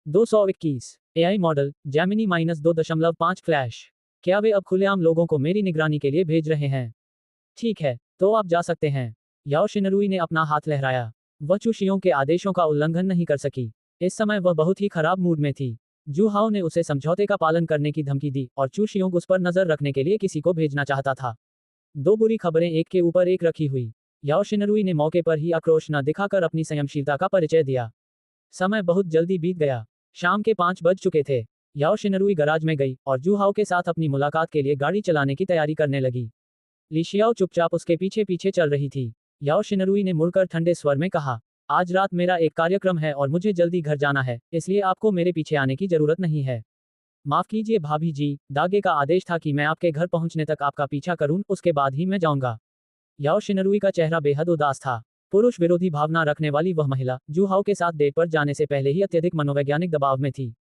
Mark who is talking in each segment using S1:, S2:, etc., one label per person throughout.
S1: 221 AI model Gemini -2.5 flash. क्या वे अब खुलेआम लोगों को मेरी निगरानी के लिए भेज रहे हैं? ठीक है, तो आप जा सकते हैं। याओ शिनरुई ने अपना हाथ लहराया। वह चूशियों के आदेशों का उल्लंघन नहीं कर सकी। इस समय वह बहुत ही खराब मूड में थी। जू हाओ ने उसे समझौते का पालन करने की धमकी दी और चूशियों उस पर नजर रखने के लिए किसी को भेजना चाहता था। दो बुरी खबरें एक के ऊपर एक रखी हुई। याओ शिनरुई ने मौके पर ही आक्रोश न दिखाकर अपनी संयमशीलता का परिचय दिया। समय बहुत जल्दी बीत गया। शाम के 5 बज चुके थे। याओ शिनरुई गराज में गई और जू हाओ के साथ अपनी मुलाकात के लिए गाड़ी चलाने की तैयारी करने लगी। ली शियाओ चुपचाप उसके पीछे पीछे चल रही थी। याओ शिनरुई ने मुड़कर ठंडे स्वर में कहा, आज रात मेरा एक कार्यक्रम है और मुझे जल्दी घर जाना है, इसलिए आपको मेरे पीछे आने की जरूरत नहीं है। माफ कीजिए भाभी जी, दागे का आदेश था कि मैं आपके घर पहुंचने तक आपका पीछा करूं, उसके बाद ही मैं जाऊंगा। याओ शिनरुई का चेहरा बेहद उदास था। पुरुष विरोधी भावना रखने वाली वह महिला जू हाओ के साथ डेट पर जाने से पहले ही अत्यधिक मनोवैज्ञानिक दबाव में थी।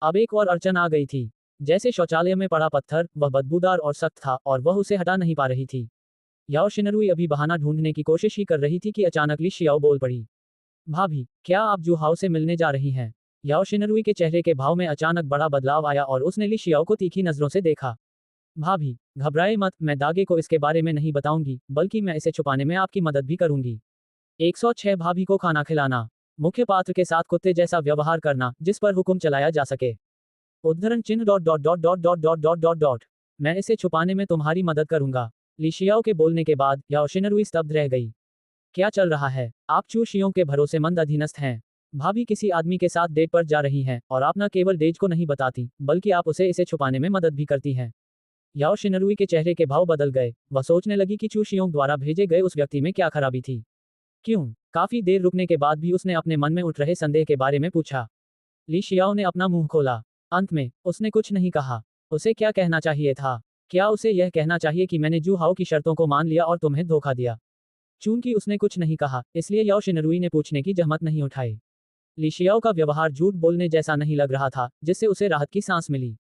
S1: अब एक और अड़चन आ गई थी। जैसे शौचालय में पड़ा पत्थर, वह बदबूदार और सख्त था और वह उसे हटा नहीं पा रही थी। याओ शिनरुई अभी बहाना ढूंढने की कोशिश ही कर रही थी कि अचानक ली शियाओ बोल पड़ी, भाभी, क्या आप जू हाओ से मिलने जा रही हैं? याओ शिनरुई के चेहरे के भाव में अचानक बड़ा बदलाव आया और उसने ली शियाओ को तीखी नजरों से देखा। भाभी, घबराए मत, मैं दागे को इसके बारे में नहीं बताऊंगी, बल्कि मैं इसे छुपाने में आपकी मदद भी करूंगी। 106 भाभी को खाना खिलाना। मुख्य पात्र के साथ कुत्ते जैसा व्यवहार करना, जिस पर हुक्म चलाया जा सके। उद्धरण चिन्ह dot dot dot dot dot dot dot dot dot. मैं इसे छुपाने में तुम्हारी मदद करूंगा। ली शियाओ के बोलने के बाद याओ शिनरुई स्तब्ध रह गई। क्या चल रहा है? आप चूशियों के भरोसेमंद अधीनस्थ हैं। भाभी किसी आदमी के साथ डेट पर जा रही हैं और आप न केवल डेज को नहीं बताती, बल्कि आप उसे इसे छुपाने में मदद भी करती हैं। याओ शिनरुई के चेहरे के भाव बदल गए। वह सोचने लगी कि चूशियों द्वारा भेजे गए उस व्यक्ति में क्या खराबी थी। क्यों? काफी देर रुकने के बाद भी उसने अपने मन में उठ रहे संदेह के बारे में पूछा। ली शियाओ ने अपना मुंह खोला। अंत में उसने कुछ नहीं कहा। उसे क्या कहना चाहिए था? क्या उसे यह कहना चाहिए कि मैंने जू हाओ की शर्तों को मान लिया और तुम्हें धोखा दिया? चूंकि उसने कुछ नहीं कहा, इसलिए याओ शिनरुई ने पूछने की जहमत नहीं उठाई। ली शियाओ का व्यवहार झूठ बोलने जैसा नहीं लग रहा था, जिससे उसे राहत की सांस मिली।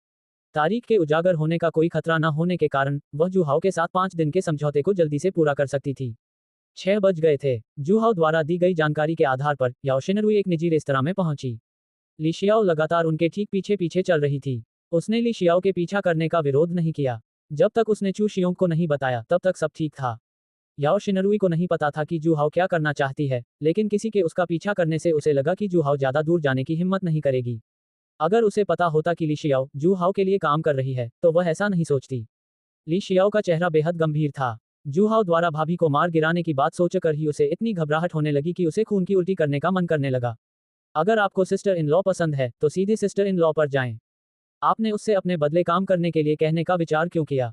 S1: तारीख के उजागर होने का कोई खतरा न होने के कारण वह जू हाओ के साथ 5 दिन के समझौते को जल्दी से पूरा कर सकती थी। 6 बज गए थे। जू हाओ द्वारा दी गई जानकारी के आधार पर याओ शिनरुई एक निजी रेस्तरां में पहुंची। ली शियाओ लगातार उनके ठीक पीछे पीछे चल रही थी। उसने ली शियाओ के पीछा करने का विरोध नहीं किया। जब तक उसने चू शियोंग को नहीं बताया, तब तक सब ठीक था। याओ शिनरुई को नहीं पता था कि जू हाओ क्या करना चाहती है, लेकिन किसी के उसका पीछा करने से उसे लगा कि जू हाओ ज्यादा दूर जाने की हिम्मत नहीं करेगी। अगर उसे पता होता कि ली शियाओ जू हाओ के लिए काम कर रही है, तो वह ऐसा नहीं सोचती। ली शियाओ का चेहरा बेहद गंभीर था। जू हाओ द्वारा भाभी को मार गिराने की बात सोचकर ही उसे इतनी घबराहट होने लगी कि उसे खून की उल्टी करने का मन करने लगा। अगर आपको सिस्टर इन लॉ पसंद है, तो सीधे सिस्टर इन लॉ पर जाएं। आपने उससे अपने बदले काम करने के लिए कहने का विचार क्यों किया?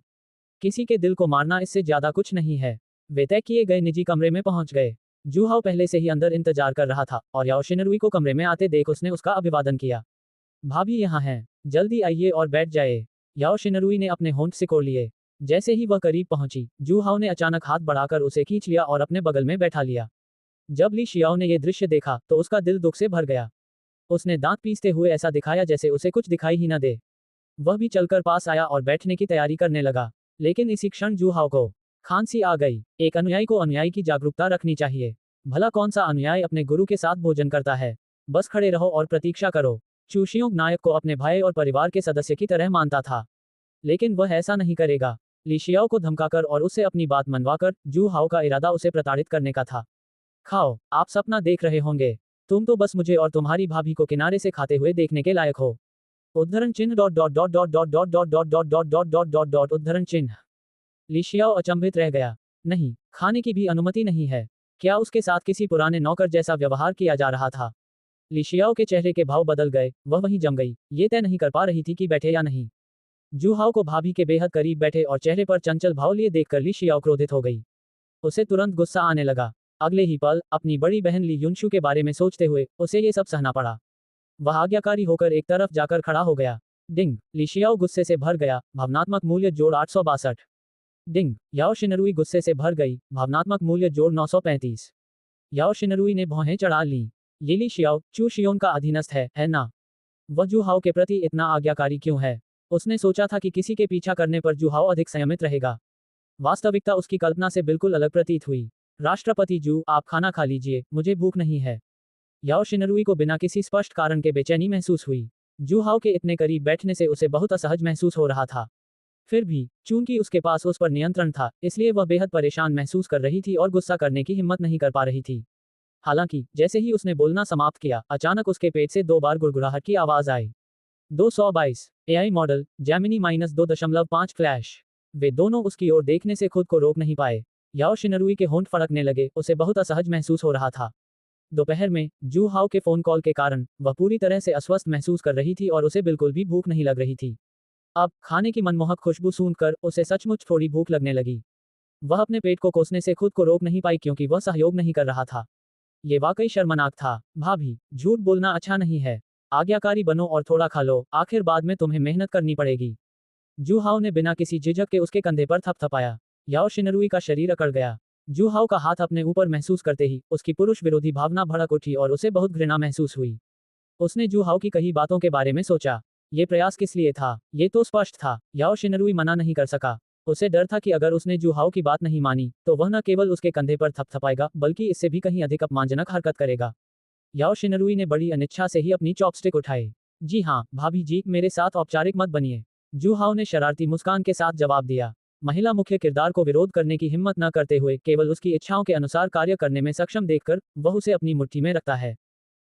S1: किसी के दिल को मारना इससे ज्यादा कुछ नहीं है। वे तय किए गए निजी कमरे में पहुंच गए। जू हाओ पहले से ही अंदर इंतजार कर रहा था और याओ शिनरुई को कमरे में आते देख उसने उसका अभिवादन किया। भाभी यहाँ हैं, जल्दी आइए और बैठ जाए। याओ शिनरुई ने अपने होंठ सिकोड़ लिए। जैसे ही वह करीब पहुंची, जू हाओ ने अचानक हाथ बढ़ाकर उसे खींच लिया और अपने बगल में बैठा लिया। जब ली शियाओ ने यह दृश्य देखा, तो उसका दिल दुख से भर गया। उसने दांत पीसते हुए ऐसा दिखाया जैसे उसे कुछ दिखाई ही न दे। वह भी चलकर पास आया और बैठने की तैयारी करने लगा। लेकिन इसी क्षण जू हाओ को खांसी आ गई। एक अनुयायी को अनुयायी की जागरूकता रखनी चाहिए। भला कौन सा अनुयायी अपने गुरु के साथ भोजन करता है? बस खड़े रहो और प्रतीक्षा करो। चूशियों नायक को अपने भाई और परिवार के सदस्य की तरह मानता था, लेकिन वह ऐसा नहीं करेगा। ली शियाओ को धमकाकर और उससे अपनी बात मनवाकर जू हाओ का इरादा उसे प्रताड़ित करने का था। खाओ, आप सपना देख रहे होंगे। तुम तो बस मुझे और तुम्हारी भाभी को किनारे से खाते हुए देखने के लायक हो। उद्धरण चिन्ह dot dot dot dot dot dot dot dot dot dot dot dot dot dot उद्धरण चिन्ह। ली शियाओ अचंभित रह गया। नहीं, खाने की भी अनुमति नहीं है। क्या उसके साथ किसी पुराने नौकर जैसा व्यवहार किया जा रहा था? ली शियाओ के चेहरे के भाव बदल गए। वह वहीं जम गई, ये तय नहीं कर पा रही थी कि बैठे या नहीं। जू हाओ को भाभी के बेहद करीब बैठे और चेहरे पर चंचल भाव लिए देखकर ली शियाओ क्रोधित हो गई। उसे तुरंत गुस्सा आने लगा। अगले ही पल अपनी बड़ी बहन ली युनशु के बारे में सोचते हुए उसे ये सब सहना पड़ा। वह आज्ञाकारी होकर एक तरफ जाकर खड़ा हो गया। डिंग, ली शियाओ गुस्से से भर गया। भावनात्मक मूल्य जोड़ 862। डिंग, याओ शिनरुई गुस्से से भर गई। भावनात्मक मूल्य जोड़ 935। याओ शिनरुई ने भौहें चढ़ा ली। ये ली शियाओ चू शियोन का अधीनस्थ है ना? वह जू हाओ के प्रति इतना आज्ञाकारी क्यों है? उसने सोचा था कि किसी के पीछा करने पर जू हाओ अधिक संयमित रहेगा। वास्तविकता उसकी कल्पना से बिल्कुल अलग प्रतीत हुई। राष्ट्रपति जू, आप खाना खा लीजिए, मुझे भूख नहीं है। याओ शिनरुई को बिना किसी स्पष्ट कारण के बेचैनी महसूस हुई। जू हाओ के इतने करीब बैठने से उसे बहुत असहज महसूस हो रहा था। फिर भी चूंकि उसके पास उस पर नियंत्रण था, इसलिए वह बेहद परेशान महसूस कर रही थी और गुस्सा करने की हिम्मत नहीं कर पा रही थी। हालांकि जैसे ही उसने बोलना समाप्त किया, अचानक उसके पेट से 2 बार गुड़गुड़ाहट की आवाज आई। 222 एआई मॉडल जैमिनी -2.5 फ्लैश। वे दोनों उसकी ओर देखने से खुद को रोक नहीं पाए। याओ शिनरुई के होंठ फड़कने लगे, उसे बहुत असहज महसूस हो रहा था। दोपहर में जू हाओ के फोन कॉल के कारण वह पूरी तरह से अस्वस्थ महसूस कर रही थी और उसे बिल्कुल भी भूख नहीं लग रही थी। अब खाने की मनमोहक खुशबू सूंघकर उसे सचमुच थोड़ी भूख लगने लगी। वह अपने पेट को कोसने से खुद को रोक नहीं पाई क्योंकि वह सहयोग नहीं कर रहा था। ये वाकई शर्मनाक था। भाभी, झूठ बोलना अच्छा नहीं है। आज्ञाकारी बनो और थोड़ा खा लो, आखिर बाद में तुम्हें मेहनत करनी पड़ेगी। जू हाओ ने बिना किसी झिझक के उसके कंधे पर थपथपाया। याओ शिनरुई का शरीर अकड़ गया। जू हाओ का हाथ अपने ऊपर महसूस करते ही उसकी पुरुष विरोधी भावना भड़क उठी और उसे बहुत घृणा महसूस हुई। उसने जू हाओ की कही बातों के बारे में सोचा। ये प्रयास किस लिए था? ये तो स्पष्ट था। याओ शिनरुई मना नहीं कर सका। उसे डर था कि अगर उसने जू हाओ की बात नहीं मानी, तो वह न केवल उसके कंधे पर थपथपाएगा, बल्कि इससे भी कहीं अधिक अपमानजनक हरकत करेगा। याओ शिनरुई ने बड़ी अनिच्छा से ही अपनी चॉपस्टिक उठाए। जी हाँ, भाभी जी, मेरे साथ औपचारिक मत बनिए। जू हाओ ने शरारती मुस्कान के साथ जवाब दिया। महिला मुख्य किरदार को विरोध करने की हिम्मत न करते हुए केवल उसकी इच्छाओं के अनुसार कार्य करने में सक्षम देखकर वह उसे अपनी मुट्ठी में रखता है।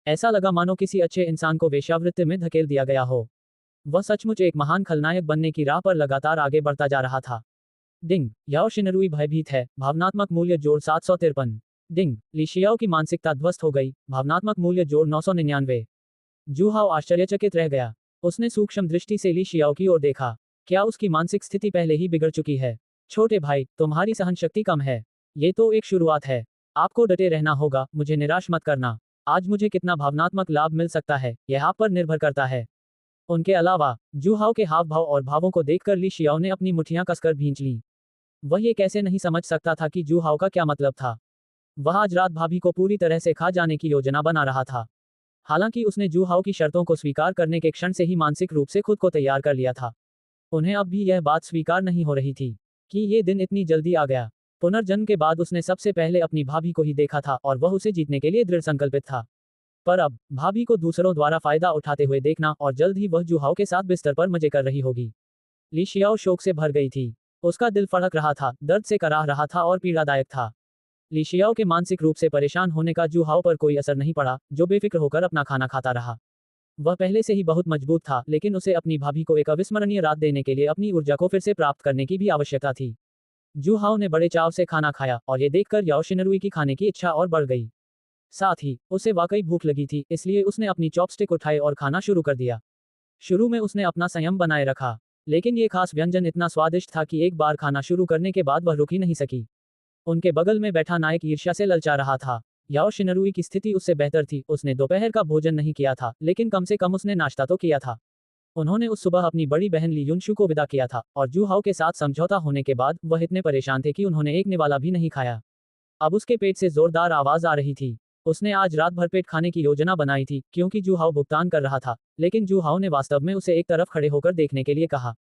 S1: ऐसा लगा मानो किसी अच्छे इंसान को वेश्यावृत्ति में धकेल दिया गया हो। वह सचमुच एक महान खलनायक बनने की राह पर लगातार आगे बढ़ता जा रहा था। डिंग, याओ शिनरुई भयभीत है, भावनात्मक मूल्य जोड़ 753। डिंग, ली शियाओ की मानसिकता ध्वस्त हो गई, भावनात्मक मूल्य जोड़ 999। जू हाओ आश्चर्यचकित रह गया। उसने सूक्ष्म दृष्टि से ली शियाओ की ओर देखा। क्या उसकी मानसिक स्थिति पहले ही बिगड़ चुकी है? छोटे भाई, तुम्हारी सहनशक्ति कम है। ये तो एक शुरुआत है। आपको डटे रहना होगा, मुझे निराश मत करना। आज मुझे कितना भावनात्मक लाभ मिल सकता है, यह आप पर निर्भर करता है। उनके अलावा जू हाओ के हाव भाव और भावों को देखकर ली शियाओ ने अपनी मुठ्ठियां कसकर भींच लीं। वह ये कैसे नहीं समझ सकता था कि जू हाओ का क्या मतलब था। वह आज रात भाभी को पूरी तरह से खा जाने की योजना बना रहा था। हालांकि उसने जू हाओ की शर्तों को स्वीकार करने के क्षण से ही मानसिक रूप से खुद को तैयार कर लिया था। उन्हें अब भी यह बात स्वीकार नहीं हो रही थी कि ये दिन इतनी जल्दी आ गया। पुनर्जन्म के बाद उसने सबसे पहले अपनी भाभी को ही देखा था और वह उसे जीतने के लिए दृढ़ संकल्पित था। पर अब भाभी को दूसरों द्वारा फायदा उठाते हुए देखना और जल्द ही वह जू हाओ के साथ बिस्तर पर मजे कर रही होगी। ली शियाओ शोक से भर गई थी। उसका दिल फड़क रहा था, दर्द से कराह रहा था और पीड़ादायक था। ली शियाओ के मानसिक रूप से परेशान होने का जू हाओ पर कोई असर नहीं पड़ा, जो बेफिक्र होकर अपना खाना खाता रहा। वह पहले से ही बहुत मजबूत था, लेकिन उसे अपनी भाभी को एक अविस्मरणीय रात देने के लिए अपनी ऊर्जा को फिर से प्राप्त करने की भी आवश्यकता थी। जू हाओ ने बड़े चाव से खाना खाया और ये देखकर याओ शिनरुई की खाने की इच्छा और बढ़ गई। साथ ही उसे वाकई भूख लगी थी, इसलिए उसने अपनी चॉपस्टिक उठाए और खाना शुरू कर दिया। शुरू में उसने अपना संयम बनाए रखा, लेकिन ये खास व्यंजन इतना स्वादिष्ट था कि एक बार खाना शुरू करने के बाद वह रुक ही नहीं सकी। उनके बगल में बैठा नायक ईर्ष्या से ललचा रहा था। याओ शिनरुई की स्थिति उससे बेहतर थी। उसने दोपहर का भोजन नहीं किया था, लेकिन कम से कम उसने नाश्ता तो किया था। उन्होंने उस सुबह अपनी बड़ी बहन ली युनशु को विदा किया था और जू हाओ के साथ समझौता होने के बाद वह इतने परेशान थे कि उन्होंने एक निवाला भी नहीं खाया। अब उसके पेट से जोरदार आवाज आ रही थी। उसने आज रात भर पेट खाने की योजना बनाई थी, क्योंकि जू हाओ भुगतान कर रहा था, लेकिन जू हाओ ने वास्तव में उसे एक तरफ खड़े होकर देखने के लिए कहा।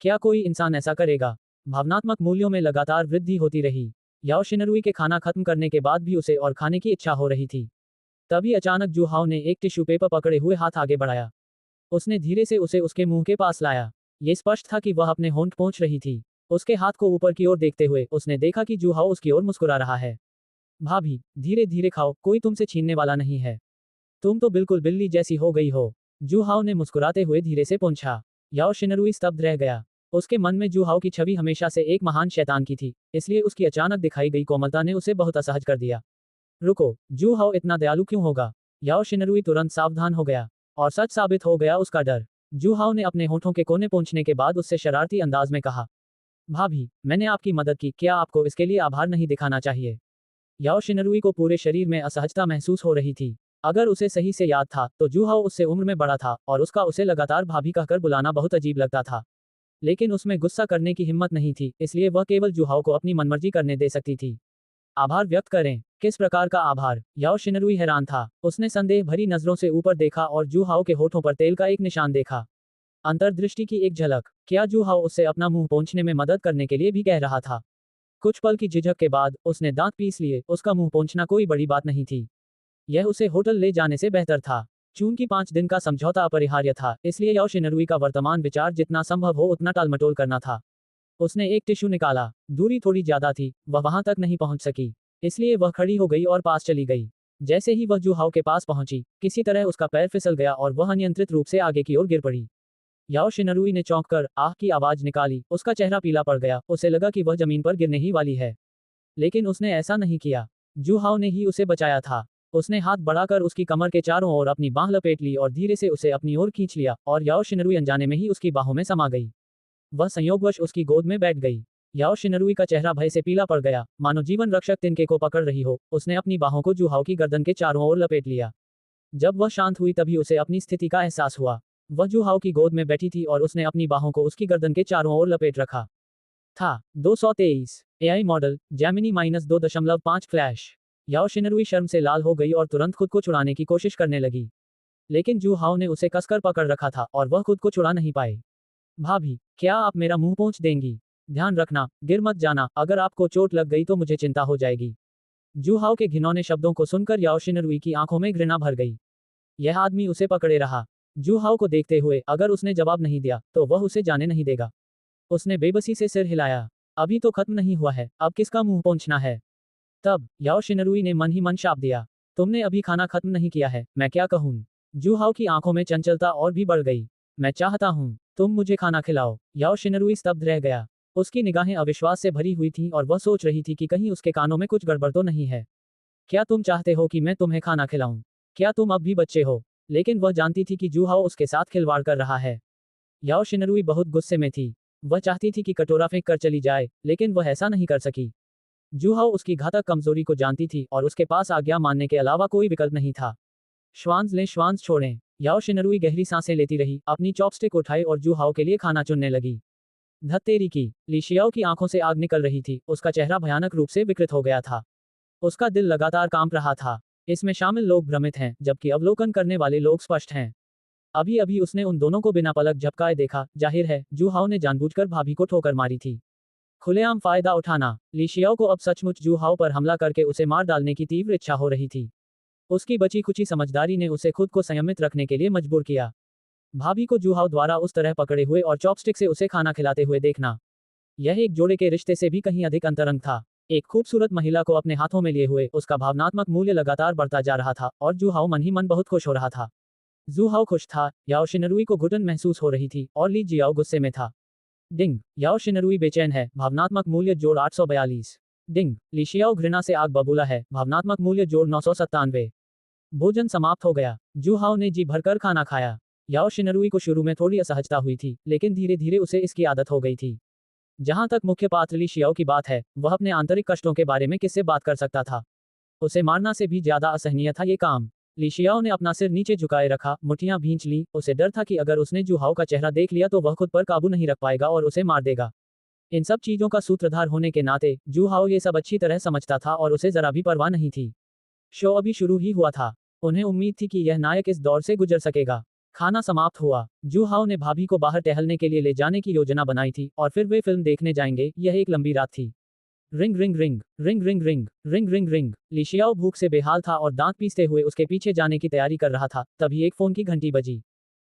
S1: क्या कोई इंसान ऐसा करेगा? भावनात्मक मूल्यों में लगातार वृद्धि होती रही। याओ शिनरुई के खाना खत्म करने के बाद भी उसे और खाने की इच्छा हो रही थी। तभी अचानक जू हाओ ने एक टिश्यू पेपर पकड़े हुए हाथ आगे बढ़ाया। उसने धीरे से उसे उसके मुंह के पास लाया। ये स्पष्ट था कि वह अपने होंठ पोंछ रही थी। उसके हाथ को ऊपर की ओर देखते हुए उसने देखा कि जू हाओ उसकी ओर मुस्कुरा रहा है। भाभी, धीरे धीरे खाओ, कोई तुमसे छीनने वाला नहीं है। तुम तो बिल्कुल बिल्ली जैसी हो गई हो। जू हाओ ने मुस्कुराते हुए धीरे से पूछा। याओ शिनरुई स्तब्ध रह गया। उसके मन में जू हाओ की छवि हमेशा से एक महान शैतान की थी, इसलिए उसकी अचानक दिखाई गई कोमलता ने उसे बहुत असहज कर दिया। रुको, जू हाओ इतना दयालु क्यों होगा? याओ शिनरुई तुरंत सावधान हो गया, और सच साबित हो गया उसका डर। जू हाओ ने अपने होठों के कोने पोंछने के बाद उससे शरारती अंदाज में कहा। भाभी, मैंने आपकी मदद की, क्या आपको इसके लिए आभार नहीं दिखाना चाहिए? याओ शिनरुई को पूरे शरीर में असहजता महसूस हो रही थी। अगर उसे सही से याद था, तो जू हाओ उससे उम्र में बड़ा था और उसका उसे लगातार भाभी कहकर बुलाना बहुत अजीब लगता था। लेकिन उसमें गुस्सा करने की हिम्मत नहीं थी, इसलिए वह केवल जू हाओ को अपनी मनमर्जी करने दे सकती थी। आभार व्यक्त करें? किस प्रकार का आभार? याओ शिनरुई हैरान था। उसने संदेह भरी नजरों से ऊपर देखा और जू हाओ के होठों पर तेल का एक निशान देखा। अंतर्दृष्टि की एक झलक। क्या जू हाओ उससे अपना मुंह पोंछने में मदद करने के लिए भी कह रहा था? कुछ पल की झिझक के बाद उसने दांत पीस लिए। उसका मुंह पोंछना कोई बड़ी बात नहीं थी। यह उसे होटल ले जाने से बेहतर था। चून की 5 दिन का समझौता अपरिहार्य था, इसलिए याओ शिनरुई का वर्तमान विचार जितना संभव हो उतना टालमटोल करना था। उसने एक टिश्यू निकाला। दूरी थोड़ी ज्यादा थी, वह वहां तक नहीं पहुंच सकी। इसलिए वह खड़ी हो गई और पास चली गई। जैसे ही वह जू हाओ के पास पहुंची, किसी तरह उसका पैर फिसल गया और वह अनियंत्रित रूप से आगे की ओर गिर पड़ी। याओ शिनरुई ने चौंक कर आह की आवाज निकाली। उसका चेहरा पीला पड़ गया। उसे लगा कि वह जमीन पर गिरने ही वाली है, लेकिन उसने ऐसा नहीं किया। जू हाओ ने ही उसे बचाया था। उसने हाथ बढ़ाकर उसकी कमर के चारों ओर अपनी बांह लपेट ली और धीरे से उसे अपनी ओर खींच लिया, और याओ शिनरुई अनजाने में ही उसकी बाहों में समा गई। वह संयोगवश उसकी गोद में बैठ गई। याओ शिनरुई का चेहरा भय से पीला पड़ गया, मानो जीवन रक्षक तिनके को पकड़ रही हो। उसने अपनी बाहों को जू हाओ की गर्दन के चारों ओर लपेट लिया। जब वह शांत हुई तभी उसे अपनी स्थिति का एहसास हुआ। वह जू हाओ की गोद में बैठी थी और उसने अपनी बाहों को उसकी गर्दन के चारों ओर लपेट रखा था। 223 एआई मॉडल जैमिनी -2.5 फ्लैश। याओ शिनरुई शर्म से लाल हो गई और तुरंत खुद को छुड़ाने की कोशिश करने लगी, लेकिन जू हाओ ने उसे कसकर पकड़ रखा था और वह खुद को छुड़ा नहीं पाए। भाभी, क्या आप मेरा मुंह पोंछ देंगी? ध्यान रखना, गिर मत जाना, अगर आपको चोट लग गई तो मुझे चिंता हो जाएगी। जू हाओ के घिनौने शब्दों को सुनकर याओ शिनरुई की आंखों में घृणा भर गई। यह आदमी उसे पकड़े रहा। जू हाओ को देखते हुए, अगर उसने जवाब नहीं दिया तो वह उसे जाने नहीं देगा। उसने बेबसी से सिर हिलाया। अभी तो खत्म नहीं हुआ है, अब किसका मुंह पोंछना है? तब याओ शिनरुई ने मन ही मन शाप दिया। तुमने अभी खाना खत्म नहीं किया है, मैं क्या कहूँ? जू हाओ की आंखों में चंचलता और भी बढ़ गई। मैं चाहता हूँ तुम मुझे खाना खिलाओ। याओ शिनरुई स्तब्ध रह गया। उसकी निगाहें अविश्वास से भरी हुई थीं और वह सोच रही थी कि कहीं उसके कानों में कुछ गड़बड़ तो नहीं है। क्या तुम चाहते हो कि मैं तुम्हें खाना खिलाऊं? क्या तुम अब भी बच्चे हो? लेकिन वह जानती थी कि जू हाओ उसके साथ खिलवाड़ कर रहा है। याओ शिनरुई बहुत गुस्से में थी। वह चाहती थी कि कटोरा फेंक कर चली जाए, लेकिन वह ऐसा नहीं कर सकी। जू हाओ उसकी घातक कमजोरी को जानती थी और उसके पास आज्ञा मानने के अलावा कोई विकल्प नहीं था। श्वांस लें, श्वांस छोड़ें। याओ शिनरुई गहरी सांसें लेती रही, अपनी चॉपस्टिक उठाई और जू हाओ के लिए खाना चुनने लगी। धत्तेरी की। लीशियाओ की आंखों से आग निकल रही थी। उसका चेहरा भयानक रूप से विकृत हो गया था। उसका दिल लगातार कांप रहा था। इसमें शामिल लोग भ्रमित हैं, जबकि अवलोकन करने वाले लोग स्पष्ट हैं। अभी अभी उसने उन दोनों को बिना पलक झपकाए देखा। जाहिर है, जू हाओ ने जानबूझकर भाभी को ठोकर मारी थी। खुलेआम फायदा उठाना। लीशियाओ को अब सचमुच जू हाओ पर हमला करके उसे मार डालने की तीव्र इच्छा हो रही थी। उसकी बची खुची समझदारी ने उसे खुद को संयमित रखने के लिए मजबूर किया। भाभी को जू हाओ द्वारा उस तरह पकड़े हुए और चॉपस्टिक से उसे खाना खिलाते हुए देखना, यह एक जोड़े के रिश्ते से भी कहीं अधिक अंतरंग था। एक खूबसूरत महिला को अपने हाथों में लिए हुए उसका भावनात्मक मूल्य लगातार बढ़ता जा रहा था और जू हाओ मन ही मन बहुत खुश हो रहा था। जू हाओ खुश था, याओ शिनरुई को घुटन महसूस हो रही थी और ली जियाओ गुस्से में था। डिंग। याओ शिनरुई बेचैन है, भावनात्मक मूल्य जोड़ 842। डिंग। लीशियाओ घृणा से आग बबूला है, भावनात्मक मूल्य जोड़ 997। भोजन समाप्त हो गया। जू हाओ ने जी भरकर खाना खाया। याओ शिनरुई को शुरू में थोड़ी असहजता हुई थी, लेकिन धीरे धीरे उसे इसकी आदत हो गई थी। जहां तक मुख्य पात्र ली शियाओ की बात है, वह अपने आंतरिक कष्टों के बारे में किससे बात कर सकता था? उसे मारना से भी ज्यादा असहनीय था ये काम। ली शियाओ ने अपना सिर नीचे झुकाए रखा, मुठ्ठियां भींच ली। उसे डर था कि अगर उसने जू हाओ का चेहरा देख लिया तो वह खुद पर काबू नहीं रख पाएगा और उसे मार देगा। इन सब चीजों का सूत्रधार होने के नाते जू हाओ ये सब अच्छी तरह समझता था और उसे जरा भी परवाह नहीं थी। शो अभी शुरू ही हुआ था। उन्हें उम्मीद थी कि यह नायक इस दौर से गुजर सकेगा। खाना समाप्त हुआ। जू हाओ ने भाभी को बाहर टहलने के लिए ले जाने की योजना बनाई थी और फिर वे फिल्म देखने जाएंगे। यह एक लंबी रात थी। Ring ring ring ring ring ring ring ring ring. Lixiao भूख से बेहाल था और दांत पीसते हुए उसके पीछे जाने की तैयारी कर रहा था, तभी एक फोन की घंटी बजी।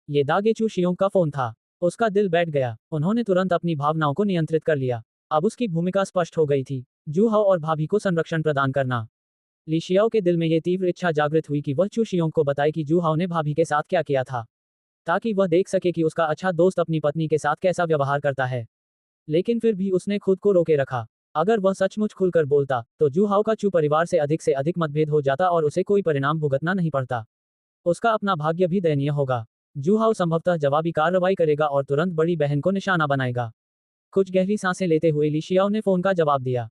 S1: ये दागेचू शियोंग का फोन था। उसका दिल बैठ गया। उन्होंने तुरंत अपनी भावनाओं को नियंत्रित कर लिया। अब उसकी भूमिका स्पष्ट हो गई थी, जू हाओ और भाभी को संरक्षण प्रदान करना। लीशियाओ के दिल में ये तीव्र इच्छा जागृत हुई कि वह चू शियोंग को बताए कि जू हाओ ने भाभी के साथ क्या किया था, ताकि वह देख सके कि उसका अच्छा दोस्त अपनी पत्नी के साथ कैसा व्यवहार करता है। लेकिन फिर भी उसने खुद को रोके रखा। अगर वह सचमुच खुलकर बोलता, तो जू हाओ का चू परिवार से अधिक मतभेद हो जाता और उसे कोई परिणाम भुगतना नहीं पड़ता। उसका अपना भाग्य भी दयनीय होगा। जू हाओ संभवतः जवाबी कार्रवाई करेगा और तुरंत बड़ी बहन को निशाना बनाएगा। कुछ गहरी सांसें लेते हुए ली शियाओ ने फोन का जवाब दिया।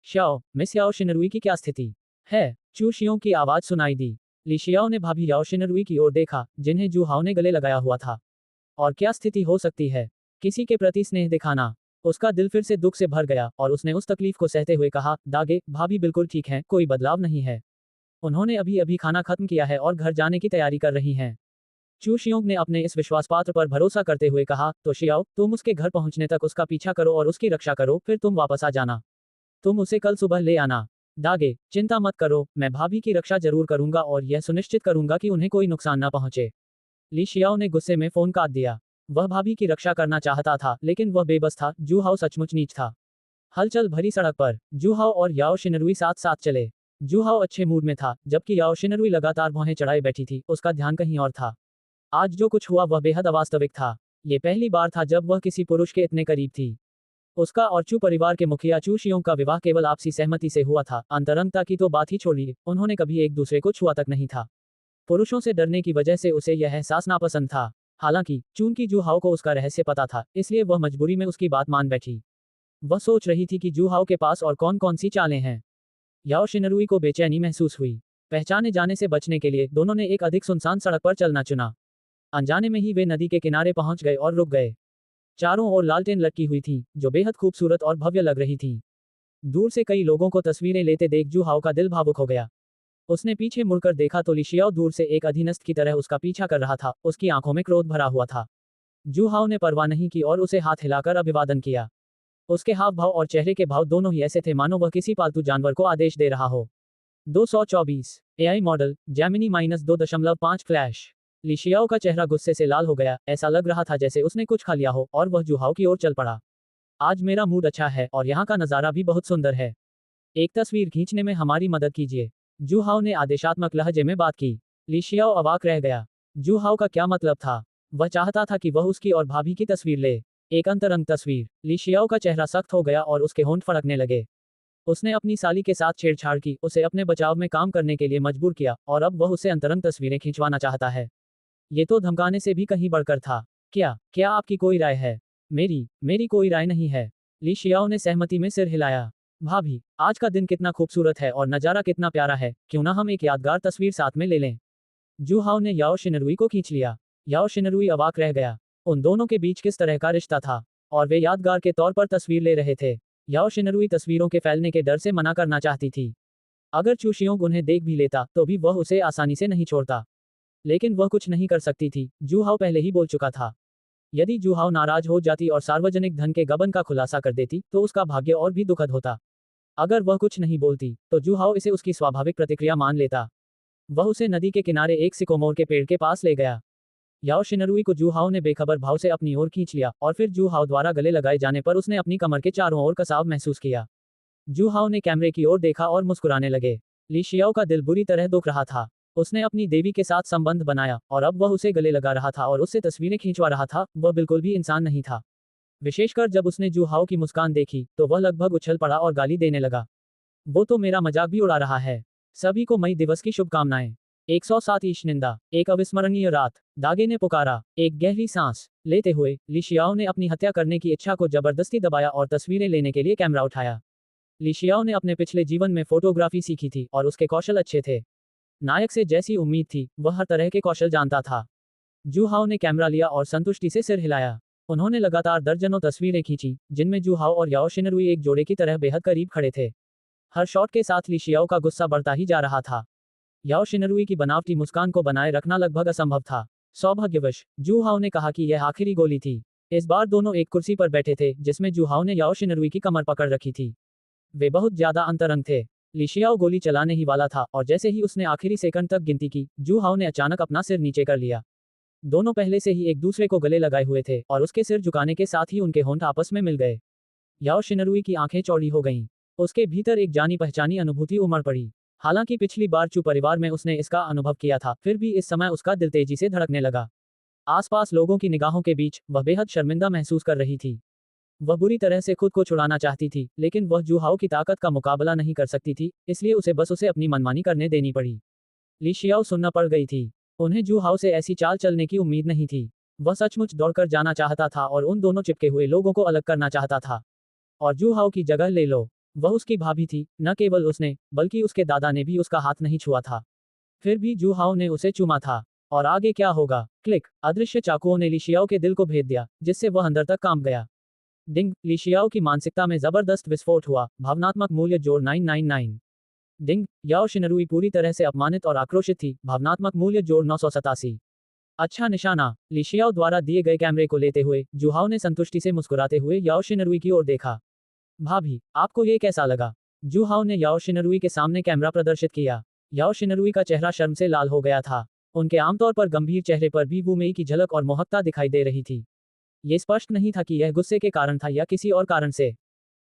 S1: श्याओ, मिस याओ शिनरुई की क्या स्थिति है? चू शियोंग की आवाज सुनाई दी। ली शियाओ ने भाभी याओ शिनरुई की ओर देखा, जिन्हें जू हाओ ने गले लगाया हुआ था। और क्या स्थिति हो सकती है? किसी के प्रति स्नेह दिखाना। उसका दिल फिर से दुख से भर गया और उसने उस तकलीफ को सहते हुए कहा, दागे, भाभी बिल्कुल ठीक हैं, कोई बदलाव नहीं है। उन्होंने अभी अभी खाना खत्म किया है और घर जाने की तैयारी कर रही हैं। चू शियोंग ने अपने इस विश्वासपात्र पर भरोसा करते हुए कहा, तो शियाओ, तुम उसके घर पहुंचने तक उसका पीछा करो और उसकी रक्षा करो, फिर तुम वापस आ जाना। तुम उसे कल सुबह ले आना। दागे, चिंता मत करो, मैं भाभी की रक्षा जरूर करूंगा और यह सुनिश्चित करूंगा कि उन्हें कोई नुकसान न पहुंचे। ली शियाओ ने गुस्से में फोन काट दिया। वह भाभी की रक्षा करना चाहता था, लेकिन वह बेबस था। जू हाओ सचमुच नीच था। हलचल भरी सड़क पर जू हाओ और याओ शिनरुई साथ साथ चले। जू हाओ अच्छे मूड में था, जबकि याओ शिनरुई लगातार भौहें चढ़ाए बैठी थी। उसका ध्यान कहीं और था। आज जो कुछ हुआ वह बेहद अवास्तविक था। ये पहली बार था जब वह किसी पुरुष के इतने करीब थी। उसका और चू परिवार के मुखिया चू शियोंग का विवाह केवल आपसी सहमति से हुआ था। अंतरंगता की तो बात ही छोड़िए, उन्होंने कभी एक दूसरे को छुआ तक नहीं था। पुरुषों से डरने की वजह से उसे यह एहसास नापसंद था। हालांकि चूंकि जू हाओ को उसका रहस्य पता था, इसलिए वह मजबूरी में उसकी बात मान बैठी। वह सोच रही थी कि जू हाओ के पास और कौन कौन सी चालें हैं। याओ शिनरुई को बेचैनी महसूस हुई। पहचाने जाने से बचने के लिए दोनों ने एक अधिक सुनसान सड़क पर चलना चुना। अनजाने में ही वे नदी के किनारे पहुंच गए और रुक गए। चारों ओर लालटेन लटकी हुई थी, जो बेहद खूबसूरत और भव्य लग रही थी। दूर से कई लोगों को तस्वीरें लेते देख जू हाओ का दिल भावुक हो गया। उसने पीछे मुड़कर देखा तो ली शियाओ दूर से एक अधीनस्थ की तरह उसका पीछा कर रहा था। उसकी आंखों में क्रोध भरा हुआ था। जू हाओ ने परवाह नहीं की और उसे हाथ हिलाकर अभिवादन किया। उसके हाव भाव और चेहरे के भाव दोनों ही ऐसे थे मानो वह किसी पालतू जानवर को आदेश दे रहा हो। 224 एआई मॉडल जैमिनी -2.5 फ्लैश। ली शियाओ का चेहरा गुस्से से लाल हो गया। ऐसा लग रहा था जैसे उसने कुछ खा लिया हो और वह जू हाओ की ओर चल पड़ा। आज मेरा मूड अच्छा है और यहाँ का नज़ारा भी बहुत सुंदर है। एक तस्वीर खींचने में हमारी मदद कीजिए। जू हाओ ने आदेशात्मक लहजे में बात की। ली शियाओ अवाक रह गया। जू हाओ का क्या मतलब था? वह चाहता था कि वह उसकी और भाभी की तस्वीर ले। एक अंतरंग तस्वीर। ली शियाओ का चेहरा सख्त हो गया और उसके होंठ फड़कने लगे। उसने अपनी साली के साथ छेड़छाड़ की, उसे अपने बचाव में काम करने के लिए मजबूर किया और अब वह उससे अंतरंग तस्वीरें खिंचवाना चाहता है। ये तो धमकाने से भी कहीं बढ़कर था। क्या आपकी कोई राय है? मेरी कोई राय नहीं है। ली शियाओ ने सहमति में सिर हिलाया। भाभी, आज का दिन कितना खूबसूरत है और नज़ारा कितना प्यारा है, क्यों ना हम एक यादगार तस्वीर साथ में ले लें। जू हाओ ने याओ शिनरुई को खींच लिया। याओ शिनरुई अवाक रह गया। उन दोनों के बीच किस तरह का रिश्ता था, और वे यादगार के तौर पर तस्वीर ले रहे थे। याओ शिनरुई तस्वीरों के फैलने के डर से मना करना चाहती थी। अगर चू शियोंग उन्हें देख भी लेता तो भी वह उसे आसानी से नहीं छोड़ता। लेकिन वह कुछ नहीं कर सकती थी। जू हाओ पहले ही बोल चुका था। यदि जू हाओ नाराज हो जाती और सार्वजनिक धन के गबन का खुलासा कर देती तो उसका भाग्य और भी दुखद होता। अगर वह कुछ नहीं बोलती तो जू हाओ इसे उसकी स्वाभाविक प्रतिक्रिया मान लेता। वह उसे नदी के किनारे एक सिकोमोर के पेड़ के पास ले गया। याओ शिनरुई को जू हाओ ने बेखबर भाव से अपनी ओर खींच लिया और फिर जू हाओ द्वारा गले लगाए जाने पर उसने अपनी कमर के चारों ओर कसाव महसूस किया। जू हाओ ने कैमरे की ओर देखा और मुस्कुराने लगे। ली शियाओ का दिल बुरी तरह दुख रहा था। उसने अपनी देवी के साथ संबंध बनाया और अब वह उसे गले लगा रहा था और उससे तस्वीरें खींचवा रहा था। वह बिल्कुल भी इंसान नहीं था। विशेषकर जब उसने जू हाओ की मुस्कान देखी तो वह लगभग उछल पड़ा और गाली देने लगा। वो तो मेरा मजाक भी उड़ा रहा है। सभी को मई दिवस की शुभकामनाएं। 107 ईश निंदा। एक अविस्मरणीय रात। दागे ने पुकारा। एक गहरी सांस लेते हुए ली शियाओ ने अपनी हत्या करने की इच्छा को जबरदस्ती दबाया और तस्वीरें लेने के लिए कैमरा उठाया। ली शियाओ ने अपने पिछले जीवन में फोटोग्राफी सीखी थी और उसके कौशल अच्छे थे। नायक से जैसी उम्मीद थी, वह हर तरह के कौशल जानता था। जू हाओ ने कैमरा लिया और संतुष्टि से सिर हिलाया। उन्होंने लगातार दर्जनों तस्वीरें खींची, जिनमें जू हाओ और याओ शिनरुई एक जोड़े की तरह बेहद करीब खड़े थे। हर शॉट के साथ ली शियाओ का गुस्सा बढ़ता ही जा रहा था। याओ शिनरुई की बनावटी मुस्कान को बनाए रखना लगभग असंभव था। सौभाग्यवश जू हाओ ने कहा कि यह आखिरी गोली थी। इस बार दोनों एक कुर्सी पर बैठे थे, जिसमें जू हाओ ने याओ शिनरुई की कमर पकड़ रखी थी। वे बहुत ज्यादा अंतरंग थे। ली शियाओ गोली चलाने ही वाला था और जैसे ही उसने आखिरी सेकंड तक गिनती की, जू हाओ ने अचानक अपना सिर नीचे कर लिया। दोनों पहले से ही एक दूसरे को गले लगाए हुए थे और उसके सिर झुकाने के साथ ही उनके होंठ आपस में मिल गए। याओ शिनरुई की आंखें चौड़ी हो गईं। उसके भीतर एक जानी पहचानी अनुभूति उमड़ पड़ी। हालांकि पिछली बार चू परिवार में उसने इसका अनुभव किया था, फिर भी इस समय उसका दिल तेजी से धड़कने लगा। आसपास लोगों की निगाहों के बीच वह बेहद शर्मिंदा महसूस कर रही थी। वह बुरी तरह से खुद को छुड़ाना चाहती थी, लेकिन वह जू हाओ की ताकत का मुकाबला नहीं कर सकती थी, इसलिए उसे बस उसे अपनी मनमानी करने देनी पड़ी। ली शियाओ सुनना पड़ गई थी। उन्हें जू हाओ से ऐसी चाल चलने की उम्मीद नहीं थी। वह सचमुच दौड़कर जाना चाहता था और उन दोनों चिपके हुए लोगों को अलग करना चाहता था। और जू हाओ की जगह ले लो। वह उसकी भाभी थी, न केवल उसने, बल्कि उसके दादा ने भी उसका हाथ नहीं छुआ था। फिर भी जू हाओ ने उसे चूमा था। और आगे क्या होगा? क्लिक। अदृश्य चाकुओं ने ली शियाओ के दिल को भेद दिया, जिससे वह अंदर तक कांप गया। डिंग। ली शियाओ की मानसिकता में जबरदस्त विस्फोट हुआ। भावनात्मक मूल्य जोड़ 999। डिंग। याओ शिनरुई पूरी तरह से अपमानित और आक्रोशित थी। भावनात्मक मूल्य जोड़ 987। अच्छा निशाना। ली शियाओ द्वारा दिए गए कैमरे को लेते हुए जू हाओ ने संतुष्टि से मुस्कुराते हुए याओ शिनरुई की ओर देखा। भाभी, आपको ये कैसा लगा? जू हाओ ने याओ शिनरुई के सामने कैमरा प्रदर्शित किया। याओ शिनरुई का चेहरा शर्म से लाल हो गया था। उनके आमतौर पर गंभीर चेहरे पर भी वू मेई की झलक और मोहकता दिखाई दे रही थी। ये स्पष्ट नहीं था कि यह गुस्से के कारण था या किसी और कारण से।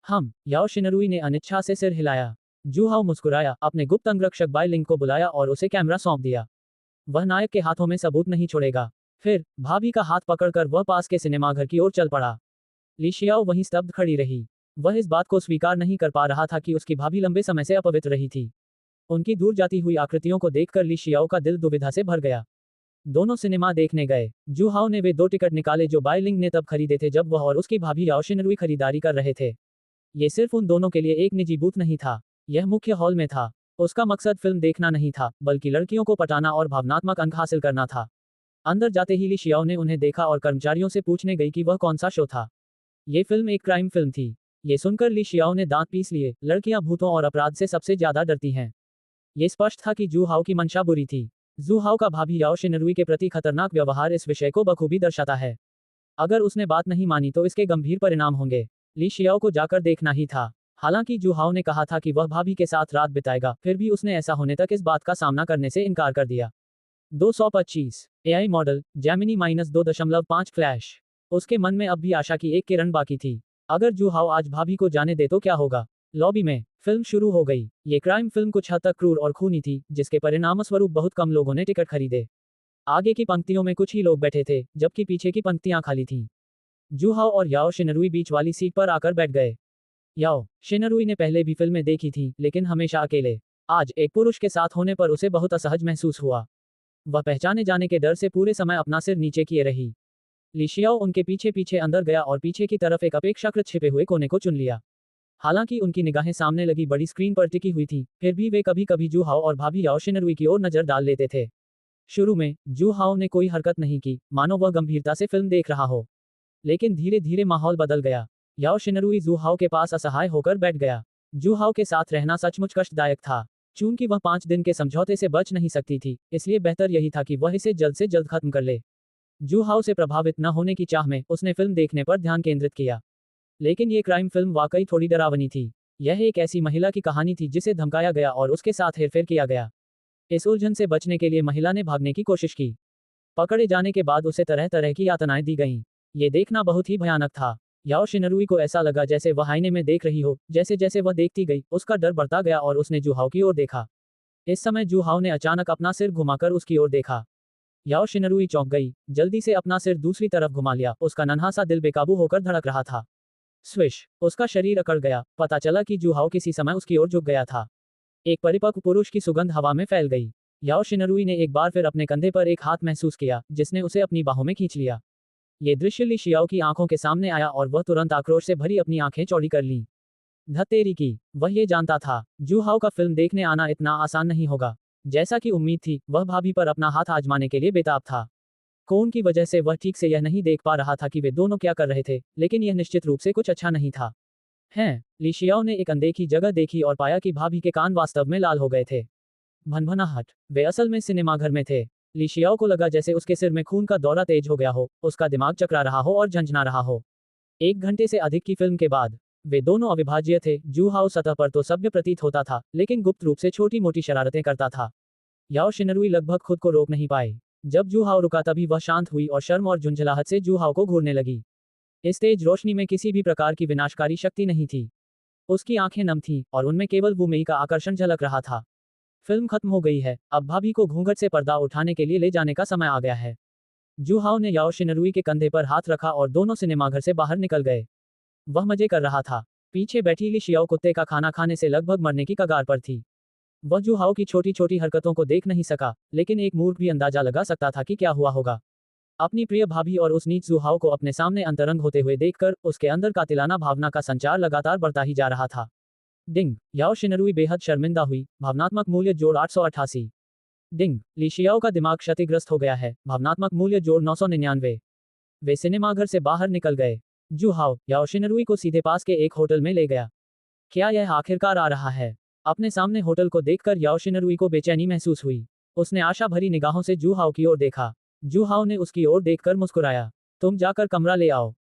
S1: याओ शिनरुई ने अनिच्छा से सिर हिलाया। जू हाओ मुस्कुराया, अपने गुप्त अंगरक्षक बाय लिंग को बुलाया और उसे कैमरा सौंप दिया। वह नायक के हाथों में सबूत नहीं छोड़ेगा। फिर भाभी का हाथ पकड़कर वह पास के सिनेमाघर की ओर चल पड़ा। ली शियाओ वहीं स्तब्ध खड़ी रही। वह इस बात को स्वीकार नहीं कर पा रहा था कि उसकी भाभी लंबे समय से अपवित्र रही थी। उनकी दूर जाती हुई आकृतियों को देखकर ली शियाओ का दिल दुविधा से भर गया। दोनों सिनेमा देखने गए। जू हाओ ने वे 2 टिकट निकाले जो बाय लिंग ने तब खरीदे थे जब वह और उसकी भाभी याओ शिनरुई खरीदारी कर रहे थे। ये सिर्फ उन दोनों के लिए एक निजी बूथ नहीं था। यह मुख्य हॉल में था। उसका मकसद फिल्म देखना नहीं था, बल्कि लड़कियों को पटाना और भावनात्मक अंक हासिल करना था। अंदर जाते ही ली शियाओ ने उन्हें देखा और कर्मचारियों से पूछने गई कि वह कौन सा शो था। ये फिल्म एक क्राइम फिल्म थी। ये सुनकर ली शियाओ ने दांत पीस लिए। लड़कियां भूतों और अपराध से सबसे ज्यादा डरती हैं। ये स्पष्ट था कि जू हाओ की मंशा बुरी थी। जू हाओ का भाभी याओ शिनरुई के प्रति खतरनाक व्यवहार इस विषय को बखूबी दर्शाता है। अगर उसने बात नहीं मानी तो इसके गंभीर परिणाम होंगे। ली शियाओ को जाकर देखना ही था। हालांकि जू हाओ ने कहा था कि वह भाभी के साथ रात बिताएगा, फिर भी उसने ऐसा होने तक इस बात का सामना करने से इनकार कर दिया। 225 एआई मॉडल जेमिनी -2.5 फ्लैश। उसके मन में अब भी आशा की एक किरण बाकी थी। अगर जू हाओ आज भाभी को जाने दे तो क्या होगा। लॉबी में फिल्म शुरू हो गई। ये क्राइम फिल्म कुछ हद तक क्रूर और खूनी थी, जिसके परिणामस्वरूप बहुत कम लोगों ने टिकट खरीदे। आगे की पंक्तियों में कुछ ही लोग बैठे थे, जबकि पीछे की पंक्तियां खाली थीं। जू हाओ और याओ शिनरुई बीच वाली सीट पर आकर बैठ गए। याओ शिनरुई ने पहले भी फिल्में देखी थी, लेकिन हमेशा अकेले। आज एक पुरुष के साथ होने पर उसे बहुत असहज महसूस हुआ। वह पहचाने जाने के डर से पूरे समय अपना सिर नीचे किए रही। ली शियाओ उनके पीछे पीछे अंदर गया और पीछे की तरफ एक अपेक्षाकृत छिपे हुए कोने को चुन लिया। हालांकि उनकी निगाहें सामने लगी बड़ी स्क्रीन पर टिकी हुई थी, फिर भी वे कभी कभी जू हाओ और भाभी याओ शिनरुई की ओर नजर डाल लेते थे। शुरू में जू हाओ ने कोई हरकत नहीं की, मानो वह गंभीरता से फिल्म देख रहा हो। लेकिन धीरे धीरे माहौल बदल गया। याओ शिनरुई जू हाओ के पास असहाय होकर बैठ गया। जू हाओ के साथ रहना सचमुच कष्टदायक था। चूंकि वह 5 दिन के समझौते से बच नहीं सकती थी, इसलिए बेहतर यही था कि वह इसे जल्द से जल्द खत्म कर ले। जू हाओ से प्रभावित न होने की चाह में उसने फिल्म देखने पर ध्यान केंद्रित किया। लेकिन ये क्राइम फिल्म वाकई थोड़ी डरावनी थी। यह एक ऐसी महिला की कहानी थी जिसे धमकाया गया और उसके साथ हेरफेर किया गया। इस उलझन से बचने के लिए महिला ने भागने की कोशिश की। पकड़े जाने के बाद उसे तरह तरह की यातनाएं दी गईं। ये देखना बहुत ही भयानक था। याओ शिनरुई को ऐसा लगा जैसे वह आईने में देख रही हो। जैसे जैसे वह देखती गई, उसका डर बढ़ता गया और उसने जू हाओ की ओर देखा। इस समय जू हाओ ने अचानक अपना सिर घुमाकर उसकी ओर देखा। याओ शिनरुई चौंक गई, जल्दी से अपना सिर दूसरी तरफ घुमा लिया। उसका नन्हा सा दिल बेकाबू होकर धड़क रहा था। स्विश, उसका शरीर अकड़ गया। पता चला कि जू हाओ किसी समय उसकी ओर झुक गया था। एक परिपक्व पुरुष की सुगंध हवा में फैल गई। याओ शिनरुई ने एक बार फिर अपने कंधे पर एक हाथ महसूस किया, जिसने उसे अपनी बाहों में खींच लिया। ये दृश्य ली शियाओ की आंखों के सामने आया और वह तुरंत आक्रोश से भरी अपनी आंखें चौड़ी कर लीं। धत्तेरी की, वह ये जानता था, जू हाओ का फिल्म देखने आना इतना आसान नहीं होगा। जैसा कि उम्मीद थी, वह भाभी पर अपना हाथ आजमाने के लिए बेताब था। कोन की वजह से वह ठीक से यह नहीं देख पा रहा था कि वे दोनों क्या कर रहे थे, लेकिन यह निश्चित रूप से कुछ अच्छा नहीं था। ली शियाओ ने एक अनदेखी जगह देखी और पाया कि भाभी के कान वास्तव में लाल हो गए थे। भनभनाहट, वे असल में सिनेमाघर में थे। ली शियाओ को लगा जैसे उसके सिर में खून का दौरा तेज हो गया हो, उसका दिमाग चकरा रहा हो और झंझना रहा हो। 1 घंटे से अधिक की फिल्म के बाद वे दोनों अविभाज्य थे। जू हाओ सतह पर तो सभ्य प्रतीत होता था, लेकिन गुप्त रूप से छोटी मोटी शरारतें करता था। याओ शिनरुई लगभग खुद को रोक नहीं पाए। जब जू हाओ रुका तभी वह शांत हुई और शर्म और झुंझलाहट से जू हाओ को घूरने लगी। इस तेज रोशनी में किसी भी प्रकार की विनाशकारी शक्ति नहीं थी। उसकी आंखें नम थीं और उनमें केवल वू मेई का आकर्षण झलक रहा था। फिल्म खत्म हो गई है, अब भाभी को घूंघट से पर्दा उठाने के लिए ले जाने का समय आ गया है। जू हाओ ने याओ शिनरुई के कंधे पर हाथ रखा और दोनों सिनेमाघर से बाहर निकल गए। वह मजे कर रहा था। पीछे बैठी ली शियाओ कुत्ते का खाना खाने से लगभग मरने की कगार पर थी। वह जू हाओ की छोटी छोटी हरकतों को देख नहीं सका, लेकिन एक मूर्ख भी अंदाजा लगा सकता था कि क्या हुआ होगा। अपनी प्रिय भाभी और उस नीच जू हाओ को अपने सामने अंतरंग होते हुए देखकर उसके अंदर कातिलाना भावना का संचार लगातार बढ़ता ही जा रहा था। डिंग, याओ शिनरुई बेहद शर्मिंदा हुई। भावनात्मक मूल्य जोड़ 888। डिंग, ली शियाओ का दिमाग क्षतिग्रस्त हो गया है। भावनात्मक मूल्य जोड़ 999। वे सिनेमाघर से बाहर निकल गए। जू हाओ याओ शिनरुई को सीधे पास के एक होटल में ले गया। क्या यह आखिरकार आ रहा है? अपने सामने होटल को देखकर याओ शिनरुई को बेचैनी महसूस हुई। उसने आशा भरी निगाहों से जू हाओ की ओर देखा। जू हाओ ने उसकी ओर देखकर मुस्कुराया। तुम जाकर कमरा ले आओ।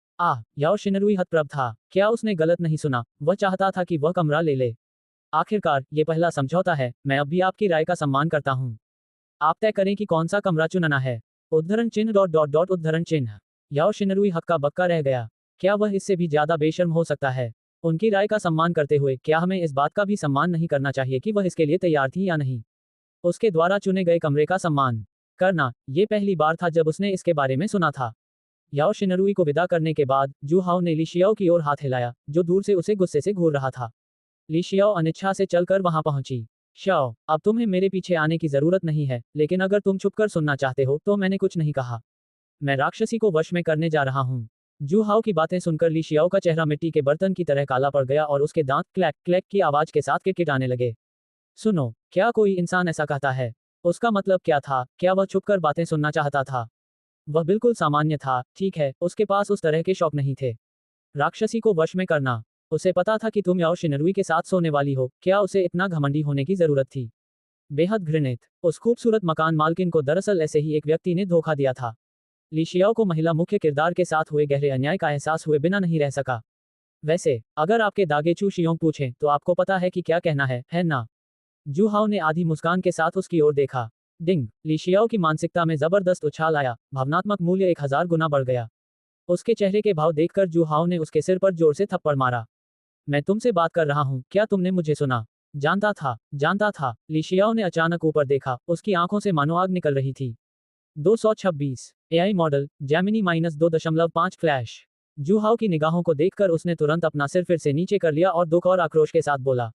S1: याओ शिनरुई हतप्रभ था। क्या उसने गलत नहीं सुना? वह चाहता था कि वह कमरा ले ले। आखिरकार ये पहला समझौता है, मैं अब भी आपकी राय का सम्मान करता हूँ। आप तय करें कि कौन सा कमरा चुनना है। उद्धरण चिन्ह डॉट डॉट डॉट उद्धरण चिन्ह। याओ शिनरुई हक्का बक्का रह गया। क्या वह इससे भी ज्यादा बेशर्म हो सकता है? उनकी राय का सम्मान करते हुए क्या हमें इस बात का भी सम्मान नहीं करना चाहिए कि वह इसके लिए तैयार थी या नहीं? उसके द्वारा चुने गए कमरे का सम्मान करना, ये पहली बार था जब उसने इसके बारे में सुना था। याओ शिनरुई को विदा करने के बाद जू हाओ ने ली शियाओ की ओर हाथ हिलाया, जो दूर से उसे गुस्से से घूर रहा था। ली शियाओ अनिच्छा से चलकर वहां पहुंची। शाओ, अब तुम्हें मेरे पीछे आने की जरूरत नहीं है, लेकिन अगर तुम छुपकर सुनना चाहते हो तो मैंने कुछ नहीं कहा। मैं राक्षसी को वश में करने जा रहा हूँ। जू हाओ की बातें सुनकर ली शियाओ का चेहरा मिट्टी के बर्तन की तरह काला पड़ गया और उसके दांत क्लैक क्लैक की आवाज के साथ किटकिटाने लगे। सुनो, क्या कोई इंसान ऐसा कहता है? उसका मतलब क्या था? क्या वह छुपकर बातें सुनना चाहता था? वह बिल्कुल सामान्य था, ठीक है, उसके पास उस तरह के शौक नहीं थे। राक्षसी को वश में करना। उसे पता था कि तुम याओ शिनरुई के साथ सोने वाली हो, क्या उसे इतना घमंडी होने की जरूरत थी? बेहद घृणित। उस खूबसूरत मकान मालकिन को दरअसल ऐसे ही एक व्यक्ति ने धोखा दिया था। ली शियाओ को महिला मुख्य किरदार के साथ हुए गहरे अन्याय का एहसास हुए बिना नहीं रह सका। वैसे, अगर आपके दागे चू शियोंग पूछें तो आपको पता है कि क्या कहना है ना? जू हाओ ने आधी मुस्कान के साथ उसकी ओर देखा। डिंग, ली शियाओ की मानसिकता में जबरदस्त उछाल आया, भावनात्मक मूल्य 1000 गुना बढ़ गया। उसके चेहरे के भाव देखकर जू हाओ ने उसके सिर पर जोर से थप्पड़ मारा। मैं तुमसे बात कर रहा हूँ, क्या तुमने मुझे सुना? जानता था। ली शियाओ ने अचानक ऊपर देखा, उसकी आंखों से मानो आग निकल रही थी। 226 एआई मॉडल जैमिनी -2.5 फ्लैश। जू हाओ की निगाहों को देखकर उसने तुरंत अपना सिर फिर से नीचे कर लिया और दुख और आक्रोश के साथ बोला,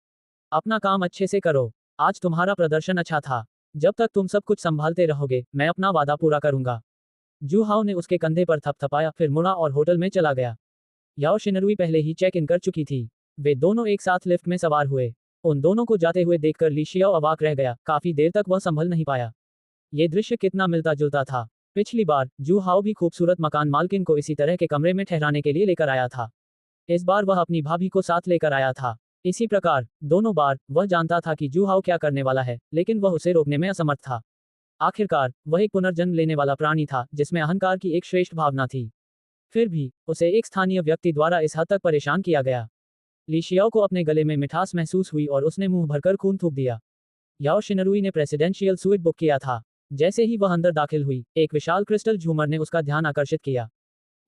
S1: अपना काम अच्छे से करो। आज तुम्हारा प्रदर्शन अच्छा था। जब तक तुम सब कुछ संभालते रहोगे, मैं अपना वादा पूरा करूंगा। जू हाओ ने उसके कंधे पर थपथपाया, फिर मुड़ा और होटल में चला गया। याओ शिनरुई पहले ही चेक इन कर चुकी थी। वे दोनों एक साथ लिफ्ट में सवार हुए। उन दोनों को जाते हुए देखकर ली शियाओ अवाक रह गया, काफी देर तक वह संभल नहीं पाया। ये दृश्य कितना मिलता जुलता था। पिछली बार जू हाओ भी खूबसूरत मकान मालकिन को इसी तरह के कमरे में ठहराने के लिए लेकर आया था। इस बार वह अपनी भाभी को साथ लेकर आया था। इसी प्रकार दोनों बार वह जानता था कि जू हाओ क्या करने वाला है, लेकिन वह उसे रोकने में असमर्थ था। आखिरकार वह एक पुनर्जन्म लेने वाला प्राणी था जिसमें अहंकार की एक श्रेष्ठ भावना थी। फिर भी उसे एक स्थानीय व्यक्ति द्वारा इस हद तक परेशान किया गया। ली शियाओ को अपने गले में मिठास महसूस हुई और उसने मुंह भरकर खून थूक दिया। याओ शिनरुई ने प्रेसिडेंशियल स्वीट बुक किया था। जैसे ही वह अंदर दाखिल हुई, एक विशाल क्रिस्टल झूमर ने उसका ध्यान आकर्षित किया।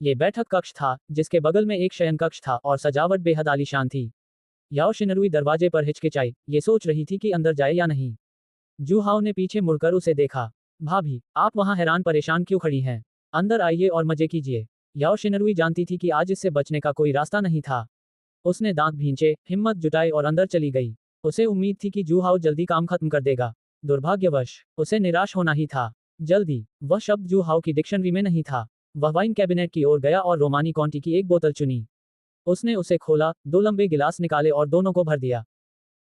S1: ये बैठक कक्ष था, जिसके बगल में एक शयन कक्ष था और सजावट बेहद आलीशान थी। याओ शिनरुई दरवाजे पर हिचकिचाई, ये सोच रही थी कि अंदर जाए या नहीं। जू हाओ ने पीछे मुड़कर उसे देखा। भाभी, आप वहां हैरान परेशान क्यों खड़ी हैं? अंदर आइए और मजे कीजिए। याओ शिनरुई जानती थी कि आज इससे बचने का कोई रास्ता नहीं था। उसने दांत भींचे, हिम्मत जुटाई और अंदर चली गई। उसे उम्मीद थी कि जू हाओ जल्दी काम खत्म कर देगा। दुर्भाग्यवश उसे निराश होना ही था। जल्दी, वह शब्द जू हाओ की डिक्शनरी में नहीं था। वह वाइन कैबिनेट की ओर गया और रोमानी कॉन्टी की एक बोतल चुनी। उसने उसे खोला, 2 लंबे गिलास निकाले और दोनों को भर दिया।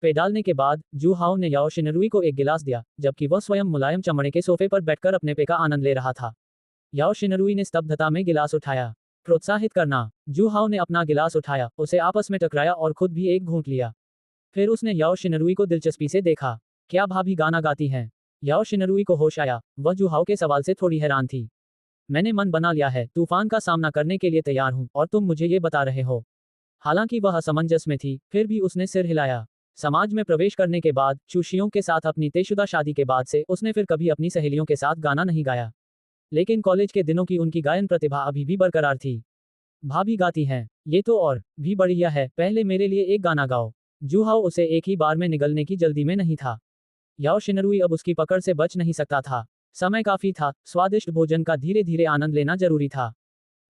S1: पे डालने के बाद जू हाओ ने याओ शिनरुई को एक गिलास दिया, जबकि वह स्वयं मुलायम चमड़े के सोफे पर बैठकर अपने पे का आनंद ले रहा था। याओ शिनरुई ने स्तब्धता में गिलास उठाया। प्रोत्साहित करना। जू हाओ ने अपना गिलास उठाया, उसे आपस में टकराया और खुद भी एक घूंट लिया। फिर उसने याओ शिनरुई को दिलचस्पी से देखा। क्या भाभी गाना गाती हैं? याओ शिनरुई को होश आया, वह जू हाओ के सवाल से थोड़ी हैरान थी। मैंने मन बना लिया है, तूफान का सामना करने के लिए तैयार हूं, और तुम मुझे ये बता रहे हो। हालांकि वह असमंजस में थी, फिर भी उसने सिर हिलाया। समाज में प्रवेश करने के बाद, चूशियों के साथ अपनी तयशुदा शादी के बाद से उसने फिर कभी अपनी सहेलियों के साथ गाना नहीं गाया। लेकिन कॉलेज के दिनों की उनकी गायन प्रतिभा अभी भी बरकरार थी। भाभी गाती हैं, ये तो और भी बढ़िया है, पहले मेरे लिए एक गाना गाओ। जू हाओ उसे एक ही बार में निगलने की जल्दी में नहीं था। याओ शिनरुई अब उसकी पकड़ से बच नहीं सकता था। समय काफी था, स्वादिष्ट भोजन का धीरे धीरे आनंद लेना जरूरी था।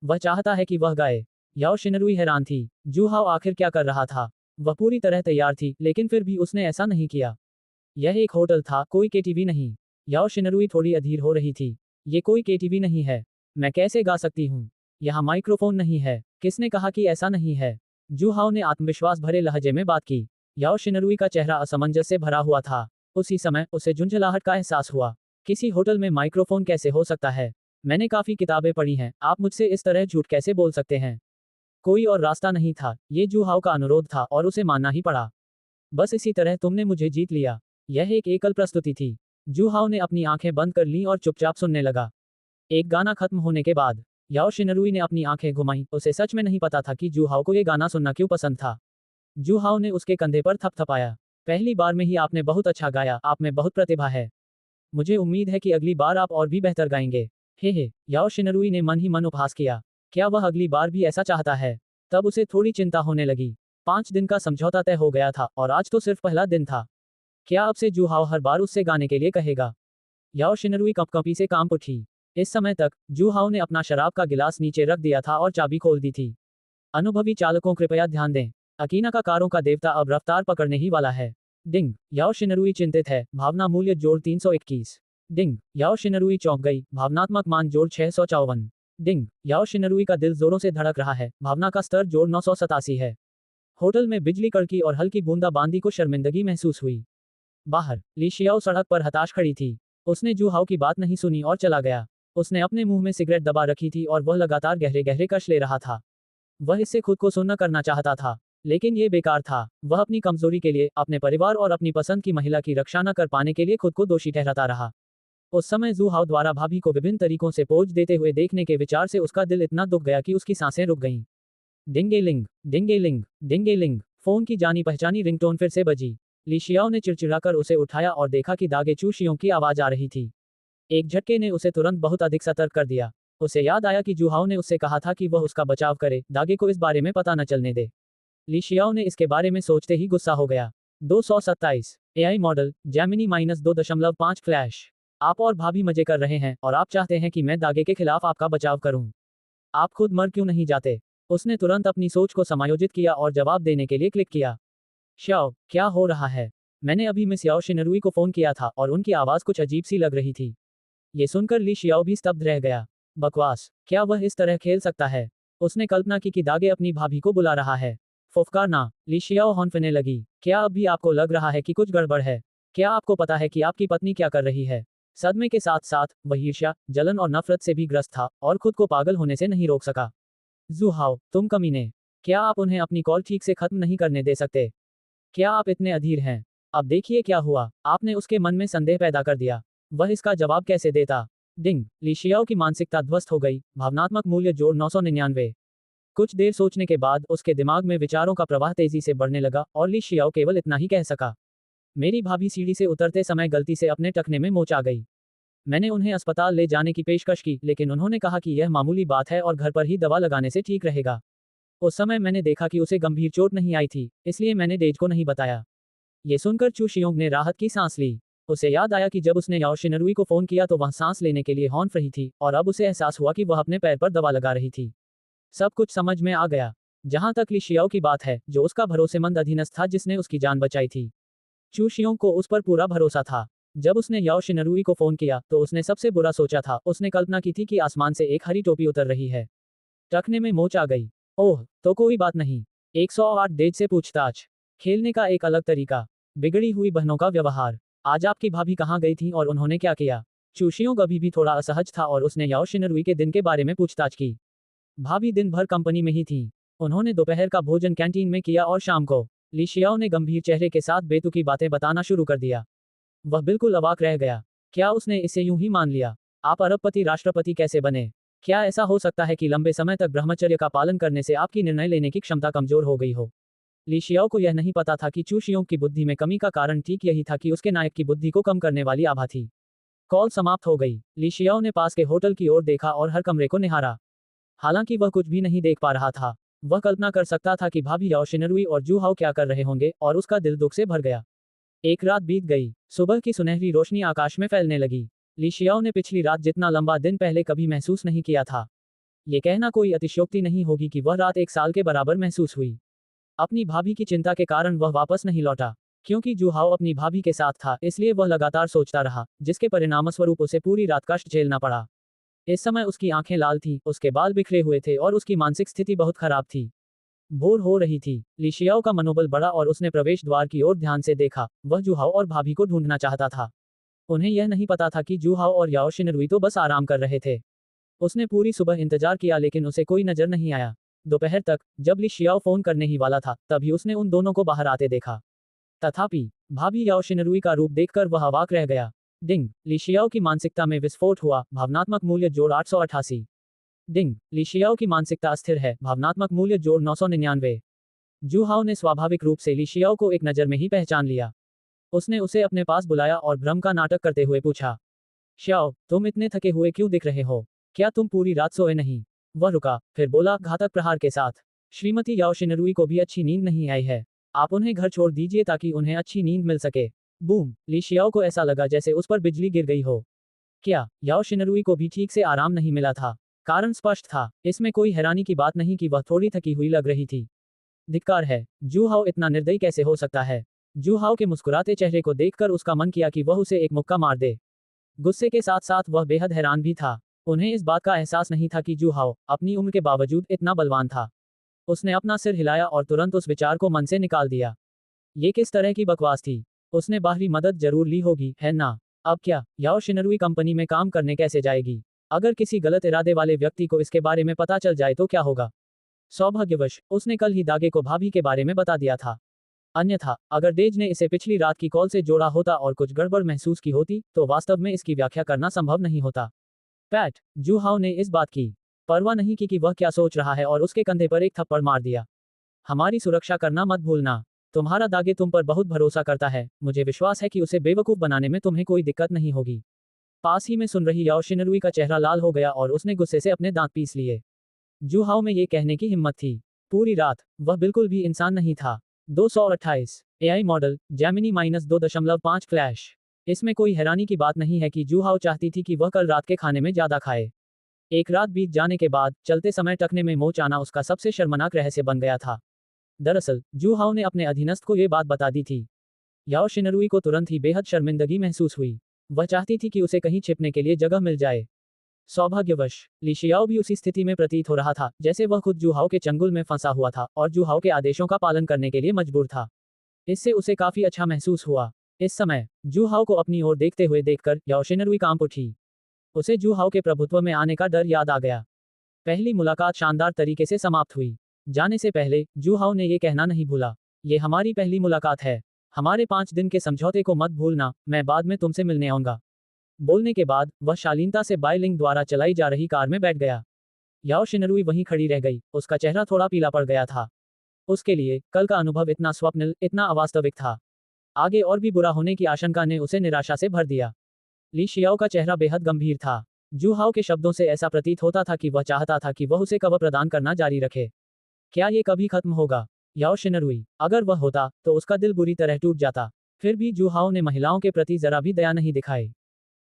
S1: वह चाहता है कि वह गाए। याओ शिनरुई हैरान थी, जू हाओ आखिर क्या कर रहा था? वह पूरी तरह तैयार थी, लेकिन फिर भी उसने ऐसा नहीं किया। यह एक होटल था, कोई केटीवी नहीं। याओ शिनरुई थोड़ी अधीर हो रही थी। ये कोई केटीवी नहीं है। मैं कैसे गा सकती हूँ? यहाँ माइक्रोफोन नहीं है। किसने कहा कि ऐसा नहीं है? जू हाओ ने आत्मविश्वास भरे लहजे में बात की। याओ शिनरुई का चेहरा असमंजस से भरा हुआ था। उसी समय उसे झुंझलाहट का एहसास हुआ। किसी होटल में माइक्रोफोन कैसे हो सकता है? मैंने काफी किताबें पढ़ी हैं, आप मुझसे इस तरह झूठ कैसे बोल सकते हैं? कोई और रास्ता नहीं था, ये जू हाओ का अनुरोध था और उसे मानना ही पड़ा। बस इसी तरह तुमने मुझे जीत लिया। यह एक एकल प्रस्तुति थी। जू हाओ ने अपनी आंखें बंद कर लीं और चुपचाप सुनने लगा। एक गाना खत्म होने के बाद याओ शिनरुई ने अपनी आंखें घुमाईं, उसे सच में नहीं पता था कि जू हाओ को ये गाना सुनना क्यों पसंद था। जू हाओ ने उसके कंधे पर थपथपाया। पहली बार में ही आपने बहुत अच्छा गाया, आप में बहुत प्रतिभा है। मुझे उम्मीद है कि अगली बार आप और भी बेहतर गाएंगे। हे, याओ शिनरुई ने मन ही मन उपहास किया। क्या वह अगली बार भी ऐसा चाहता है? तब उसे थोड़ी चिंता होने लगी। 5 दिन का समझौता तय हो गया था और आज तो सिर्फ पहला दिन था। क्या अब से जूहाओ हर बार उससे गाने के लिए कहेगा? याओ शिनरुई कंपकंपी से काम उठी। इस समय तक जूहाओ ने अपना शराब का गिलास नीचे रख दिया था और चाबी खोल दी थी। अनुभवी चालकों कृपया ध्यान दें। अकीना का कारों का देवता अब रफ्तार पकड़ने ही वाला है। डिंग, याओ शिनरुई चिंतित है, भावना मूल्य जोड़ 321। डिंग, याओ शिनरुई चौंक गई, भावनात्मक मान जोड़ 654। डिंग, याओ शिनरुई का दिल जोरों से धड़क रहा है, भावना का स्तर जोड़ 987 है। होटल में बिजली कड़की और हल्की बूंदाबांदी को शर्मिंदगी महसूस हुई। बाहर ली शियाओ सड़क पर हताश खड़ी थी। उसने जूहाओ की बात नहीं सुनी और चला गया। उसने अपने मुंह में सिगरेट दबा रखी थी और वह लगातार गहरे गहरे कश ले रहा था। वह इससे खुद को सुन्न करना चाहता था, लेकिन ये बेकार था। वह अपनी कमजोरी के लिए, अपने परिवार और अपनी पसंद की महिला की रक्षा न कर पाने के लिए खुद को दोषी ठहराता रहा। उस समय जूहाओ द्वारा भाभी को विभिन्न तरीकों से पोज देते हुए देखने के विचार से उसका दिल इतना दुख गया कि उसकी सांसें रुक गईं। डिंगेलिंग, डिंगेलिंग, डिंगेलिंग। फोन की जानी पहचानी रिंगटोन फिर से बजी। ली शियाओ ने चिड़चिड़ाकर उसे उठाया और देखा कि दागे चूशियों की आवाज आ रही थी। एक झटके ने उसे तुरंत बहुत अधिक सतर्क कर दिया। उसे याद आया कि जूहाओ ने उससे कहा था कि वह उसका बचाव करे, दागे को इस बारे में पता न चलने दे। ली शियाओ ने इसके बारे में सोचते ही गुस्सा हो गया। 227 एआई मॉडल जैमिनी -2.5 फ्लैश। आप और भाभी मजे कर रहे हैं और आप चाहते हैं कि मैं दागे के खिलाफ आपका बचाव करूं। आप खुद मर क्यों नहीं जाते? उसने तुरंत अपनी सोच को समायोजित किया और जवाब देने के लिए क्लिक किया। श्याओ, क्या हो रहा है? मैंने अभी मिस याओ शिनरुई को फोन किया था और उनकी आवाज कुछ अजीब सी लग रही थी। ये सुनकर ली शियाओ भी स्तब्ध रह गया। बकवास, क्या वह इस तरह खेल सकता है? उसने कल्पना की कि दागे अपनी भाभी को बुला रहा है। फुफकारना, ली शियाओ हौंफने लगी। क्या अब भी आपको लग रहा है कि कुछ गड़बड़ है? क्या आपको पता है कि आपकी पत्नी क्या कर रही है? सदमे के साथ साथ वह ईर्ष्या, जलन और नफरत से भी ग्रस्त था और खुद को पागल होने से नहीं रोक सका। जूहाओ, तुम कमीने। क्या आप उन्हें अपनी कॉल ठीक से खत्म नहीं करने दे सकते? क्या आप इतने अधीर हैं? अब देखिए क्या हुआ, आपने उसके मन में संदेह पैदा कर दिया। वह इसका जवाब कैसे देता? डिंग, ली शियाओ की मानसिकता ध्वस्त हो गई, भावनात्मक मूल्य जोड़ 999। कुछ देर सोचने के बाद उसके दिमाग में विचारों का प्रवाह तेजी से बढ़ने लगा और ली शियाओ केवल इतना ही कह सका। मेरी भाभी सीढ़ी से उतरते समय गलती से अपने टखने में मोच आ गई। मैंने उन्हें अस्पताल ले जाने की पेशकश की, लेकिन उन्होंने कहा कि यह मामूली बात है और घर पर ही दवा लगाने से ठीक रहेगा। उस समय मैंने देखा कि उसे गंभीर चोट नहीं आई थी, इसलिए मैंने डेज को नहीं बताया। ये सुनकर चू शियोंग ने राहत की सांस ली। उसे याद आया कि जब उसने याओ शिनरुई को फोन किया तो वह सांस लेने के लिए हॉर्न रही थी और अब उसे एहसास हुआ कि वह अपने पैर पर दवा लगा रही थी। सब कुछ समझ में आ गया। जहां तक ली शियाओ की बात है, जो उसका भरोसेमंद अधीनस्थ था जिसने उसकी जान बचाई थी। चू शियोंग को उस पर पूरा भरोसा था। जब उसने याओ शिनरुई को फोन किया तो उसने सबसे बुरा सोचा था। उसने कल्पना की थी कि आसमान से एक हरी टोपी उतर रही है। टखने में मोच आ गई। ओह, तो कोई बात नहीं। 108 डेज से पूछताछ। खेलने का एक अलग तरीका। बिगड़ी हुई बहनों का व्यवहार। आज आपकी भाभी कहाँ गई थी और उन्होंने क्या किया? चूशियों अभी भी थोड़ा असहज था और उसने याओ शिनरुई के दिन के बारे में पूछताछ की। भाभी दिन भर कंपनी में ही थी। उन्होंने दोपहर का भोजन कैंटीन में किया और शाम को। ली शियाओ ने गंभीर चेहरे के साथ बेतुकी बातें बताना शुरू कर दिया। वह बिल्कुल अवाक रह गया। क्या उसने इसे यूं ही मान लिया? आप अरबपति राष्ट्रपति कैसे बने? क्या ऐसा हो सकता है कि लंबे समय तक ब्रह्मचर्य का पालन करने से आपकी निर्णय लेने की क्षमता कमजोर हो गई हो? ली शियाओ को यह नहीं पता था कि चू शियोंग की बुद्धि में कमी का कारण ठीक यही था कि उसके नायक की बुद्धि को कम करने वाली आभा थी। कॉल समाप्त हो गई। ली शियाओ ने पास के होटल की ओर देखा और हर कमरे को निहारा। हालांकि वह कुछ भी नहीं देख पा रहा था, वह कल्पना कर सकता था कि भाभी याओ शिनरुई और जूहाओ क्या कर रहे होंगे और उसका दिल दुख से भर गया। एक रात बीत गई। सुबह की सुनहरी रोशनी आकाश में फैलने लगी। ली शियाओ ने पिछली रात जितना लंबा दिन पहले कभी महसूस नहीं किया था। ये कहना कोई अतिशयोक्ति नहीं होगी कि वह रात एक साल के बराबर महसूस हुई। अपनी भाभी की चिंता के कारण वह वापस नहीं लौटा। क्योंकि जूहाओ अपनी भाभी के साथ था, इसलिए वह लगातार सोचता रहा, जिसके परिणामस्वरूप उसे पूरी रात कष्ट झेलना पड़ा। इस समय उसकी आंखें लाल थीं, उसके बाल बिखरे हुए थे और उसकी मानसिक स्थिति बहुत खराब थी। भोर हो रही थी। ली शियाओ का मनोबल बढ़ा और उसने प्रवेश द्वार की ओर ध्यान से देखा। वह जूहाओ और भाभी को ढूंढना चाहता था। उन्हें यह नहीं पता था कि जूहाओ और याओ शिनरुई तो बस आराम कर रहे थे। उसने पूरी सुबह इंतजार किया लेकिन उसे कोई नजर नहीं आया। दोपहर तक, जब ली शियाओ फोन करने ही वाला था, तभी उसने उन दोनों को बाहर आते देखा। तथापि भाभी याओ शिनरुई का रूप देखकर वह अवाक रह गया। डिंग, ली शियाओ की मानसिकता में विस्फोट हुआ, भावनात्मक मूल्य जोड़ 888। डिंग, ली शियाओ की मानसिकता अस्थिर है, भावनात्मक मूल्य जोड़ 999। जूहाओ ने स्वाभाविक रूप से ली शियाओ को एक नजर में ही पहचान लिया। उसने उसे अपने पास बुलाया और भ्रम का नाटक करते हुए पूछा, श्याओ, तुम इतने थके हुए क्यों दिख रहे हो? क्या तुम पूरी रात सोए नहीं? वह रुका, फिर बोला घातक प्रहार के साथ, श्रीमती याओ शिनरुई को भी अच्छी नींद नहीं आई है। आप उन्हें घर छोड़ दीजिए ताकि उन्हें अच्छी नींद मिल सके। बूम, ली शियाओ को ऐसा लगा जैसे उस पर बिजली गिर गई हो। क्या याओ शिनरुई को भी ठीक से आराम नहीं मिला था? कारण स्पष्ट था, इसमें कोई हैरानी की बात नहीं कि वह थोड़ी थकी हुई लग रही थी। धिक्कार है, जू हाओ इतना निर्दयी कैसे हो सकता है? जू हाओ के मुस्कुराते चेहरे को देखकर उसका मन किया कि वह उसे एक मुक्का मार दे। गुस्से के साथ साथ वह बेहद हैरान भी था। उन्हें इस बात का एहसास नहीं था कि जू हाओ अपनी उम्र के बावजूद इतना बलवान था। उसने अपना सिर हिलाया और तुरंत उस विचार को मन से निकाल दिया। ये किस तरह की बकवास थी? उसने बाहरी मदद जरूर ली होगी, है ना? अब क्या याओ शिनरुई कंपनी में काम करने कैसे जाएगी? अगर किसी गलत इरादे वाले व्यक्ति को इसके बारे में पता चल जाए तो क्या होगा? सौभाग्यवश उसने कल ही दागे को भाभी के बारे में बता दिया था। अन्यथा अगर डेज ने इसे पिछली रात की कॉल से जोड़ा होता और कुछ गड़बड़ महसूस की होती तो वास्तव में इसकी व्याख्या करना संभव नहीं होता। पैट, जू हाओ ने इस बात की परवाह नहीं की कि वह क्या सोच रहा है और उसके कंधे पर एक थप्पड़ मार दिया। हमारी सुरक्षा करना मत भूलना। तुम्हारा दागे तुम पर बहुत भरोसा करता है, मुझे विश्वास है कि उसे बेवकूफ बनाने में तुम्हें कोई दिक्कत नहीं होगी। पास ही में सुन रही याओ शिनरुई का चेहरा लाल हो गया और उसने गुस्से से अपने दांत पीस लिए। जू हाओ में ये कहने की हिम्मत थी। पूरी रात वह बिल्कुल भी इंसान नहीं था। 228 एआई मॉडल जेमिनी -2.5 फ्लैश। इसमें कोई हैरानी की बात नहीं है कि जू हाओ चाहती थी कि वह कल रात के खाने में ज्यादा खाए। एक रात बीत जाने के बाद चलते समय टखने में मोच आना उसका सबसे शर्मनाक रहस्य बन गया था। दरअसल जू हाओ ने अपने अधीनस्थ को ये बात बता दी थी। याओ शिनरुई को तुरंत ही बेहद शर्मिंदगी महसूस हुई। वह चाहती थी कि उसे कहीं छिपने के लिए जगह मिल जाए। सौभाग्यवश ली शियाओ भी उसी स्थिति में प्रतीत हो रहा था जैसे वह खुद जू हाओ के चंगुल में फंसा हुआ था और जू हाओ के आदेशों का पालन करने के लिए मजबूर था। इससे उसे काफी अच्छा महसूस हुआ। इस समय जू हाओ को अपनी ओर देखते हुए देखकर याओ शिनरुई कांप उठी। उसे जू हाओ के प्रभुत्व में आने का डर याद आ गया। पहली मुलाकात शानदार तरीके से समाप्त हुई। जाने से पहले जू हाओ ने ये कहना नहीं भूला, ये हमारी पहली मुलाकात है। हमारे 5 दिन के समझौते को मत भूलना, मैं बाद में तुमसे मिलने आऊंगा। बोलने के बाद वह शालीनता से बाइलिंग द्वारा चलाई जा रही कार में बैठ गया। याओ शिनरुई वहीं खड़ी रह गई, उसका चेहरा थोड़ा पीला पड़ गया था। उसके लिए कल का अनुभव इतना स्वप्निल, इतना अवास्तविक था। आगे और भी बुरा होने की आशंका ने उसे निराशा से भर दिया। ली शियाओ का चेहरा बेहद गंभीर था। जू हाओ के शब्दों से ऐसा प्रतीत होता था कि वह चाहता था कि वह उसे कवर प्रदान करना जारी रखे। क्या ये कभी खत्म होगा? याओ शिनरुई, अगर वह होता तो उसका दिल बुरी तरह टूट जाता। फिर भी जू हाओ ने महिलाओं के प्रति जरा भी दया नहीं दिखाई।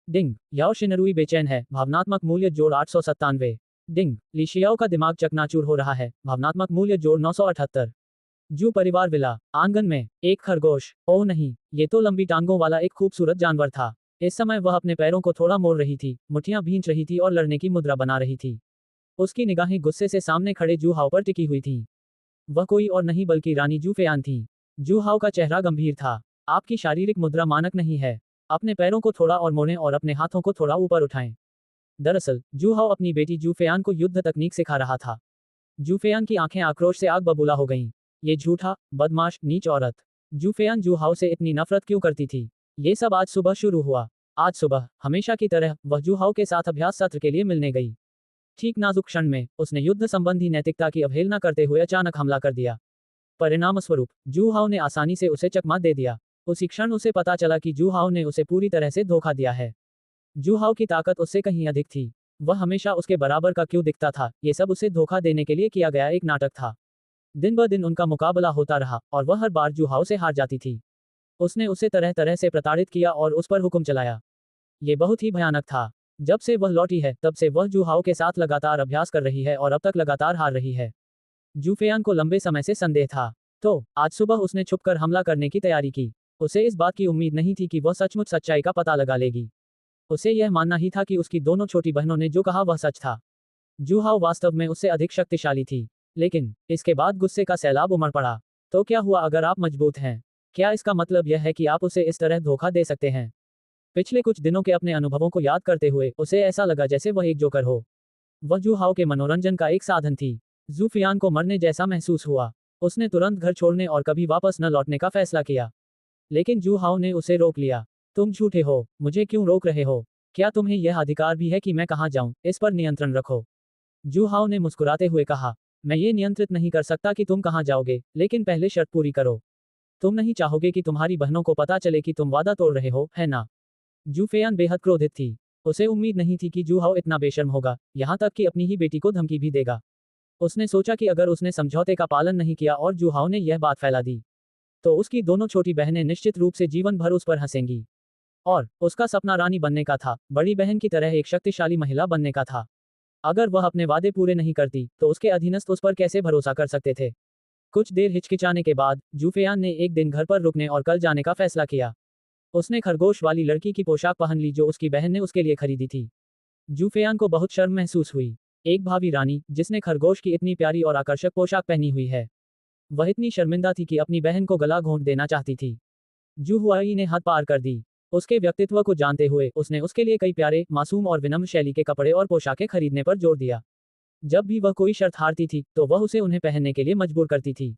S1: डिंग, याओ शिनरुई बेचैन है, भावनात्मक मूल्य जोड़ 897। डिंग, ली शियाओ का दिमाग चकनाचूर हो रहा है, भावनात्मक मूल्य जोड़ 978। जू परिवार विला, आंगन में एक खरगोश। ओह नहीं, ये तो लंबी टांगों वाला एक खूबसूरत जानवर था। इस समय वह अपने पैरों को थोड़ा मोड़ रही थी, मुठ्ठियां भींच रही थी और लड़ने की मुद्रा बना रही थी। उसकी निगाहें गुस्से से सामने खड़े जू हाओ पर टिकी हुई थीं। वह कोई और नहीं बल्कि रानी जू फेयान थी। जू हाओ का चेहरा गंभीर था। आपकी शारीरिक मुद्रा मानक नहीं है। अपने पैरों को थोड़ा और मोड़ें और अपने हाथों को थोड़ा ऊपर उठाएं। दरअसल जू हाओ अपनी बेटी जू फेयान को युद्ध तकनीक सिखा रहा था। जू फेयान की आंखें आक्रोश से आग बबूला हो गईं। ये झूठा, बदमाश, नीच औरत। जू फेयान जू हाओ से इतनी नफरत क्यों करती थी? ये सब आज सुबह शुरू हुआ। आज सुबह हमेशा की तरह वह जू हाओ के साथ अभ्यास सत्र के लिए मिलने गई। ठीक नाजुक क्षण में उसने युद्ध संबंधी नैतिकता की अवहेलना करते हुए अचानक हमला कर दिया। परिणामस्वरूप जू हाओ ने आसानी से उसे चकमा दे दिया। उसी क्षण उसे पता चला कि जू हाओ ने उसे पूरी तरह से धोखा दिया है। जू हाओ की ताकत उससे कहीं अधिक थी। वह हमेशा उसके बराबर का क्यों दिखता था? ये सब उसे धोखा देने के लिए किया गया एक नाटक था। दिन ब दिन उनका मुकाबला होता रहा और वह हर बार जू हाओ से हार जाती थी। उसने उसे तरह तरह से प्रताड़ित किया और उस पर हुक्म चलाया। ये बहुत ही भयानक था। जब से वह लौटी है तब से वह जू हाओ के साथ लगातार अभ्यास कर रही है और अब तक लगातार हार रही है। जू फेयान को लंबे समय से संदेह था, तो आज सुबह उसने छुपकर हमला करने की तैयारी की। उसे इस बात की उम्मीद नहीं थी कि वह सचमुच सच्चाई का पता लगा लेगी। उसे यह मानना ही था कि उसकी दोनों छोटी बहनों ने जो कहा वह सच था। जू हाओ वास्तव में उससे अधिक शक्तिशाली थी। लेकिन इसके बाद गुस्से का सैलाब उमड़ पड़ा। तो क्या हुआ अगर आप मजबूत हैं? क्या इसका मतलब यह है कि आप उसे इस तरह धोखा दे सकते हैं? पिछले कुछ दिनों के अपने अनुभवों को याद करते हुए उसे ऐसा लगा जैसे वह एक जोकर हो। वह जू हाओ के मनोरंजन का एक साधन थी। जू फियान को मरने जैसा महसूस हुआ। उसने तुरंत घर छोड़ने और कभी वापस न लौटने का फैसला किया। लेकिन जू हाओ ने उसे रोक लिया। तुम झूठे हो, मुझे क्यों रोक रहे हो? क्या तुम्हें यह अधिकार भी है कि मैं कहाँ जाऊं? इस पर नियंत्रण रखो। जू हाओ ने मुस्कुराते हुए कहा, मैं ये नियंत्रित नहीं कर सकता कि तुम कहाँ जाओगे, लेकिन पहले शर्त पूरी करो। तुम नहीं चाहोगे कि तुम्हारी बहनों को पता चले कि तुम वादा तोड़ रहे हो, है ना? जू फेयान बेहद क्रोधित थी। उसे उम्मीद नहीं थी कि जू हाओ इतना बेशर्म होगा, यहाँ तक कि अपनी ही बेटी को धमकी भी देगा। उसने सोचा कि अगर उसने समझौते का पालन नहीं किया और जू हाओ ने यह बात फैला दी, तो उसकी दोनों छोटी बहनें निश्चित रूप से जीवन भर उस पर हंसेंगी। और उसका सपना रानी बनने का था, बड़ी बहन की तरह एक शक्तिशाली महिला बनने का था। अगर वह अपने वादे पूरे नहीं करती, तो उसके अधीनस्थ उस पर कैसे भरोसा कर सकते थे? कुछ देर हिचकिचाने के बाद जू फेयान ने एक दिन घर पर रुकने और कल जाने का फैसला किया। उसने खरगोश वाली लड़की की पोशाक पहन ली जो उसकी बहन ने उसके लिए खरीदी थी। जू फेयान को बहुत शर्म महसूस हुई। एक भावी रानी, जिसने खरगोश की इतनी प्यारी और आकर्षक पोशाक पहनी हुई है। वह इतनी शर्मिंदा थी कि अपनी बहन को गला घोंट देना चाहती थी। जू हुआई ने हद पार कर दी। उसके व्यक्तित्व को जानते हुए उसने उसके लिए कई प्यारे, मासूम और विनम्र शैली के कपड़े और पोशाकें खरीदने पर जोर दिया। जब भी वह कोई शर्त हारती थी, तो वह उसे उन्हें पहनने के लिए मजबूर करती थी।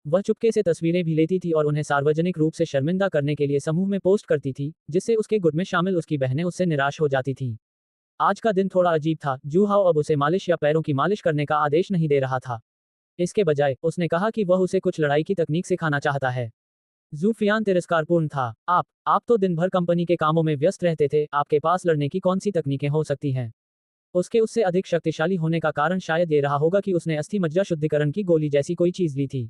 S1: वह चुपके से तस्वीरें भी लेती थी और उन्हें सार्वजनिक रूप से शर्मिंदा करने के लिए समूह में पोस्ट करती थी, जिससे उसके गुट में शामिल उसकी बहनें उससे निराश हो जाती थीं। आज का दिन थोड़ा अजीब था। जू हाओ अब उसे मालिश या पैरों की मालिश करने का आदेश नहीं दे रहा था। इसके बजाय उसने कहा कि वह उसे कुछ लड़ाई की तकनीक सिखाना चाहता है। जू फियान तिरस्कारपूर्ण था। आप तो दिन भर कंपनी के कामों में व्यस्त रहते थे, आपके पास लड़ने की कौन सी तकनीकें हो सकती हैं? उसके उससे अधिक शक्तिशाली होने का कारण शायद ये रहा होगा कि उसने अस्थि मज्जा शुद्धिकरण की गोली जैसी कोई चीज ली थी।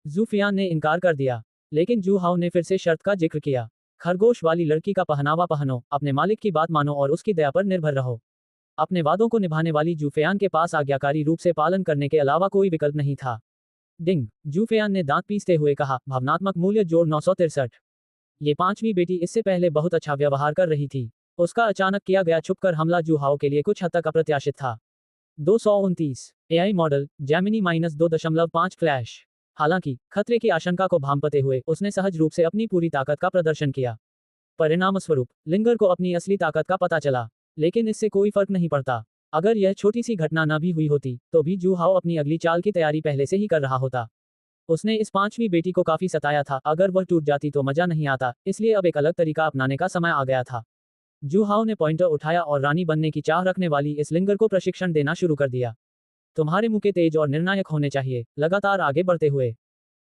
S1: जू फियान ने इनकार कर दिया, लेकिन जू हाओ ने फिर से शर्त का जिक्र किया। खरगोश वाली लड़की का पहनावा पहनो, अपने मालिक की बात मानो और उसकी दया पर निर्भर रहो। अपने वादों को निभाने वाली जू फेयान के पास आज्ञाकारी रूप से पालन करने के अलावा कोई विकल्प नहीं था। डिंग, जू फेयान ने दांत पीसते हुए कहा, भावनात्मक मूल्य जोड़ 963। ये पांचवी बेटी इससे पहले बहुत अच्छा व्यवहार कर रही थी। उसका अचानक किया गया छुपकर हमला जू हाओ के लिए कुछ हद तक अप्रत्याशित था। 229 एआई मॉडल जेमिनी -2.5 फ्लैश। हालांकि खतरे की आशंका को भांपते हुए उसने सहज रूप से अपनी पूरी ताकत का प्रदर्शन किया। परिणामस्वरूप लिंगर को अपनी असली ताकत का पता चला, लेकिन इससे कोई फर्क नहीं पड़ता। अगर यह छोटी सी घटना न भी हुई होती, तो भी जू हाओ अपनी अगली चाल की तैयारी पहले से ही कर रहा होता। उसने इस पांचवी बेटी को काफी सताया था, अगर वह टूट जाती तो मजा नहीं आता, इसलिए अब एक अलग तरीका अपनाने का समय आ गया था। जू हाओ ने पॉइंटर उठाया और रानी बनने की चाह रखने वाली इस लिंगर को प्रशिक्षण देना शुरू कर दिया। तुम्हारे मुके तेज और निर्णायक होने चाहिए, लगातार आगे बढ़ते हुए।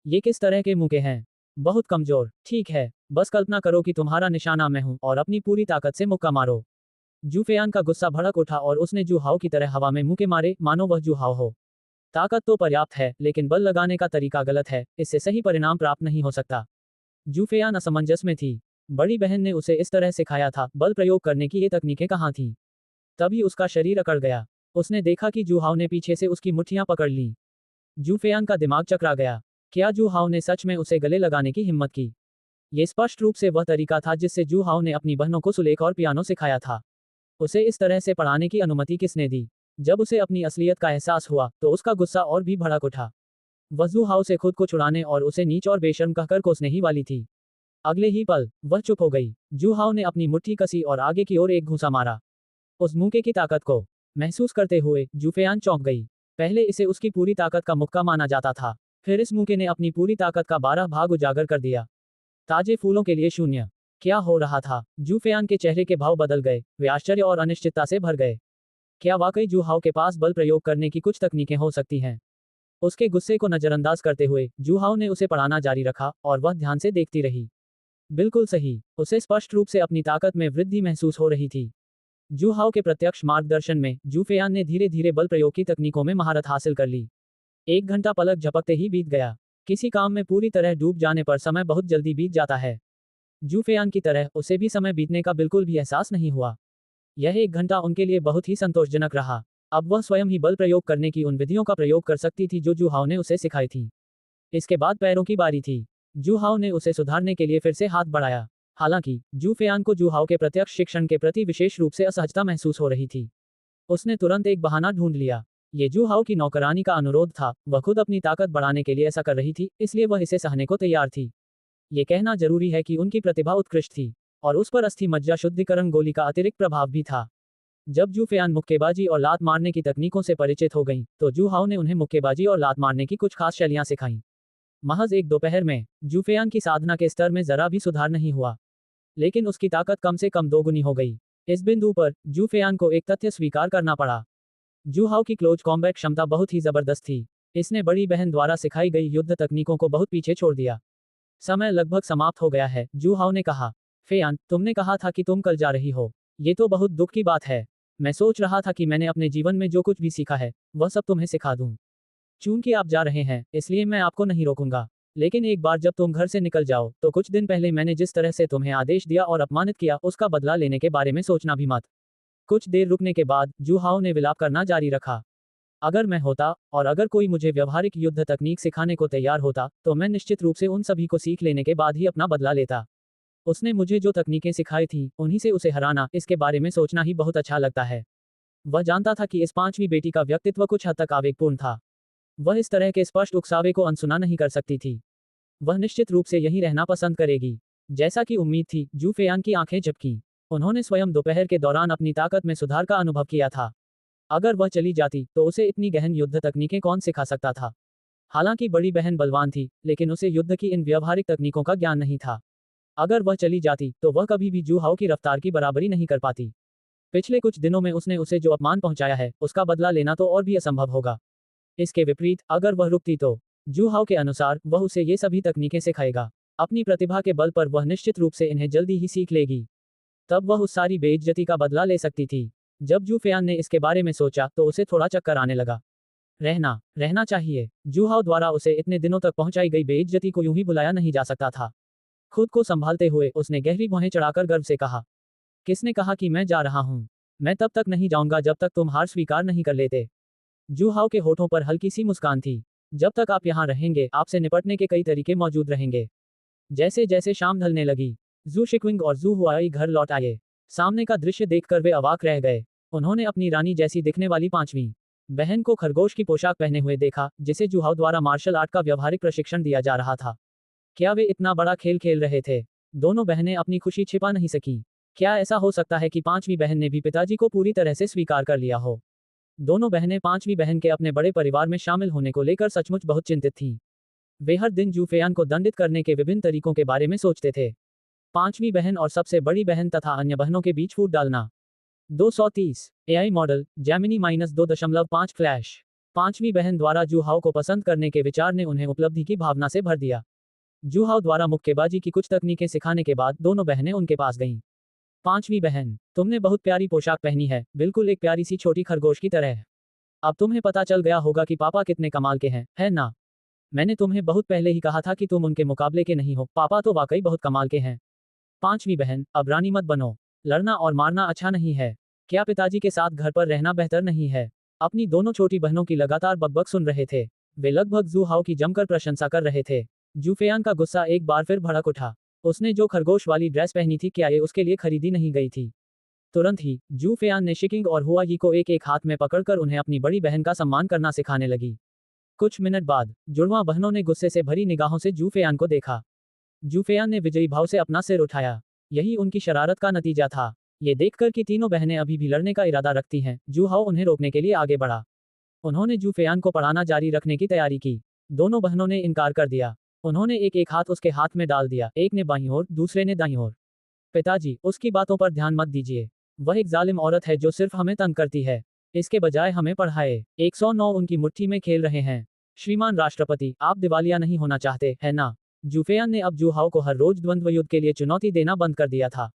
S1: ये किस तरह के मुके हैं? बहुत कमजोर। ठीक है, बस कल्पना करो कि तुम्हारा निशाना मैं हूं और अपनी पूरी ताकत से मुक्का मारो। जू फेयान का गुस्सा भड़क उठा और उसने जू हाओ की तरह हवा में मुके मारे, मानो वह जू हाओ हो। ताकत तो पर्याप्त है, लेकिन बल लगाने का तरीका गलत है, इससे सही परिणाम प्राप्त नहीं हो सकता। जू फेयान असमंजस में थी। बड़ी बहन ने उसे इस तरह सिखाया था, बल प्रयोग करने की ये तकनीकें कहाँ थीं? तभी उसका शरीर अकड़ गया। उसने देखा कि जू हाओ ने पीछे से उसकी मुट्ठियां पकड़ लीं। जू फेयान का दिमाग चकरा गया। क्या जू हाओ ने सच में उसे गले लगाने की हिम्मत की? ये स्पष्ट रूप से वह तरीका था जिससे जू हाओ ने अपनी बहनों को सुलेख और पियानो सिखाया था। उसे इस तरह से पढ़ाने की अनुमति किसने दी? जब उसे अपनी असलियत का एहसास हुआ, तो उसका गुस्सा और भी भड़क उठा। वह जू हाओ से खुद को छुड़ाने और उसे नीच और बेशर्म कहकर कोसने ही वाली थी। अगले ही पल वह चुप हो गई। जू हाओ ने अपनी मुट्ठी कसी और आगे की ओर एक घूंसा मारा। उस मुक्के की ताकत को महसूस करते हुए जू फेयान चौंक गई। पहले इसे उसकी पूरी ताकत का मुक्का माना जाता था, फिर इस मुक्के ने अपनी पूरी ताकत का 12 भाग उजागर कर दिया। ताजे फूलों के लिए शून्य। क्या हो रहा था? जू फेयान के चेहरे के भाव बदल गए, वे आश्चर्य और अनिश्चितता से भर गए। क्या वाकई जू हाओ के पास बल प्रयोग करने की कुछ तकनीकें हो सकती हैं? उसके गुस्से को नजरअंदाज करते हुए जू हाओ ने उसे पढ़ाना जारी रखा और वह ध्यान से देखती रही। बिल्कुल सही, उसे स्पष्ट रूप से अपनी ताकत में वृद्धि महसूस हो रही थी। जू हाओ के प्रत्यक्ष मार्गदर्शन में जू फेयान ने धीरे धीरे बल प्रयोग की तकनीकों में महारत हासिल कर ली। 1 घंटा पलक झपकते ही बीत गया। किसी काम में पूरी तरह डूब जाने पर समय बहुत जल्दी बीत जाता है। जू फेयान की तरह उसे भी समय बीतने का बिल्कुल भी एहसास नहीं हुआ। यह 1 घंटा उनके लिए बहुत ही संतोषजनक रहा। अब वह स्वयं ही बल प्रयोग करने की उन विधियों का प्रयोग कर सकती थी जो जू हाओ ने उसे सिखाई थी। इसके बाद पैरों की बारी थी। जू हाओ ने उसे सुधारने के लिए फिर से हाथ बढ़ाया। हालांकि जू फेयान को जू हाओ के प्रत्यक्ष शिक्षण के प्रति विशेष रूप से असहजता महसूस हो रही थी। उसने तुरंत एक बहाना ढूंढ लिया। ये जू हाओ की नौकरानी का अनुरोध था, वह खुद अपनी ताकत बढ़ाने के लिए ऐसा कर रही थी, इसलिए वह इसे सहने को तैयार थी। ये कहना जरूरी है कि उनकी प्रतिभा उत्कृष्ट थी, और उस पर अस्थि मज्जा शुद्धिकरण गोली का अतिरिक्त प्रभाव भी था। जब जू फेयान मुक्केबाजी और लात मारने की तकनीकों से परिचित हो गईं, तो जू हाओ ने उन्हें मुक्केबाजी और लात मारने की कुछ खास शैलियां सिखाईं। महज एक दोपहर में जू फेयान की साधना के स्तर में जरा भी सुधार नहीं हुआ, लेकिन उसकी ताकत कम से कम दोगुनी हो गई। इस बिंदु पर जू फेयान को एक तथ्य स्वीकार करना पड़ा। जू हाओ की क्लोज कॉम्बैट क्षमता बहुत ही जबरदस्त थी। इसने बड़ी बहन द्वारा सिखाई गई युद्ध तकनीकों को बहुत पीछे छोड़ दिया। समय लगभग समाप्त हो गया है, जू हाओ ने कहा। फेयान, तुमने कहा था कि तुम कल जा रही हो। ये तो बहुत दुख की बात है। मैं सोच रहा था कि मैंने अपने जीवन में जो कुछ भी सीखा है, वह सब तुम्हें सिखा दूं। चूंकि आप जा रहे हैं, इसलिए मैं आपको नहीं रोकूंगा। लेकिन एक बार जब तुम घर से निकल जाओ, तो कुछ दिन पहले मैंने जिस तरह से तुम्हें आदेश दिया और अपमानित किया, उसका बदला लेने के बारे में सोचना भी मत। कुछ देर रुकने के बाद जू हाओ ने विलाप करना जारी रखा। अगर मैं होता, और अगर कोई मुझे व्यवहारिक युद्ध तकनीक सिखाने को तैयार होता, तो मैं निश्चित रूप से उन सभी को सीख लेने के बाद ही अपना बदला लेता। उसने मुझे जो तकनीकें सिखाई थी, उन्हीं से उसे हराना, इसके बारे में सोचना ही बहुत अच्छा लगता है। वह जानता था कि इस पांचवी बेटी का व्यक्तित्व कुछ हद तक आवेगपूर्ण था। वह इस तरह के स्पष्ट उकसावे को अनसुना नहीं कर सकती थी। वह निश्चित रूप से यहीं रहना पसंद करेगी। जैसा कि उम्मीद थी, जू फेयान की आंखें झपकीं। उन्होंने स्वयं दोपहर के दौरान अपनी ताकत में सुधार का अनुभव किया था। अगर वह चली जाती, तो उसे इतनी गहन युद्ध तकनीकें कौन सिखा सकता था। हालांकि बड़ी बहन बलवान थी, लेकिन उसे युद्ध की इन व्यवहारिक तकनीकों का ज्ञान नहीं था। अगर वह चली जाती, तो वह कभी भी जू हाओ की रफ्तार की बराबरी नहीं कर पाती। पिछले कुछ दिनों में उसने उसे जो अपमान पहुंचाया है, उसका बदला लेना तो और भी असंभव होगा। इसके विपरीत, अगर वह रुकती तो जू हाओ के अनुसार वह उसे ये सभी तकनीकें सिखाएगा। अपनी प्रतिभा के बल पर वह निश्चित रूप से इन्हें जल्दी ही सीख लेगी। तब वह उस सारी बेइज्जती का बदला ले सकती थी। जब जू फेयान ने इसके बारे में सोचा, तो उसे थोड़ा चक्कर आने लगा। रहना चाहिए। जू हाओ द्वारा उसे इतने दिनों तक पहुंचाई गई बेइज्जती को यूं ही बुलाया नहीं जा सकता था। खुद को संभालते हुए उसने गहरी भौहें चढ़ाकर गर्व से कहा, किसने कहा कि मैं जा रहा हूं? मैं तब तक नहीं जाऊंगा जब तक तुम हार स्वीकार नहीं कर लेते। जू हाओ के होठों पर हल्की सी मुस्कान थी। जब तक आप यहाँ रहेंगे, आपसे निपटने के कई तरीके मौजूद रहेंगे। जैसे जैसे शाम ढलने लगी, जू शिक्विंग और जू हुआई घर लौट आए। सामने का दृश्य देखकर वे अवाक रह गए। उन्होंने अपनी रानी जैसी दिखने वाली पांचवी बहन को खरगोश की पोशाक पहने हुए देखा, जिसे जू हाओ द्वारा मार्शल आर्ट का व्यवहारिक प्रशिक्षण दिया जा रहा था। क्या वे इतना बड़ा खेल खेल रहे थे? दोनों बहनें अपनी खुशी छिपा नहीं सकी। क्या ऐसा हो सकता है कि पांचवी बहन ने भी पिताजी को पूरी तरह से स्वीकार कर लिया हो? दोनों बहनें पांचवी बहन के अपने बड़े परिवार में शामिल होने को लेकर सचमुच बहुत चिंतित थीं। वे हर दिन जू फेयान को दंडित करने के विभिन्न तरीकों के बारे में सोचते थे। पांचवी बहन और सबसे बड़ी बहन तथा अन्य बहनों के बीच फूट डालना। 230 एआई मॉडल जैमिनी -2.5 फ्लैश। पांचवी बहन द्वारा जू हाओ को पसंद करने के विचार ने उन्हें उपलब्धि की भावना से भर दिया। जू हाओ द्वारा मुक्केबाजी की कुछ तकनीकें सिखाने के बाद दोनों बहनें उनके पास गईं। पांचवी बहन, तुमने बहुत प्यारी पोशाक पहनी है, बिल्कुल एक प्यारी सी छोटी खरगोश की तरह। अब तुम्हें पता चल गया होगा कि पापा कितने कमाल के हैं, है ना? मैंने तुम्हें बहुत पहले ही कहा था कि तुम उनके मुकाबले के नहीं हो, पापा तो वाकई बहुत कमाल के हैं। पांचवी बहन, अब रानी मत बनो। लड़ना और मारना अच्छा नहीं है। क्या पिताजी के साथ घर पर रहना बेहतर नहीं है? अपनी दोनों छोटी बहनों की लगातार बकबक सुन रहे थे। वे लगभग जू हाओ की जमकर प्रशंसा कर रहे थे। जू फेयान का गुस्सा एक बार फिर भड़क उठा। उसने जो खरगोश वाली ड्रेस पहनी थी, क्या ये उसके लिए खरीदी नहीं गई थी? तुरंत ही जू फेयान ने शिकिंग और हुआ यी को एक एक हाथ में पकड़कर उन्हें अपनी बड़ी बहन का सम्मान करना सिखाने लगी। कुछ मिनट बाद जुड़वां बहनों ने गुस्से से भरी निगाहों से जू फेयान को देखा। जू फेयान ने विजयी भाव से अपना सिर उठाया। यही उनकी शरारत का नतीजा था। ये देखकर कि तीनों बहनें अभी भी लड़ने का इरादा रखती हैं, जू हाओ उन्हें रोकने के लिए आगे बढ़ा। उन्होंने जू फेयान को पढ़ाना जारी रखने की तैयारी की। दोनों बहनों ने इनकार कर दिया। उन्होंने एक एक हाथ उसके हाथ में डाल दिया, एक ने बाईं ओर, दूसरे ने दाईं ओर। पिताजी, उसकी बातों पर ध्यान मत दीजिए। वह एक जालिम औरत है जो सिर्फ हमें तंग करती है। इसके बजाय हमें पढ़ाए। 109 उनकी मुट्ठी में खेल रहे हैं। श्रीमान राष्ट्रपति, आप दिवालिया नहीं होना चाहते, है ना? जू फेयान ने अब जू हाओ को हर रोज द्वंद्व युद्ध के लिए चुनौती देना बंद कर दिया था।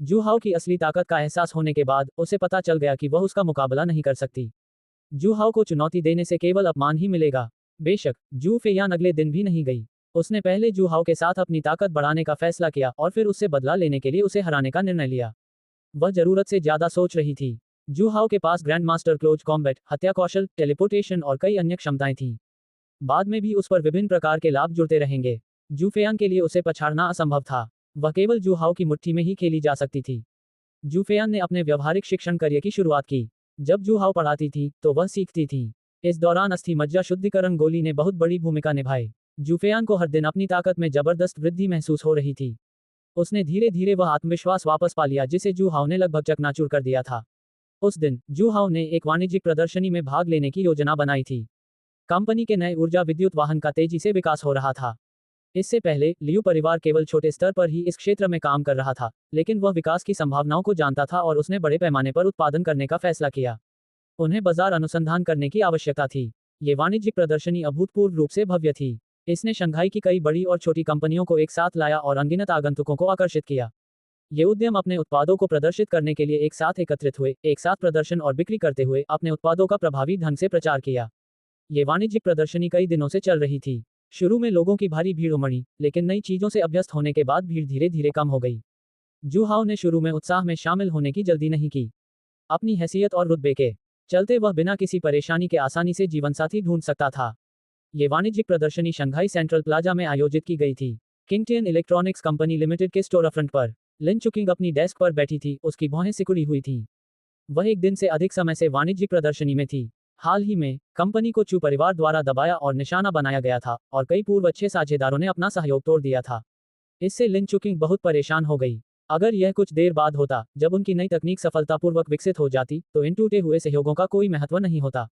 S1: जू हाओ की असली ताकत का एहसास होने के बाद उसे पता चल गया कि वह उसका मुकाबला नहीं कर सकती। जू हाओ को चुनौती देने से केवल अपमान ही मिलेगा। बेशक, जू फेयान अगले दिन भी नहीं गई। उसने पहले जू हाओ के साथ अपनी ताकत बढ़ाने का फैसला किया और फिर उससे बदला लेने के लिए उसे हराने का निर्णय लिया। वह जरूरत से ज्यादा सोच रही थी। जू हाओ के पास ग्रैंड मास्टर क्लोज कॉम्बैट, हत्या कौशल, टेलीपोर्टेशन और कई अन्य क्षमताएं थीं। बाद में भी उस पर विभिन्न प्रकार के लाभ जुड़ते रहेंगे। जू फेयान के लिए उसे पछाड़ना असंभव था। वह केवल जू हाओ की मुट्ठी में ही खेली जा सकती थी। जू फेयान ने अपने व्यवहारिक शिक्षण करियर की शुरुआत की। जब जू हाओ पढ़ाती थी, तो वह सीखती थी। इस दौरान अस्थि मज्जा शुद्धिकरण गोली ने बहुत बड़ी भूमिका निभाई। जू फेयान को हर दिन अपनी ताकत में जबरदस्त वृद्धि महसूस हो रही थी। उसने धीरे धीरे वह आत्मविश्वास वापस पा लिया जिसे जू हाओ ने लगभग चकनाचूर कर दिया था। उस दिन जू हाओ ने एक वाणिज्यिक प्रदर्शनी में भाग लेने की योजना बनाई थी। कंपनी के नए ऊर्जा विद्युत वाहन का तेजी से विकास हो रहा था। इससे पहले लियू परिवार केवल छोटे स्तर पर ही इस क्षेत्र में काम कर रहा था, लेकिन वह विकास की संभावनाओं को जानता था और उसने बड़े पैमाने पर उत्पादन करने का फैसला किया। उन्हें बाजार अनुसंधान करने की आवश्यकता थी। ये वाणिज्यिक प्रदर्शनी अभूतपूर्व रूप से भव्य थी। इसने शंघाई की कई बड़ी और छोटी कंपनियों को एक साथ लाया और अनगिनत आगंतुकों को आकर्षित किया। ये उद्यम अपने उत्पादों को प्रदर्शित करने के लिए एक साथ एकत्रित हुए, एक साथ प्रदर्शन और बिक्री करते हुए अपने उत्पादों का प्रभावी ढंग से प्रचार किया। ये वाणिज्यिक प्रदर्शनी कई दिनों से चल रही थी। शुरू में लोगों की भारी भीड़ उमड़ी, लेकिन नई चीजों से अभ्यस्त होने के बाद भीड़ धीरे धीरे कम हो गई। जू हाओ ने शुरू में उत्साह में शामिल होने की जल्दी नहीं की। अपनी हैसियत और रुतबे के चलते वह बिना किसी परेशानी के आसानी से जीवनसाथी ढूंढ सकता था। ये वाणिज्यिक प्रदर्शनी शंघाई सेंट्रल प्लाजा में आयोजित की गई थी। किंगटियन इलेक्ट्रॉनिक्स कंपनी लिमिटेड के स्टोर फ्रंट पर लिन चुकिंग अपनी डेस्क पर बैठी थी, उसकी भौहें सिकुड़ी हुई थीं। वह एक दिन से अधिक समय से वाणिज्यिक प्रदर्शनी में थी। हाल ही में कंपनी को चू परिवार द्वारा दबाया और निशाना बनाया गया था और कई पूर्व अच्छे साझेदारों ने अपना सहयोग तोड़ दिया था। इससे लिन चुकिंग बहुत परेशान हो गई। अगर यह कुछ देर बाद होता, जब उनकी नई तकनीक सफलतापूर्वक विकसित हो जाती, तो इन टूटे हुए सहयोगों का कोई महत्व नहीं होता।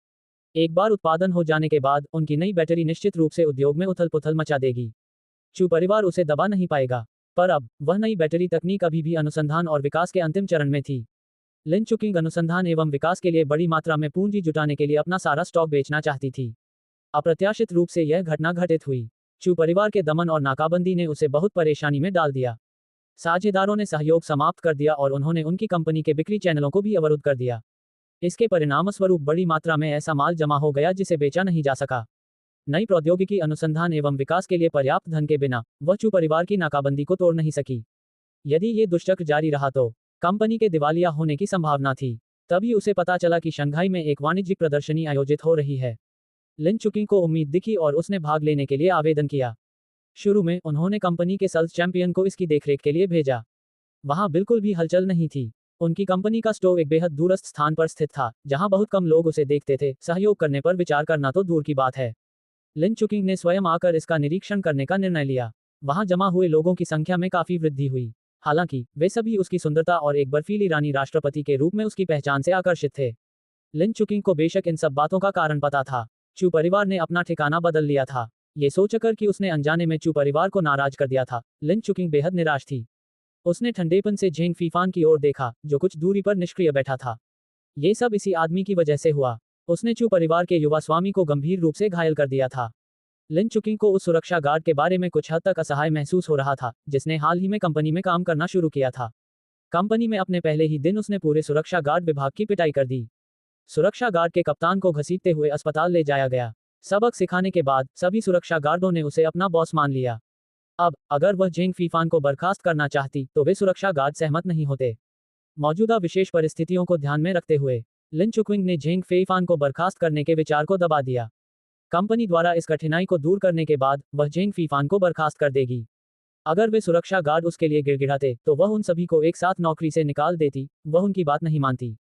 S1: एक बार उत्पादन हो जाने के बाद उनकी नई बैटरी निश्चित रूप से उद्योग में उथल पुथल मचा देगी। चू परिवार उसे दबा नहीं पाएगा। पर अब वह नई बैटरी तकनीक अभी भी अनुसंधान और विकास के अंतिम चरण में थी। लिन चुकिंग अनुसंधान एवं विकास के लिए बड़ी मात्रा में पूंजी जुटाने के लिए अपना सारा स्टॉक बेचना चाहती थी। अप्रत्याशित रूप से यह घटना घटित हुई। चू परिवार के दमन और नाकाबंदी ने उसे बहुत परेशानी में डाल दिया। साझेदारों ने सहयोग समाप्त कर दिया और उन्होंने उनकी कंपनी के बिक्री चैनलों को भी अवरुद्ध कर दिया। इसके परिणामस्वरूप बड़ी मात्रा में ऐसा माल जमा हो गया जिसे बेचा नहीं जा सका। नई प्रौद्योगिकी अनुसंधान एवं विकास के लिए पर्याप्त धन के बिना वह चू परिवार की नाकाबंदी को तोड़ नहीं सकी। यदि ये दुष्चक्र जारी रहा तो कंपनी के दिवालिया होने की संभावना थी। तभी उसे पता चला कि शंघाई में एक वाणिज्यिक प्रदर्शनी आयोजित हो रही है। लिन चुकिंग को उम्मीद दिखी और उसने भाग लेने के लिए आवेदन किया। शुरू में उन्होंने कंपनी के सेल्स चैंपियन को इसकी देखरेख के लिए भेजा। वहां बिल्कुल भी हलचल नहीं थी। उनकी कंपनी का स्टोर एक बेहद दूरस्थ स्थान पर स्थित था, जहां बहुत कम लोग उसे देखते थे। सहयोग करने पर विचार करना तो दूर की बात है। लिन चुकिंग ने स्वयं आकर इसका निरीक्षण करने का निर्णय लिया। वहां जमा हुए लोगों की संख्या में काफी वृद्धि हुई। हालांकि वे सभी उसकी सुंदरता और एक बर्फीली रानी राष्ट्रपति के रूप में उसकी पहचान से आकर्षित थे। लिन चुकिंग को बेशक इन सब बातों का कारण पता था। चू परिवार ने अपना ठिकाना बदल लिया था। ये सोचकर कि उसने अनजाने में चू परिवार को नाराज कर दिया था, लिन चुकिंग बेहद निराश थी। उसने ठंडेपन से झेंग फीफान की ओर देखा, जो कुछ दूरी पर निष्क्रिय बैठा था। ये सब इसी आदमी की वजह से हुआ। उसने चू परिवार के युवा स्वामी को गंभीर रूप से घायल कर दिया था। लिन चुकिंग को उस सुरक्षा गार्ड के बारे में कुछ हद तक असहाय महसूस हो रहा था, जिसने हाल ही में कंपनी में काम करना शुरू किया था। कंपनी में अपने पहले ही दिन उसने पूरे सुरक्षा गार्ड विभाग की पिटाई कर दी। सुरक्षा गार्ड के कप्तान को घसीटते हुए अस्पताल ले जाया गया। सबक सिखाने के बाद सभी सुरक्षा गार्डों ने उसे अपना बॉस मान लिया। अब अगर वह झेंग फीफान को बर्खास्त करना चाहती तो वे सुरक्षा गार्ड सहमत नहीं होते। मौजूदा विशेष परिस्थितियों को ध्यान में रखते हुए लिन चुकिंग ने झेंग फीफान को बर्खास्त करने के विचार को दबा दिया। कंपनी द्वारा इस कठिनाई को दूर करने के बाद वह झेंग फीफान को बर्खास्त कर देगी। अगर वे सुरक्षा गार्ड उसके लिए गिड़गिड़ाते तो वह उन सभी को एक साथ नौकरी से निकाल देती। वह उनकी बात नहीं मानती।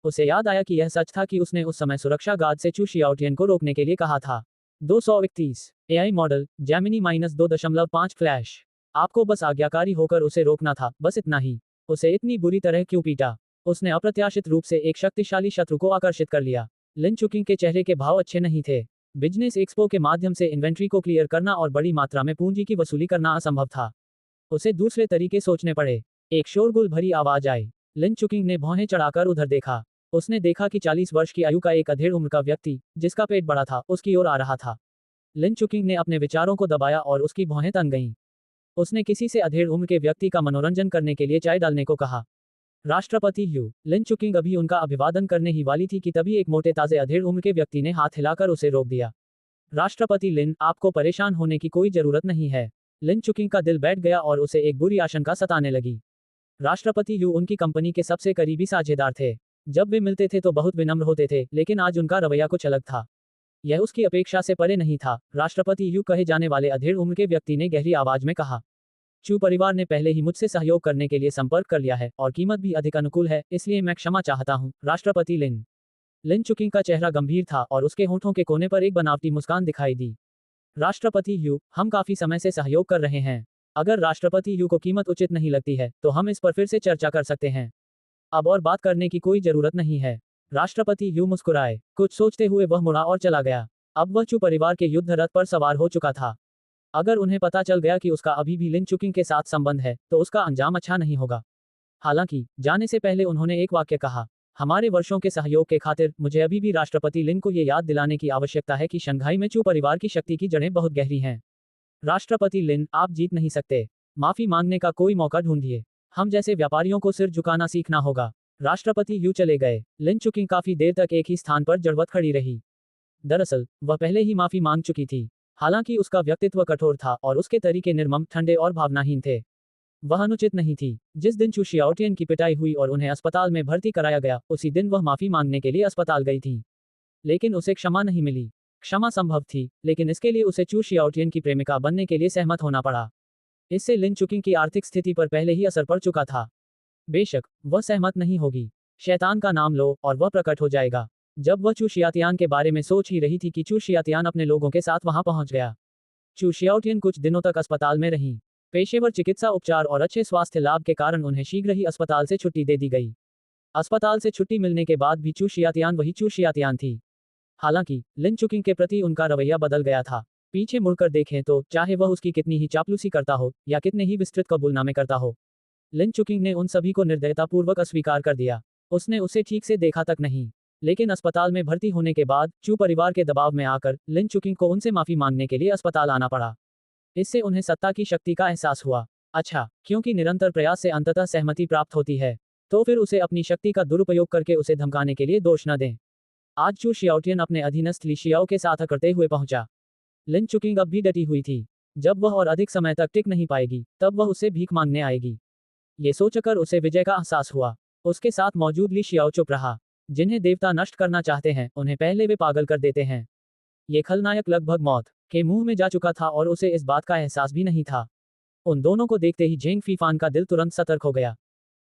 S1: उसे याद आया कि यह सच था कि उसने उस समय सुरक्षा गार्ड से चू शियाओटियन को रोकने के लिए कहा था। 231 एआई मॉडल जैमिनी -2.5 फ्लैश। आपको बस आज्ञाकारी होकर उसे रोकना था, बस इतना ही। उसे इतनी बुरी तरह क्यों पीटा? उसने अप्रत्याशित रूप से एक शक्तिशाली शत्रु को आकर्षित कर लिया। लिन चुकिंग के चेहरे के भाव अच्छे नहीं थे। बिजनेस एक्सपो के माध्यम से इन्वेंट्री को क्लियर करना और बड़ी मात्रा में पूंजी की वसूली करना असंभव था। उसे दूसरे तरीके सोचने पड़े। एक शोरगुल भरी आवाज आई। लिन चुकिंग ने भौहें चढ़ाकर उधर देखा। उसने देखा कि 40 वर्ष की आयु का एक अधेड़ उम्र का व्यक्ति, जिसका पेट बड़ा था, उसकी ओर आ रहा था। लिन चुकिंग ने अपने विचारों को दबाया और उसकी भौहें तन गईं। उसने किसी से अधेड़ उम्र के व्यक्ति का मनोरंजन करने के लिए चाय डालने को कहा। राष्ट्रपति यू। लिन चुकिंग अभी उनका अभिवादन करने ही वाली थी कि तभी एक मोटे ताजे अधेड़ उम्र के व्यक्ति ने हाथ हिलाकर उसे रोक दिया। राष्ट्रपति लिन, आपको परेशान होने की कोई जरूरत नहीं है। लिन चुकिंग का दिल बैठ गया और उसे एक बुरी आशंका सताने लगी। राष्ट्रपति यू उनकी कंपनी के सबसे करीबी साझेदार थे। जब वे मिलते थे तो बहुत विनम्र होते थे, लेकिन आज उनका रवैया कुछ अलग था। यह उसकी अपेक्षा से परे नहीं था। राष्ट्रपति यू कहे जाने वाले अधेड़ उम्र के व्यक्ति ने गहरी आवाज में कहा। चू परिवार ने पहले ही मुझसे सहयोग करने के लिए संपर्क कर लिया है और कीमत भी अधिक अनुकूल है, इसलिए मैं क्षमा चाहता हूं, राष्ट्रपति लिन। लिन चुकिंग का चेहरा गंभीर था और उसके होठों के कोने पर एक बनावटी मुस्कान दिखाई दी। राष्ट्रपति यू, हम काफी समय से सहयोग कर रहे हैं। अगर राष्ट्रपति यू को कीमत उचित नहीं लगती है तो हम इस पर फिर से चर्चा कर सकते हैं। अब और बात करने की कोई जरूरत नहीं है। राष्ट्रपति यू मुस्कुराए। कुछ सोचते हुए वह मुड़ा और चला गया। अब वह चू परिवार के युद्ध रथ पर सवार हो चुका था। अगर उन्हें पता चल गया कि उसका अभी भी लिन चुकिंग के साथ संबंध है तो उसका अंजाम अच्छा नहीं होगा। हालांकि जाने से पहले उन्होंने एक वाक्य कहा। हमारे वर्षों के सहयोग के खातिर मुझे अभी भी राष्ट्रपति लिन को ये याद दिलाने की आवश्यकता है कि शंघाई में चू परिवार की शक्ति की जड़ें बहुत गहरी हैं। राष्ट्रपति लिन, आप जीत नहीं सकते। माफी मांगने का कोई मौका ढूंढिए। हम जैसे व्यापारियों को सिर झुकाना सीखना होगा। राष्ट्रपति यू चले गए। लिन चुकिंग काफी देर तक एक ही स्थान पर जड़वत खड़ी रही। दरअसल वह पहले ही माफी मांग चुकी थी। हालांकि उसका व्यक्तित्व कठोर था और उसके तरीके निर्मम, ठंडे और भावनाहीन थे। वह अनुचित नहीं थी। जिस दिन चू शियाओटियन की पिटाई हुई और उन्हें अस्पताल में भर्ती कराया गया, उसी दिन वह माफी मांगने के लिए अस्पताल गई थी। लेकिन उसे क्षमा नहीं मिली। क्षमा संभव थी, लेकिन इसके लिए उसे चू शियाओटियन की प्रेमिका बनने के लिए सहमत होना पड़ा। इससे लिन चुकिंग की आर्थिक स्थिति पर पहले ही असर पड़ चुका था। बेशक वह सहमत नहीं होगी। शैतान का नाम लो और वह प्रकट हो जाएगा। जब वह चू शियातियान के बारे में सोच ही रही थी कि चू शियातियान अपने लोगों के साथ वहां पहुंच गया। चू शियाओटियन कुछ दिनों तक अस्पताल में रहीं। पेशेवर चिकित्सा उपचार और अच्छे स्वास्थ्य लाभ के कारण उन्हें शीघ्र ही अस्पताल से छुट्टी दे दी गई। अस्पताल से छुट्टी मिलने के बाद भी चू शियातियान वही चू शियातियान थी। हालांकि लिन चुकिंग के प्रति उनका रवैया बदल गया था। पीछे मुड़कर देखें तो चाहे वह उसकी कितनी ही चापलूसी करता हो या कितने ही विस्तृत कबूलनामे करता हो, लिन चुकिंग ने उन सभी को निर्दयतापूर्वक अस्वीकार कर दिया। उसने उसे ठीक से देखा तक नहीं। लेकिन अस्पताल में भर्ती होने के बाद चू परिवार के दबाव में आकर लिन चुकिंग को उनसे माफी मांगने के लिए अस्पताल आना पड़ा। इससे उन्हें सत्ता की शक्ति का एहसास हुआ। अच्छा, क्योंकि निरंतर प्रयास से अंततः सहमति प्राप्त होती है, तो फिर उसे अपनी शक्ति का दुरुपयोग करके उसे धमकाने के लिए दोष न दें। आज चू शियाओटियन अपने अधीनस्थ ली शियाओ के साथ करते हुए पहुंचा। लिन चुकिंग अब भी डटी हुई थी। जब वह और अधिक समय तक टिक नहीं पाएगी, तब वह उससे भीख मांगने आएगी। ये सोचकर उसे विजय का एहसास हुआ। उसके साथ मौजूद ली शियाओ चुप रहा। जिन्हें देवता नष्ट करना चाहते हैं, उन्हें पहले वे पागल कर देते हैं। ये खलनायक लगभग मौत के मुंह में जा चुका था और उसे इस बात का एहसास भी नहीं था। उन दोनों को देखते ही जेंग फीफान का दिल तुरंत सतर्क हो गया।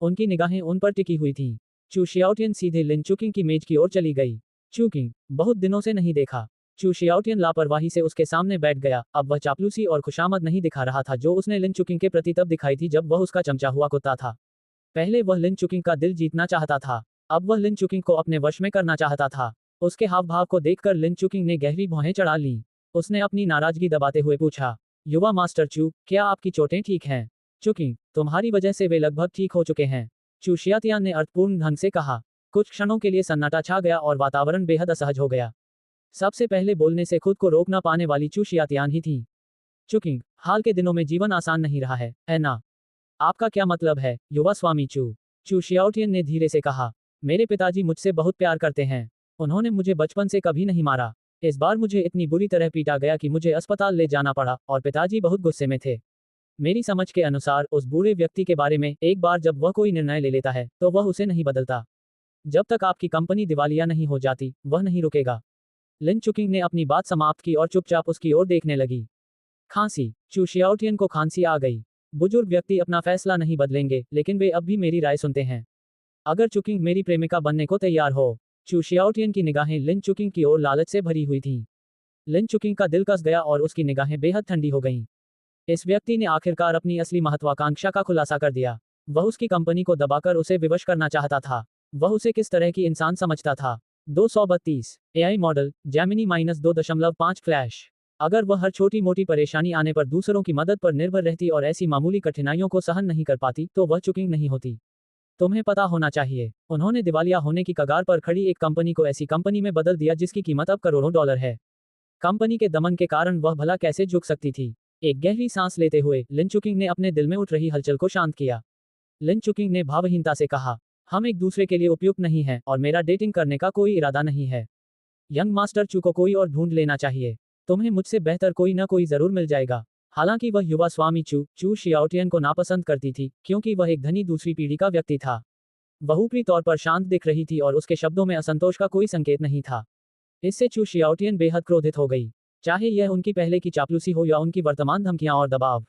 S1: उनकी निगाहें उन पर टिकी हुई थीं। चू शियाओटियन सीधे लिन चुकिंग की मेज की ओर चली गई। चुकिंग, बहुत दिनों से नहीं देखा। चू शियाओटियन लापरवाही से उसके सामने बैठ गया। अब वह चापलूसी और खुशामद नहीं दिखा रहा था जो उसने लिन चुकिंग के प्रति तब दिखाई थी जब वह उसका चमचा हुआ कुत्ता था। पहले वह लिन चुकिंग का दिल जीतना चाहता था, अब वह लिन चुकिंग को अपने वश में करना चाहता था। उसके हाव भाव को देखकर लिन चुकिंग ने गहरी भौहें चढ़ा लीं। उसने अपनी नाराजगी दबाते हुए पूछा, युवा मास्टर चू, क्या आपकी चोटें ठीक हैं? चुकिंग, तुम्हारी वजह से वे लगभग ठीक हो चुके हैं, चू शियातियान ने अर्थपूर्ण ढंग से कहा। कुछ क्षणों के लिए सन्नाटा छा गया और वातावरण बेहद असहज हो गया। सबसे पहले बोलने से खुद को रोक ना पाने वाली चू शियातियान ही थी। चुकिंग, हाल के दिनों में जीवन आसान नहीं रहा है ना? आपका क्या मतलब है, युवा स्वामी चू? चू शियाओटियन ने धीरे से कहा, मेरे पिताजी मुझसे बहुत प्यार करते हैं। उन्होंने मुझे बचपन से कभी नहीं मारा। इस बार मुझे इतनी बुरी तरह पीटा गया कि मुझे अस्पताल ले जाना पड़ा और पिताजी बहुत गुस्से में थे। मेरी समझ के अनुसार उस बूढ़े व्यक्ति के बारे में एक बार जब वह कोई निर्णय ले लेता है तो वह उसे नहीं बदलता। जब तक आपकी कंपनी दिवालिया नहीं हो जाती, वह नहीं रुकेगा। लिन चुकिंग ने अपनी बात समाप्त की और चुपचाप उसकी ओर देखने लगी। खांसी। चू शियाओटियन को खांसी आ गई। बुजुर्ग व्यक्ति अपना फैसला नहीं बदलेंगे, लेकिन वे अब भी मेरी राय सुनते हैं। अगर चुकिंग मेरी प्रेमिका बनने को तैयार हो। चू शियाओटियन की निगाहें लिन चुकिंग की ओर लालच से भरी हुई थीं। लिन चुकिंग का दिल कस गया और उसकी निगाहें बेहद ठंडी हो गईं। इस व्यक्ति ने आखिरकार अपनी असली महत्वाकांक्षा का खुलासा कर दिया। वह उसकी कंपनी को दबाकर उसे विवश करना चाहता था। वह उसे किस तरह की इंसान समझता था। 232 एआई मॉडल जैमिनी -2.5 फ्लैश। अगर वह हर छोटी मोटी परेशानी आने पर दूसरों की मदद पर निर्भर रहती और ऐसी मामूली कठिनाइयों को सहन नहीं कर पाती, तो वह चुकिंग नहीं होती। तुम्हें पता होना चाहिए, उन्होंने दिवालिया होने की कगार पर खड़ी एक कंपनी को ऐसी कंपनी में बदल दिया जिसकी कीमत अब करोड़ों डॉलर है। कंपनी के दमन के कारण वह भला कैसे झुक सकती थी? एक गहरी सांस लेते हुए लिन चुकिंग ने अपने दिल में उठ रही हलचल को शांत किया। लिन चुकिंग ने भावहीनता से कहा, हम एक दूसरे के लिए उपयुक्त नहीं हैं और मेरा डेटिंग करने का कोई इरादा नहीं है। यंग मास्टर चू को कोई और ढूंढ लेना चाहिए। तुम्हें मुझसे बेहतर कोई न कोई जरूर मिल जाएगा। हालांकि वह युवा स्वामी चू शियाओटियन को नापसंद करती थी, क्योंकि वह एक धनी दूसरी पीढ़ी का व्यक्ति था। वह ऊपरी तौर पर शांत दिख रही थी और उसके शब्दों में असंतोष का कोई संकेत नहीं था। इससे चू शियाओटियन बेहद क्रोधित हो गई, चाहे यह उनकी पहले की चापलूसी हो या उनकी वर्तमान धमकियां और दबाव।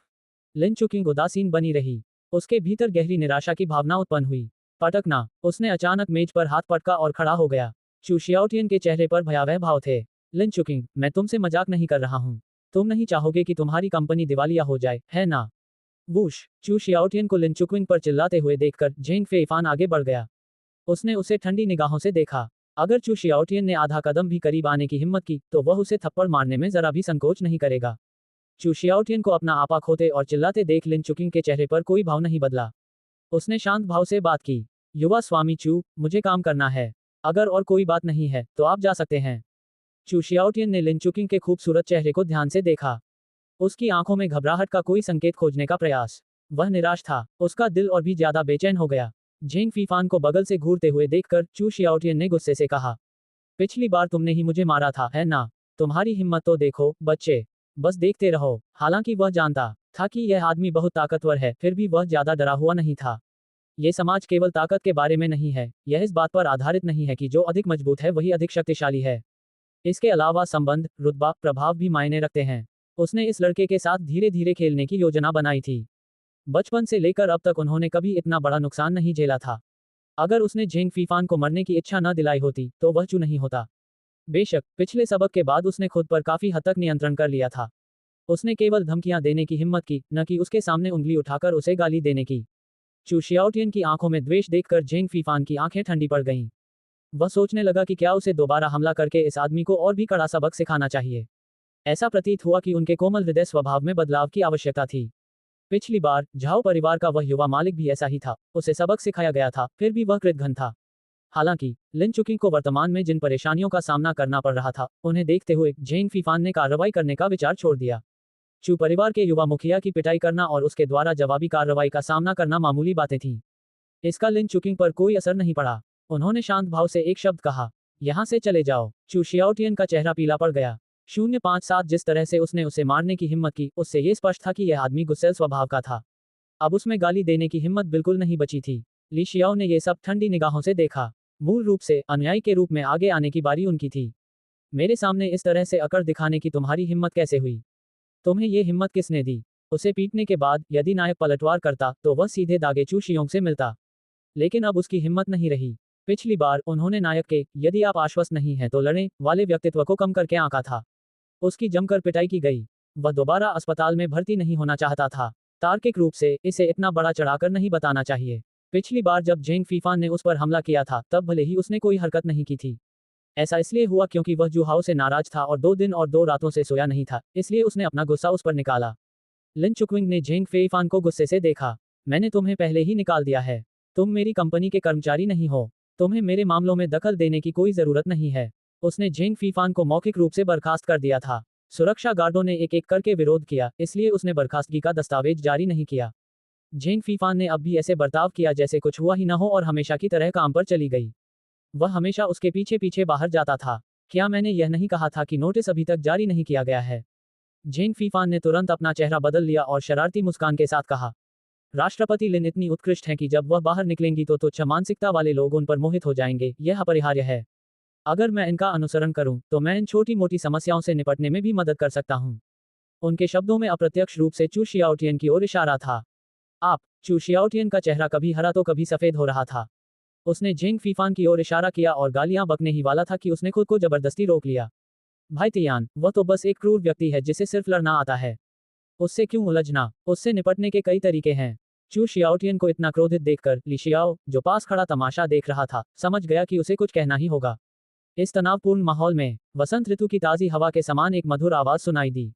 S1: लिन चुकिंग उदासीन बनी रही। उसके भीतर गहरी निराशा की भावना उत्पन्न हुई। पटकना। उसने अचानक मेज पर हाथ पटका और खड़ा हो गया। चू शियाओटियन के चेहरे पर भयावह भाव थे। लिन चुकिंग, मैं तुमसे मजाक नहीं कर रहा हूं। तुम नहीं चाहोगे कि तुम्हारी कंपनी दिवालिया हो जाए, है ना? वूश। चू शियाओटियन को लिन चुकिंग पर चिल्लाते हुए देखकर जेंग फेइफान आगे बढ़ गया। उसने उसे ठंडी निगाहों से देखा। अगर चू शियाओटियन ने आधा कदम भी करीब आने की हिम्मत की, तो वह उसे थप्पड़ मारने में जरा भी संकोच नहीं करेगा। चू शियाओटियन को अपना आपा खोते और चिल्लाते देख लिन चुकिंग के चेहरे पर कोई भाव नहीं बदला। उसने शांत भाव से बात की, युवा स्वामी चू, मुझे काम करना है। अगर और कोई बात नहीं है, तो आप जा सकते हैं। चू शियाओटियन ने लिन चुकिंग के खूबसूरत चेहरे को ध्यान से देखा। उसकी आंखों में घबराहट का कोई संकेत खोजने का प्रयास। वह निराश था, उसका दिल और भी ज्यादा बेचैन हो गया। झेंग फीफान को बगल से घूरते हुए देखकर चू शियाओटियन ने गुस्से से कहा, पिछली बार तुमने ही मुझे मारा था, है ना? तुम्हारी हिम्मत तो देखो, बच्चे। बस देखते रहो। हालांकि वह जानता था कि यह आदमी बहुत ताकतवर है, फिर भी वह ज्यादा डरा हुआ नहीं था। ये समाज केवल ताकत के बारे में नहीं है, यह इस बात पर आधारित नहीं है कि जो अधिक मजबूत है वही अधिक शक्तिशाली है। इसके अलावा संबंध, रुतबा, प्रभाव भी मायने रखते हैं। उसने इस लड़के के साथ धीरे धीरे खेलने की योजना बनाई थी। बचपन से लेकर अब तक उन्होंने कभी इतना बड़ा नुकसान नहीं झेला था। अगर उसने झेंग फीफान को मरने की इच्छा न दिलाई होती तो वह चू नहीं होता। बेशक पिछले सबक के बाद उसने खुद पर काफी हद तक नियंत्रण कर लिया था। उसने केवल धमकियां देने की हिम्मत की, न कि उसके सामने उंगली उठाकर उसे गाली देने की। चू शियाओटियन की आंखों में द्वेष देखकर झेंग फीफान की आंखें ठंडी पड़ गईं। वह सोचने लगा कि क्या उसे दोबारा हमला करके इस आदमी को और भी कड़ा सबक सिखाना चाहिए। ऐसा प्रतीत हुआ कि उनके कोमल हृदय स्वभाव में बदलाव की आवश्यकता थी। पिछली बार झाओ परिवार का वह युवा मालिक भी ऐसा ही था, उसे सबक सिखाया गया था, फिर भी वह कृतघ्न था। हालांकि लिन चुकिंग को वर्तमान में जिन परेशानियों का सामना करना पड़ रहा था, उन्हें देखते हुए झेंग फीफान ने कार्रवाई करने का विचार छोड़ दिया। चू परिवार के युवा मुखिया की पिटाई करना और उसके द्वारा जवाबी कार्रवाई का सामना करना मामूली बातें थीं। इसका लिन चुकिंग पर कोई असर नहीं पड़ा। उन्होंने शांत भाव से एक शब्द कहा, यहां से चले जाओ। चू शियाओटियन का चेहरा पीला पड़ गया। 057 जिस तरह से उसने उसे मारने की हिम्मत की, उससे ये स्पष्ट था कि यह आदमी गुस्सैल स्वभाव का था। अब उसमें गाली देने की हिम्मत बिल्कुल नहीं बची थी। ली शियाओ ने ये सब ठंडी निगाहों से देखा। मूल रूप से अनुयायी के रूप में आगे आने की बारी उनकी थी। मेरे सामने इस तरह से अकड़ दिखाने की तुम्हारी हिम्मत कैसे हुई? तुम्हें ये हिम्मत किसने दी? उसे पीटने के बाद यदि नायक पलटवार करता तो वह सीधे दागे चू शियोंग से मिलता। लेकिन अब उसकी हिम्मत नहीं रही। पिछली बार उन्होंने नायक के यदि आप आश्वस्त नहीं हैं तो लड़ें वाले व्यक्तित्व को कम करके आंका था। उसकी जमकर पिटाई की गई। वह दोबारा अस्पताल में भर्ती नहीं होना चाहता था। तार्किक रूप से इसे इतना बड़ा चढ़ाकर नहीं बताना चाहिए। पिछली बार जब झेंग फीफान ने उस पर हमला किया था तब भले ही उसने कोई हरकत नहीं की थी। ऐसा इसलिए हुआ क्योंकि वह जुहाओ से नाराज था और 2 दिन और 2 रातों से सोया नहीं था, इसलिए उसने अपना गुस्सा उस पर निकाला। लिन चुकविंग ने झेंग फेईफान को गुस्से से देखा। मैंने तुम्हें पहले ही निकाल दिया है। तुम मेरी कंपनी के कर्मचारी नहीं हो। तुम्हें मेरे मामलों में दखल देने की कोई जरूरत नहीं है। उसने झेंग फीफान को मौखिक रूप से बर्खास्त कर दिया था। सुरक्षा गार्डों ने एक एक करके विरोध किया, इसलिए उसने बर्खास्तगी का दस्तावेज जारी नहीं किया। झेंग फीफान ने अब भी ऐसे बर्ताव किया जैसे कुछ हुआ ही न हो और हमेशा की तरह काम पर चली गई। वह हमेशा उसके पीछे पीछे बाहर जाता था। क्या मैंने यह नहीं कहा था कि नोटिस अभी तक जारी नहीं किया गया है? झेंग फीफान ने तुरंत अपना चेहरा बदल लिया और शरारती मुस्कान के साथ कहा, राष्ट्रपति लिन इतनी उत्कृष्ट हैं कि जब वह बाहर निकलेंगी तो तुच्छ मानसिकता वाले लोग उन पर मोहित हो जाएंगे, यह अपरिहार्य है। अगर मैं इनका अनुसरण करूं तो मैं इन छोटी मोटी समस्याओं से निपटने में भी मदद कर सकता हूं। उनके शब्दों में अप्रत्यक्ष रूप से चू शियाओटियन की ओर इशारा था। आप। चू शियाओटियन का चेहरा कभी हरा तो कभी सफेद हो रहा था। उसने झेंग फीफान की ओर इशारा किया और गालियां बकने ही वाला था कि उसने खुद को जबरदस्ती रोक लिया। भाई तियान, वह तो बस एक क्रूर व्यक्ति है जिसे सिर्फ लड़ना आता है। उससे क्यों उलझना? उससे निपटने के कई तरीके हैं। चू शियाओटियन को इतना क्रोधित देखकर ली शियाओ, जो पास खड़ा तमाशा देख रहा था, समझ गया कि उसे कुछ कहना ही होगा। इस तनावपूर्ण माहौल में वसंत ऋतु की ताजी हवा के समान एक मधुर आवाज सुनाई दी।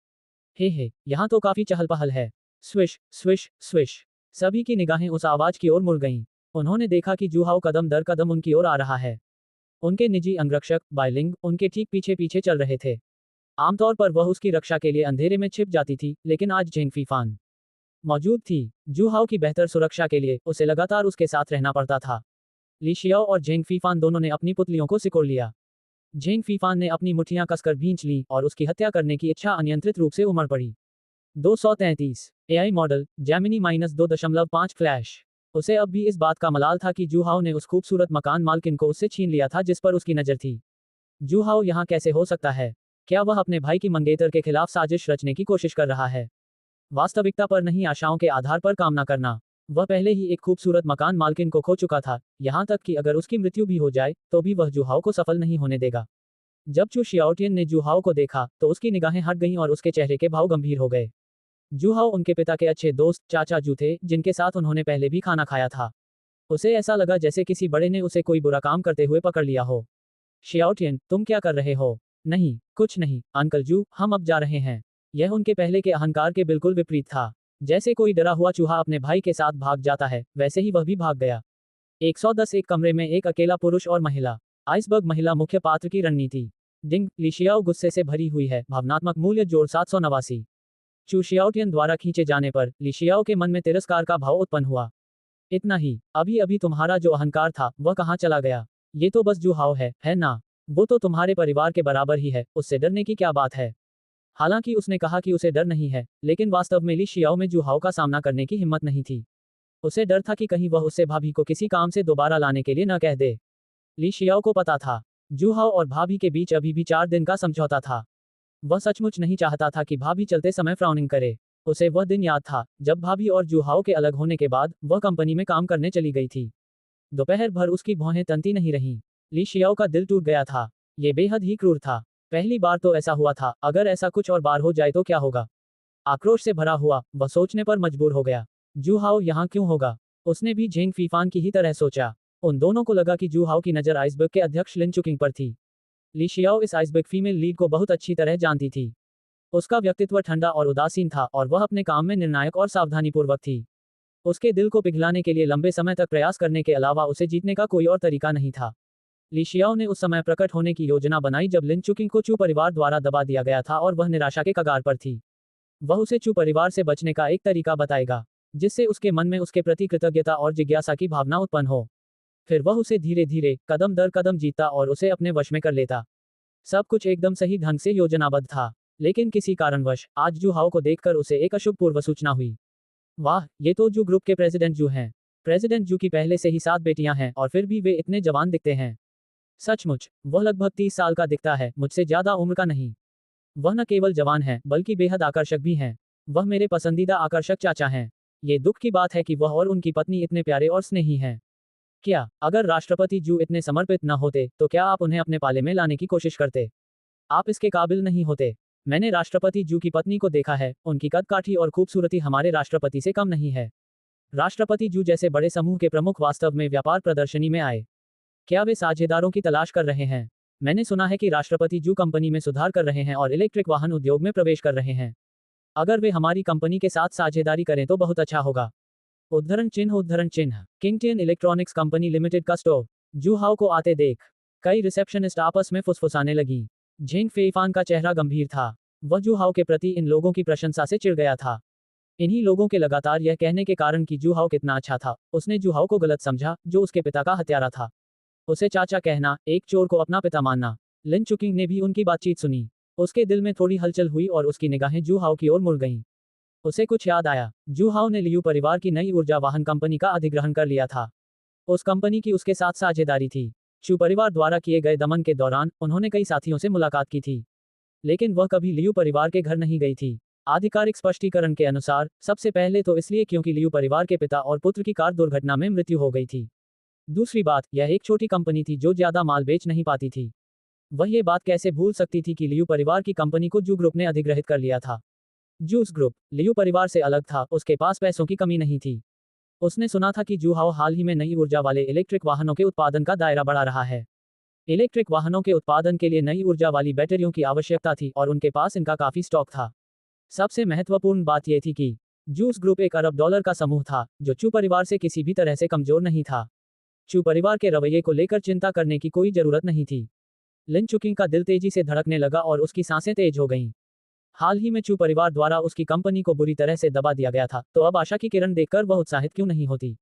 S1: हे, यहाँ तो काफी चहल पहल है। Swish swish swish. सभी की निगाहें उस आवाज की ओर मुड़ गईं। उन्होंने देखा कि जुहाओ कदम दर कदम उनकी ओर आ रहा है। उनके निजी अंगरक्षक बाइलिंग उनके ठीक पीछे पीछे चल रहे थे। आमतौर पर वह उसकी रक्षा के लिए अंधेरे में छिप जाती थी, लेकिन आज झेंग फीफान मौजूद थी। जुहाओ की बेहतर सुरक्षा के लिए उसे लगातार उसके साथ रहना पड़ता था। ली शियाओ और झेंग फीफान दोनों ने अपनी पुतलियों को सिकोड़ लिया। झेंग फीफान ने अपनी मुट्ठियां कसकर भींच लीं और उसकी हत्या करने की इच्छा अनियंत्रित रूप से उमड़ पड़ी। 233 एआई मॉडल जैमिनी -2.5 फ्लैश। उसे अब भी इस बात का मलाल था कि जुहाओ ने उस खूबसूरत मकान मालकिन को उससे छीन लिया था जिस पर उसकी नजर थी। जुहाओ यहाँ कैसे हो सकता है? क्या वह अपने भाई की मंगेतर के खिलाफ साजिश रचने की कोशिश कर रहा है? वास्तविकता पर नहीं, आशाओं के आधार पर काम न करना। वह पहले ही एक खूबसूरत मकान मालकिन को खो चुका था, यहाँ तक कि अगर उसकी मृत्यु भी हो जाए तो भी वह जुहाओ को सफल नहीं होने देगा। जब चू शियाओटियन ने जुहाओ को देखा तो उसकी निगाहें हट गईं और उसके चेहरे के भाव गंभीर हो गए। जुहाओ उनके पिता के अच्छे दोस्त चाचा जू थे, जिनके साथ उन्होंने पहले भी खाना खाया था। उसे ऐसा लगा जैसे किसी बड़े ने उसे कोई बुरा काम करते हुए पकड़ लिया हो। शियाओटियन, तुम क्या कर रहे हो? नहीं, कुछ नहीं, अंकल जू, हम अब जा रहे हैं। यह उनके पहले के अहंकार के बिल्कुल विपरीत था। जैसे कोई डरा हुआ चूहा अपने भाई के साथ भाग जाता है, वैसे ही वह भी भाग गया। 110 एक कमरे में एक अकेला पुरुष और महिला। आइसबर्ग महिला मुख्य पात्र की रणनीति। डिंग, ली शियाओ गुस्से से भरी हुई है, भावनात्मक मूल्य जोड़ 789। चू शियाओटियन द्वारा खींचे जाने पर ली शियाओ के मन में तिरस्कार का भाव उत्पन्न हुआ। इतना ही, अभी अभी तुम्हारा जो अहंकार था वह कहाँ चला गया? ये तो बस जू हाओ है ना? वो तो तुम्हारे परिवार के बराबर ही है, उससे डरने की क्या बात है? हालांकि उसने कहा कि उसे डर नहीं है, लेकिन वास्तव में ली शियाओ में जू हाओ का सामना करने की हिम्मत नहीं थी। उसे डर था कि कहीं वह उससे भाभी को किसी काम से दोबारा लाने के लिए न कह दे। ली शियाओ को पता था, जू हाओ और भाभी के बीच अभी भी 4 दिन का समझौता था। वह सचमुच नहीं चाहता था कि भाभी चलते समय फ्राउनिंग करे। उसे वह दिन याद था जब भाभी और जू हाओ के अलग होने के बाद वह कंपनी में काम करने चली गई थी। दोपहर भर उसकी भौहें तनती नहीं रहीं। ली शियाओ का दिल टूट गया था। ये बेहद ही क्रूर था। पहली बार तो ऐसा हुआ था, अगर ऐसा कुछ और बार हो जाए तो क्या होगा? आक्रोश से भरा हुआ वह सोचने पर मजबूर हो गया, जू हाओ यहाँ क्यों होगा? उसने भी झेंग फीफान की ही तरह सोचा। उन दोनों को लगा कि जू हाओ की नज़र आइसबर्ग के अध्यक्ष लिन चुकिंग पर थी। ली शियाओ इस आइसबर्ग फीमेल लीड को बहुत अच्छी तरह जानती थी। उसका व्यक्तित्व ठंडा और उदासीन था और वह अपने काम में निर्णायक और सावधानीपूर्वक थी। उसके दिल को पिघलाने के लिए लंबे समय तक प्रयास करने के अलावा उसे जीतने का कोई और तरीका नहीं था। ली शियाओ ने उस समय प्रकट होने की योजना बनाई जब लिन चुकिंग को चू परिवार द्वारा दबा दिया गया था और वह निराशा के कगार पर थी। वह उसे चू परिवार से बचने का एक तरीका बताएगा, जिससे उसके मन में उसके प्रति कृतज्ञता और जिज्ञासा की भावना उत्पन्न हो। फिर वह उसे धीरे धीरे, कदम दर कदम जीतता और उसे अपने वश में कर लेता। सब कुछ एकदम सही ढंग से योजनाबद्ध था, लेकिन किसी कारणवश आज जू हाओ को देखकर उसे एक अशुभ पूर्व सूचना हुई। वाह, ये तो जू ग्रुप के प्रेसिडेंट जू हैं। प्रेसिडेंट जू की पहले से ही 7 बेटियां हैं और फिर भी वे इतने जवान दिखते हैं। सचमुच, वह लगभग 30 साल का दिखता है, मुझसे ज्यादा उम्र का नहीं। वह न केवल जवान है बल्कि बेहद आकर्षक भी हैं। वह मेरे पसंदीदा आकर्षक चाचा हैं। ये दुख की बात है कि वह और उनकी पत्नी इतने प्यारे और स्नेही हैं। क्या अगर राष्ट्रपति जू इतने समर्पित न होते तो क्या आप उन्हें अपने पाले में लाने की कोशिश करते? आप इसके काबिल नहीं होते। मैंने राष्ट्रपति जू की पत्नी को देखा है, उनकी कदकाठी और खूबसूरती हमारे राष्ट्रपति से कम नहीं है। राष्ट्रपति जू जैसे बड़े समूह के प्रमुख वास्तव में व्यापार प्रदर्शनी में आए। क्या वे साझेदारों की तलाश कर रहे हैं? मैंने सुना है कि राष्ट्रपति जू कंपनी में सुधार कर रहे हैं और इलेक्ट्रिक वाहन उद्योग में प्रवेश कर रहे हैं। अगर वे हमारी कंपनी के साथ साझेदारी करें तो बहुत अच्छा होगा। उद्धरण चिन्ह किंगटियन इलेक्ट्रॉनिक्स कंपनी लिमिटेड का स्टोर। जू हाओ को आते देख कई रिसेप्शनिस्ट आपस में फुसफुसाने लगी। झेंग फेइफान का चेहरा गंभीर था। वह जू हाओ के प्रति इन लोगों की प्रशंसा से चिढ़ गया था। इन्हीं लोगों के लगातार यह कहने के कारण कि जू हाओ कितना अच्छा था, उसने जू हाओ को गलत समझा, जो उसके पिता का हत्यारा था। उसे चाचा कहना, एक चोर को अपना पिता मानना। लिन चुकिंग ने भी उनकी बातचीत सुनी। उसके दिल में थोड़ी हलचल हुई और उसकी निगाहें जू हाओ की ओर मुड़ गईं। उसे कुछ याद आया। जू हाओ ने लियू परिवार की नई ऊर्जा वाहन कंपनी का अधिग्रहण कर लिया था। उस कंपनी की उसके साथ साझेदारी थी। चू परिवार द्वारा किए गए दमन के दौरान उन्होंने कई साथियों से मुलाकात की थी, लेकिन वह कभी लियू परिवार के घर नहीं गई थी। आधिकारिक स्पष्टीकरण के अनुसार सबसे पहले तो इसलिए क्योंकि लियू परिवार के पिता और पुत्र की कार दुर्घटना में मृत्यु हो गई थी। दूसरी बात, यह एक छोटी कंपनी थी जो ज्यादा माल बेच नहीं पाती थी। वह ये बात कैसे भूल सकती थी कि लियू परिवार की कंपनी को जू ग्रुप ने अधिग्रहित कर लिया था। जूस ग्रुप लियू परिवार से अलग था, उसके पास पैसों की कमी नहीं थी। उसने सुना था कि जू हाओ हाल ही में नई ऊर्जा वाले इलेक्ट्रिक वाहनों के उत्पादन का दायरा बढ़ा रहा है। इलेक्ट्रिक वाहनों के उत्पादन के लिए नई ऊर्जा वाली बैटरियों की आवश्यकता थी और उनके पास इनका काफी स्टॉक था। सबसे महत्वपूर्ण बात यह थी कि जूस ग्रुप $1 अरब का समूह था, जो चू परिवार से किसी भी तरह से कमजोर नहीं था। चू परिवार के रवैये को लेकर चिंता करने की कोई जरूरत नहीं थी। लिन चुकिंग का दिल तेजी से धड़कने लगा और उसकी सांसें तेज हो गईं। हाल ही में चू परिवार द्वारा उसकी कंपनी को बुरी तरह से दबा दिया गया था, तो अब आशा की किरण देखकर वह उत्साहित क्यों नहीं होती?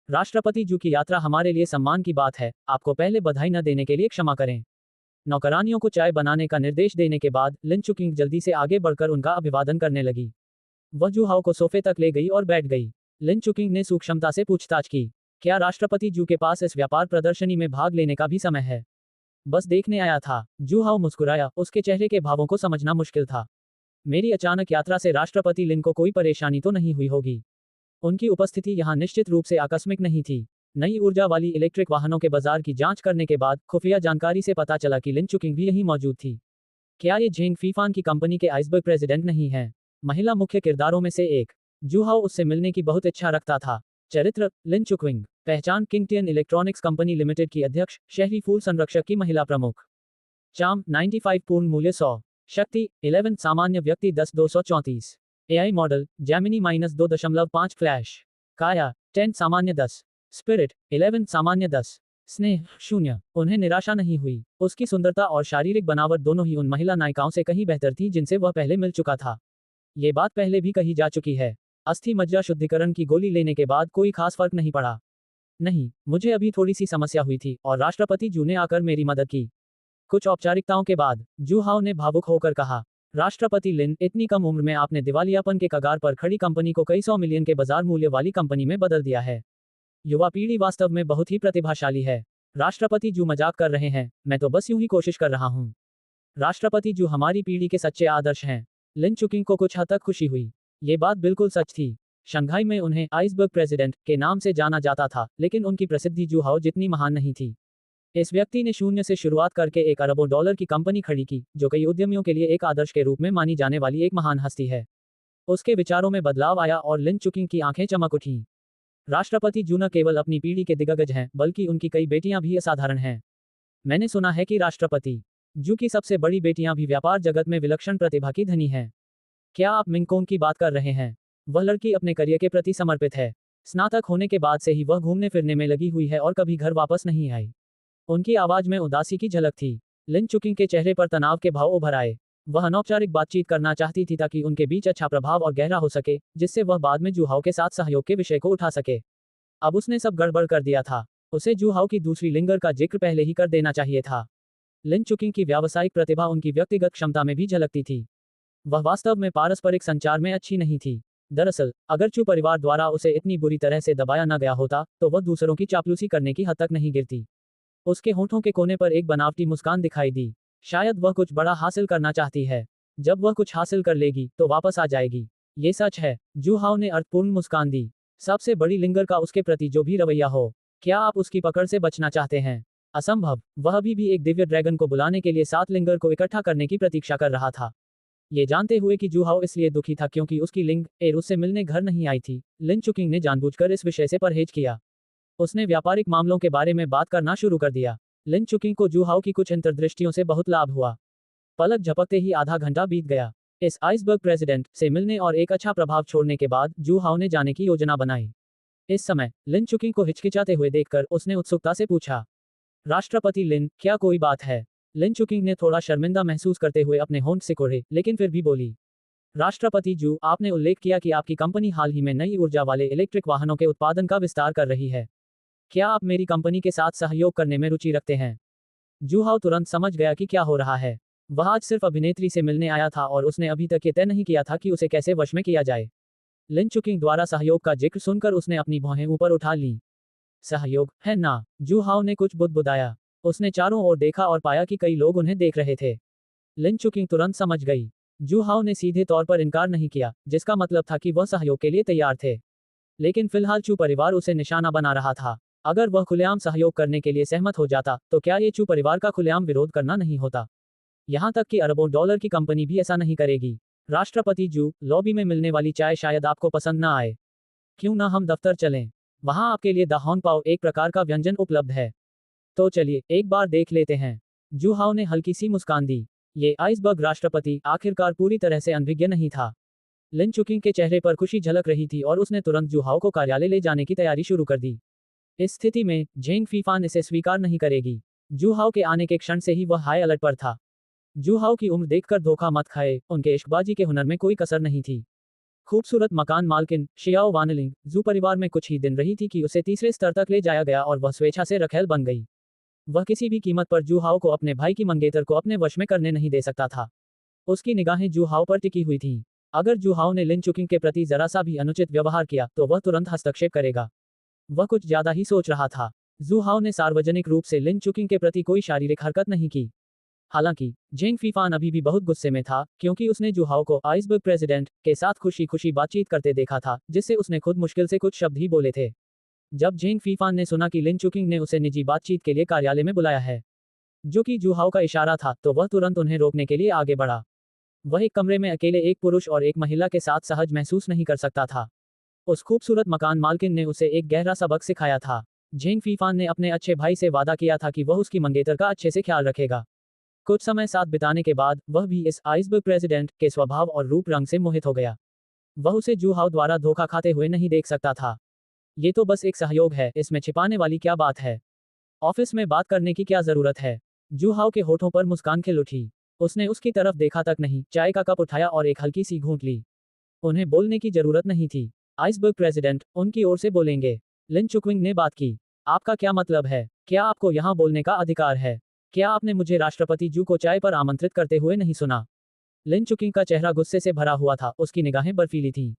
S1: राष्ट्रपति जू की यात्रा हमारे लिए सम्मान की बात है। आपको पहले बधाई न देने के लिए क्षमा करें। नौकरानियों को चाय बनाने का निर्देश देने के बाद लिन चुकिंग जल्दी से आगे बढ़कर उनका अभिवादन करने लगी। वह जू हाओ को सोफे तक ले गई और बैठ गई। लिन चुकिंग ने सूक्ष्मता से पूछताछ की, क्या राष्ट्रपति जू के पास इस व्यापार प्रदर्शनी में भाग लेने का भी समय है? बस देखने आया था। जू हाओ मुस्कुराया, उसके चेहरे के भावों को समझना मुश्किल था। मेरी अचानक यात्रा से राष्ट्रपति लिन को कोई परेशानी तो नहीं हुई होगी? उनकी उपस्थिति यहाँ निश्चित रूप से आकस्मिक नहीं थी। नई ऊर्जा वाली इलेक्ट्रिक वाहनों के बाजार की जांच करने के बाद खुफिया जानकारी से पता चला कि लिन चुकिंग भी यहीं मौजूद थी। क्या ये झेंग फीफान की कंपनी के आइसबर्ग प्रेसिडेंट नहीं है? महिला मुख्य किरदारों में से एक। जू हाओ उससे मिलने की बहुत इच्छा रखता था। चरित्र, लिन चुकिंग। पहचान, किंगटियन इलेक्ट्रॉनिक्स कंपनी लिमिटेड की अध्यक्ष, शहरी फूल संरक्षक की महिला प्रमुख। चार्म 95, पूर्ण मूल्य 100। शक्ति 11, सामान्य व्यक्ति 10 234। AI model Jaimini -2.5 flash. काया 10, सामान्य 10। स्पिरिट 11, सामान्य 10। स्नेह 0। उन्हें निराशा नहीं हुई। उसकी सुंदरता और शारीरिक बनावट दोनों ही उन महिला नायिकाओं से कहीं बेहतर थी जिनसे वह पहले मिल चुका था। ये बात पहले भी कही जा चुकी है। अस्थि मज्जा शुद्धिकरण की गोली लेने के बाद कोई खास फर्क नहीं पड़ा। नहीं, मुझे अभी थोड़ी सी समस्या हुई थी और राष्ट्रपति जू ने आकर मेरी मदद की। कुछ औपचारिकताओं के बाद जू हाओ ने भावुक होकर कहा, राष्ट्रपति लिन, इतनी कम उम्र में आपने दिवालियापन के कगार पर खड़ी कंपनी को कई 100 मिलियन के बाजार मूल्य वाली कंपनी में बदल दिया है। युवा पीढ़ी वास्तव में बहुत ही प्रतिभाशाली है। राष्ट्रपति जू मजाक कर रहे हैं, मैं तो बस यूं ही कोशिश कर रहा हूं। राष्ट्रपति जू हमारी पीढ़ी के सच्चे आदर्श हैं। लिन चुकिंग को कुछ हद तक खुशी हुई। ये बात बिल्कुल सच थी। शंघाई में उन्हें आइसबर्ग प्रेसिडेंट के नाम से जाना जाता था, लेकिन उनकी प्रसिद्धि जू हाओ जितनी महान नहीं थी। इस व्यक्ति ने शून्य से शुरुआत करके एक अरबों डॉलर की कंपनी खड़ी की, जो कई उद्यमियों के लिए एक आदर्श के रूप में मानी जाने वाली एक महान हस्ती है। उसके विचारों में बदलाव आया और लिन चुकिंग की आंखें चमक उठीं। राष्ट्रपति जू न केवल अपनी पीढ़ी के दिग्गज हैं, बल्कि उनकी कई बेटियां भी असाधारण हैं। मैंने सुना है कि राष्ट्रपति जू की सबसे बड़ी बेटियां भी व्यापार जगत में विलक्षण प्रतिभा की धनी हैं। क्या आप मिंगकोंग की बात कर रहे हैं? वह लड़की अपने करियर के प्रति समर्पित है। स्नातक होने के बाद से ही वह घूमने फिरने में लगी हुई है और कभी घर वापस नहीं आई। उनकी आवाज में उदासी की झलक थी। लिन चुकिंग के चेहरे पर तनाव के भाव उभर आए। वह अनौपचारिक बातचीत करना चाहती थी ताकि उनके बीच अच्छा प्रभाव और गहरा हो सके, जिससे वह बाद में जू हाओ के साथ सहयोग के विषय को उठा सके। अब उसने सब गड़बड़ कर दिया था। उसे जू हाओ की दूसरी लिंगर का जिक्र पहले ही कर देना चाहिए था। लिन चुकिंग की व्यावसायिक प्रतिभा उनकी व्यक्तिगत क्षमता में भी झलकती थी। वह वास्तव में पारस्परिक संचार में अच्छी नहीं थी। दरअसल, अगर चू परिवार द्वारा उसे इतनी बुरी तरह से दबाया न गया होता, तो वह दूसरों की चापलूसी करने की हद तक नहीं गिरती। उसके होंठों के कोने पर एक बनावटी मुस्कान दिखाई दी। शायद वह कुछ बड़ा हासिल करना चाहती है। जब वह कुछ हासिल कर लेगी, तो वापस आ जाएगी। ये सच है। जू हाओ ने अर्थपूर्ण मुस्कान दी। सबसे बड़ी लिंगर का उसके प्रति जो भी रवैया हो, क्या आप उसकी पकड़ से बचना चाहते हैं? असंभव। वह अभी भी एक दिव्य ड्रैगन को बुलाने के लिए 7 लिंगर को इकट्ठा करने की प्रतीक्षा कर रहा था। ये जानते हुए कि जू हाओ इसलिए दुखी था क्योंकि उसकी लिंग एर उससे मिलने घर नहीं आई थी, लिन चुकिंग ने जानबूझकर इस विषय से परहेज किया। उसने व्यापारिक मामलों के बारे में बात करना शुरू कर दिया। लिन चुकिंग को जू हाओ की कुछ अंतर्दृष्टियों से बहुत लाभ हुआ। पलक झपकते ही आधा घंटा बीत गया। इस आइसबर्ग प्रेसिडेंट से मिलने और एक अच्छा प्रभाव छोड़ने के बाद जू हाओ ने जाने की योजना बनाई। इस समय लिन चुकिंग को हिचकिचाते हुए देखकर उसने उत्सुकता से पूछा, राष्ट्रपति लिन, क्या कोई बात है? लिन चुकिंग ने थोड़ा शर्मिंदा महसूस करते हुए अपने होंठ सिकोड़े, लेकिन फिर भी बोली, राष्ट्रपति जू, आपने उल्लेख किया कि आपकी कंपनी हाल ही में नई ऊर्जा वाले इलेक्ट्रिक वाहनों के उत्पादन का विस्तार कर रही है। क्या आप मेरी कंपनी के साथ सहयोग करने में रुचि रखते हैं? जू हाओ तुरंत समझ गया कि क्या हो रहा है। वह आज सिर्फ अभिनेत्री से मिलने आया था और उसने अभी तक ये तय नहीं किया था कि उसे कैसे वश में किया जाए। लिन चुकिंग द्वारा सहयोग का जिक्र सुनकर उसने अपनी भौहें ऊपर उठा ली। सहयोग है ना? जू हाओ ने कुछ बुदबुदाया। उसने चारों ओर देखा और पाया कि कई लोग उन्हें देख रहे थे। लिन चुकिंग तुरंत समझ गई। जू हाओ ने सीधे तौर पर इनकार नहीं किया, जिसका मतलब था कि वह सहयोग के लिए तैयार थे। लेकिन फिलहाल चू परिवार उसे निशाना बना रहा था। अगर वह खुलेआम सहयोग करने के लिए सहमत हो जाता, तो क्या ये चू परिवार का खुलेआम विरोध करना नहीं होता? यहां तक कि अरबों डॉलर की कंपनी भी ऐसा नहीं करेगी। राष्ट्रपति जू, लॉबी में मिलने वाली चाय शायद आपको पसंद ना आए। क्यों ना हम दफ्तर चलें? वहां आपके लिए द हॉन पाव एक प्रकार का व्यंजन उपलब्ध है। तो चलिए, एक बार देख लेते हैं। जू हाओ ने हल्की सी मुस्कान दी। ये आइसबर्ग राष्ट्रपति आखिरकार पूरी तरह से अनभिज्ञ नहीं था। लिन चुकिंग के चेहरे पर खुशी झलक रही थी और उसने तुरंत जू हाओ को कार्यालय ले जाने की तैयारी शुरू कर दी। इस स्थिति में जेंग फीफान इसे स्वीकार नहीं करेगी। जू हाओ के आने के क्षण से ही वह हाई अलर्ट पर था। जू हाओ की उम्र देखकर धोखा मत खाए, उनके इश्कबाजी के हुनर में कोई कसर नहीं थी। खूबसूरत मकान मालकिन शियाओ वानलिंग जू परिवार में कुछ ही दिन रही थी कि उसे तीसरे स्तर तक ले जाया गया और वह स्वेच्छा से रखेल बन गई। वह किसी भी कीमत पर जू हाओ को अपने भाई की मंगेतर को अपने वश में करने नहीं दे सकता था। उसकी निगाहें जू हाओ पर टिकी हुई थीं। अगर जू हाओ ने लिन चुकिंग के प्रति जरा सा भी अनुचित व्यवहार किया, तो वह तुरंत हस्तक्षेप करेगा। वह कुछ ज्यादा ही सोच रहा था। जू हाओ ने सार्वजनिक रूप से लिन चुकिंग के प्रति कोई शारीरिक हरकत नहीं की। हालांकि जेंग फीफान अभी भी बहुत गुस्से में था, क्योंकि उसने जू हाओ को आइसबर्ग प्रेसिडेंट के साथ खुशी खुशी बातचीत करते देखा था, जिससे उसने खुद मुश्किल से कुछ शब्द ही बोले थे। जब जेंग फीफान ने सुना कि लिन चुकिंग ने उसे निजी बातचीत के लिए कार्यालय में बुलाया है, जो कि जू हाओ का इशारा था, तो वह तुरंत उन्हें रोकने के लिए आगे बढ़ा। वह एक कमरे में अकेले एक पुरुष और एक महिला के साथ सहज महसूस नहीं कर सकता था। उस खूबसूरत मकान मालकिन ने उसे एक गहरा सबक सिखाया था। जेंग फीफान ने अपने अच्छे भाई से वादा किया था कि वह उसकी मंगेतर का अच्छे से ख्याल रखेगा। कुछ समय साथ बिताने के बाद वह भी इस आइसबर्ग प्रेसिडेंट के स्वभाव और रूप रंग से मोहित हो गया। वह उसे जू हाओ द्वारा धोखा खाते हुए नहीं देख सकता था। ये तो बस एक सहयोग है, इसमें छिपाने वाली क्या बात है? ऑफिस में बात करने की क्या जरूरत है? जू हाओ के होठों पर मुस्कान खिल उठी। उसने उसकी तरफ देखा तक नहीं, चाय का कप उठाया और एक हल्की सी घूंट ली। उन्हें बोलने की जरूरत नहीं थी। आइसबर्ग प्रेसिडेंट उनकी ओर से बोलेंगे। लिन चुकविंग ने बात की। आपका क्या मतलब है? क्या आपको यहाँ बोलने का अधिकार है? क्या आपने मुझे राष्ट्रपति जू को चाय पर आमंत्रित करते हुए नहीं सुना? लिन चुकिंग का चेहरा गुस्से से भरा हुआ था, उसकी निगाहें बर्फीली थीं।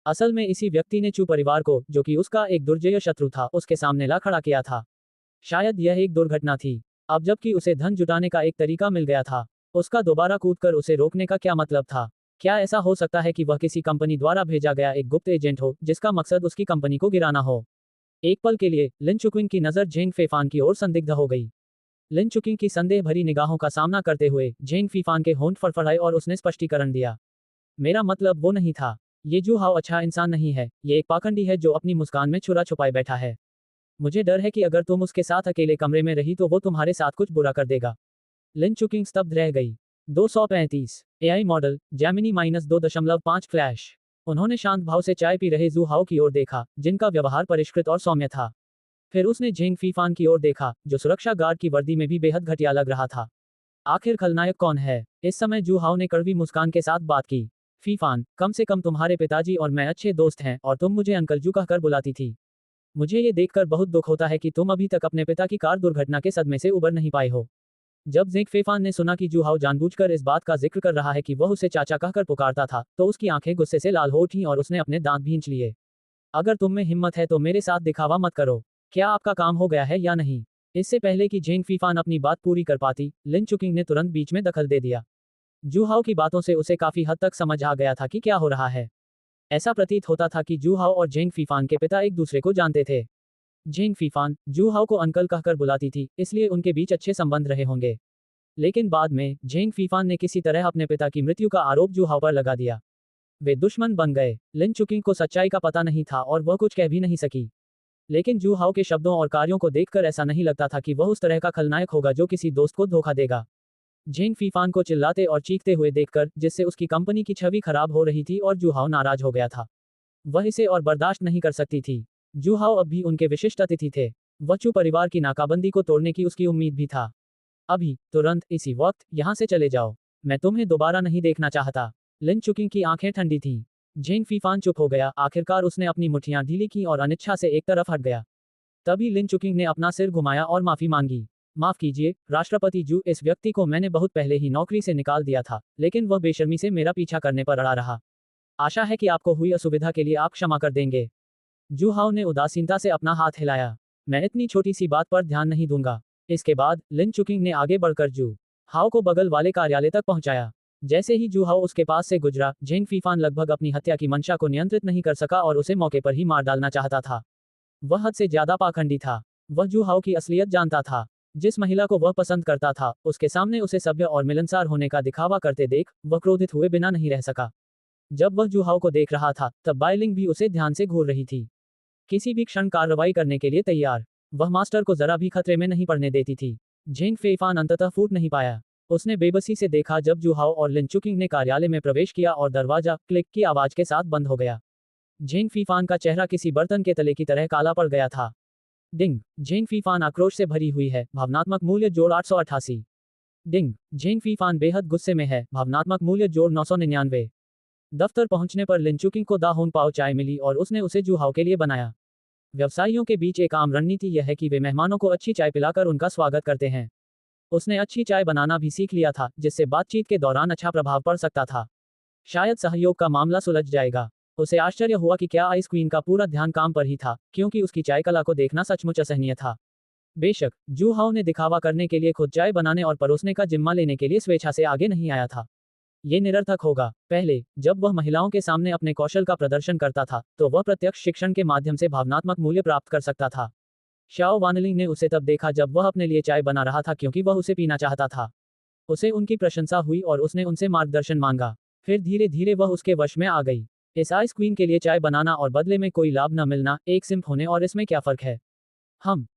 S1: असल में इसी व्यक्ति ने चू परिवार को, जो कि उसका एक दुर्जय शत्रु था, उसके सामने ला खड़ा किया था। शायद यह एक दुर्घटना थी। अब जबकि उसे धन जुटाने का एक तरीका मिल गया था, उसका दोबारा कूदकर उसे रोकने का क्या मतलब था? क्या ऐसा हो सकता है कि वह किसी कंपनी द्वारा भेजा गया एक गुप्त एजेंट हो, जिसका मकसद उसकी कंपनी को गिराना हो? एक पल के लिए लिन चुकिंग की नजर झेंग फेफान की ओर संदिग्ध हो गई। लिन चुकिंग की संदेह भरी निगाहों का सामना करते हुए झेंग फीफान के होंठ फड़फड़ाए और उसने स्पष्टीकरण दिया। मेरा मतलब वो नहीं था। ये जू हाओ अच्छा इंसान नहीं है, ये एक पाखंडी है जो अपनी मुस्कान में छुरा छुपाए बैठा है। मुझे डर है कि अगर तुम उसके साथ अकेले कमरे में रही तो वो तुम्हारे साथ कुछ बुरा कर देगा। लिन चुकिंग स्तब्ध रह गई। 235 एआई मॉडल जैमिनी -2.5 फ्लैश। उन्होंने शांत भाव से चाय पी रहे जू हाओ की ओर देखा, जिनका व्यवहार परिष्कृत और सौम्य था। फिर उसने झेंग फीफान की ओर देखा, जो सुरक्षा गार्ड की वर्दी में भी बेहद घटिया लग रहा था। आखिर खलनायक कौन है? इस समय जू हाओ ने कड़वी मुस्कान के साथ बात की। फीफान, कम से कम तुम्हारे पिताजी और मैं अच्छे दोस्त हैं और तुम मुझे अंकल जू कहकर बुलाती थी। मुझे ये देखकर बहुत दुख होता है कि तुम अभी तक अपने पिता की कार दुर्घटना के सदमे से उबर नहीं पाए हो। जब जेंग फेफान ने सुना कि जू हाओ जानबूझकर इस बात का जिक्र कर रहा है कि वह उसे चाचा कहकर पुकारता था, तो उसकी आंखें गुस्से से लाल हो उठीं और उसने अपने दांत भींच लिए। अगर तुम में हिम्मत है तो मेरे साथ दिखावा मत करो। क्या आपका काम हो गया है या नहीं? इससे पहले कि झेंग फीफान अपनी बात पूरी कर पाती, लिन चुकिंग ने तुरंत बीच में दखल दे दिया। जू हाओ की बातों से उसे काफी हद तक समझ आ गया था कि क्या हो रहा है। ऐसा प्रतीत होता था कि जू हाओ और झेंग फीफान के पिता एक दूसरे को जानते थे। झेंग फीफान जू हाओ को अंकल कहकर बुलाती थी, इसलिए उनके बीच अच्छे संबंध रहे होंगे। लेकिन बाद में झेंग फीफान ने किसी तरह अपने पिता की मृत्यु का आरोप जू हाओ पर लगा दिया। वे दुश्मन बन गए। लिन चुकिंग को सच्चाई का पता नहीं था और वह कुछ कह भी नहीं सकी। लेकिन जू हाओ के शब्दों और कार्यों को देखकर ऐसा नहीं लगता था कि वह उस तरह का खलनायक होगा जो किसी दोस्त को धोखा देगा। झेंग फीफान को चिल्लाते और चीखते हुए देखकर, जिससे उसकी कंपनी की छवि खराब हो रही थी और जू हाओ नाराज हो गया था। वह इसे और बर्दाश्त नहीं कर सकती थी। जू हाओ अब भी उनके विशिष्ट अतिथि थे। वह चू परिवार की नाकाबंदी को तोड़ने की उसकी उम्मीद भी था। अभी, तुरंत, इसी वक्त, यहाँ से चले जाओ। मैं तुम्हें दोबारा नहीं देखना चाहता। लिन चुकिंग की आंखें ठंडी थीं। झेंग फीफान चुप हो गया, आखिरकार उसने अपनी मुठ्ठियां ढीली की और अनिच्छा से एक तरफ हट गया। तभी लिन चुकिंग ने अपना सिर घुमाया और माफी मांगी। माफ कीजिए, राष्ट्रपति जू, इस व्यक्ति को मैंने बहुत पहले ही नौकरी से निकाल दिया था, लेकिन वह बेशर्मी से मेरा पीछा करने पर अड़ा रहा। आशा है कि आपको हुई असुविधा के लिए आप क्षमा कर देंगे। जू हाओ ने उदासीनता से अपना हाथ हिलाया। मैं इतनी छोटी सी बात पर ध्यान नहीं दूंगा। इसके बाद लिन चुकिंग ने आगे बढ़कर जू हाओ को बगल वाले कार्यालय तक पहुंचाया। जैसे ही जू हाओ उसके पास से गुजरा, झेंग फीफान लगभग अपनी हत्या की मंशा को नियंत्रित नहीं कर सका और उसे मौके पर ही मार डालना चाहता था। वह हद से ज्यादा पाखंडी था। वह जू हाओ की असलियत जानता था। जिस महिला को वह पसंद करता था, उसके सामने उसे सभ्य और मिलनसार होने का दिखावा करते देख, वह क्रोधित हुए बिना नहीं रह सका। जब वह जू हाओ को देख रहा था, तब बाइलिंग भी उसे ध्यान से घूर रही थी, किसी भी क्षण कार्रवाई करने के लिए तैयार। वह मास्टर को जरा भी खतरे में नहीं पड़ने देती थी। झेंग फेफान अंततः फूट नहीं पाया। उसने बेबसी से देखा जब जू हाओ और लिन चुकिंग ने कार्यालय में प्रवेश किया और दरवाजा क्लिक की आवाज के साथ बंद हो गया। झेंग फीफान का चेहरा किसी बर्तन के तले की तरह काला पड़ गया था। डिंग। झेंग फीफान आक्रोश से भरी हुई है, भावनात्मक मूल्य जोड़ 888। डिंग। झेंग फीफान बेहद गुस्से में है, भावनात्मक मूल्य जोड़ 999। दफ्तर पहुंचने पर लिन चुकिंग को दा होन पाओ चाय मिली और उसने उसे जू हाओ के लिए बनाया। व्यवसायियों के बीच एक आम रणनीति यह है कि वे मेहमानों को अच्छी चाय पिलाकर उनका स्वागत करते हैं। उसने अच्छी चाय बनाना भी सीख लिया था, जिससे बातचीत के दौरान अच्छा प्रभाव पड़ सकता था। शायद सहयोग का मामला सुलझ जाएगा। उसे आश्चर्य हुआ कि क्या आइस क्वीन का पूरा ध्यान काम पर ही था, क्योंकि उसकी चाय कला को देखना सचमुच असहनीय था। बेशक, जू हाओ ने दिखावा करने के लिए खुद चाय बनाने और परोसने का जिम्मा लेने के लिए स्वेच्छा से आगे नहीं आया था। ये निरर्थक होगा। पहले, जब वह महिलाओं के सामने अपने कौशल का प्रदर्शन करता था, तो वह प्रत्यक्ष शिक्षण के माध्यम से भावनात्मक मूल्य प्राप्त कर सकता था। शाओ वानलिंग ने उसे तब देखा जब वह अपने लिए चाय बना रहा था क्योंकि वह उसे पीना चाहता था। उसे उनकी प्रशंसा हुई और उसने उनसे मार्गदर्शन मांगा। फिर धीरे धीरे वह उसके वश में आ गई। इस आइस क्वीन के लिए चाय बनाना और बदले में कोई लाभ न मिलना, एक सिंप होने और इसमें क्या फर्क है?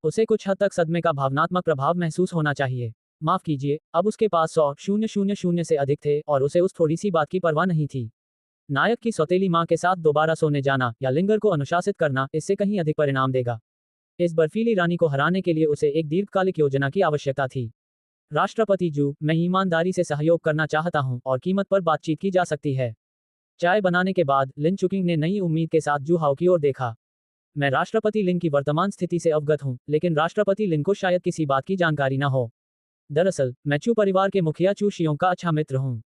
S1: उसे कुछ हद तक सदमे का भावनात्मक प्रभाव महसूस होना चाहिए। माफ कीजिए, अब उसके पास 100,000 से अधिक थे और उसे उस थोड़ी सी बात की परवाह नहीं थी। नायक की सौतेली माँ के साथ दोबारा सोने जाना या लिंगर को अनुशासित करना इससे कहीं अधिक परिणाम देगा। इस बर्फीली रानी को हराने के लिए उसे एक दीर्घकालिक योजना की आवश्यकता थी। राष्ट्रपति जू, मैं ईमानदारी से सहयोग करना चाहता हूं और कीमत पर बातचीत की जा सकती है। चाय बनाने के बाद लिन चुकिंग ने नई उम्मीद के साथ जू हाओ की ओर देखा। मैं राष्ट्रपति लिन की वर्तमान स्थिति से अवगत हूँ, लेकिन राष्ट्रपति लिन को शायद किसी बात की जानकारी न हो। दरअसल मैं चू परिवार के मुखिया चू शियोंग का अच्छा मित्र हूँ।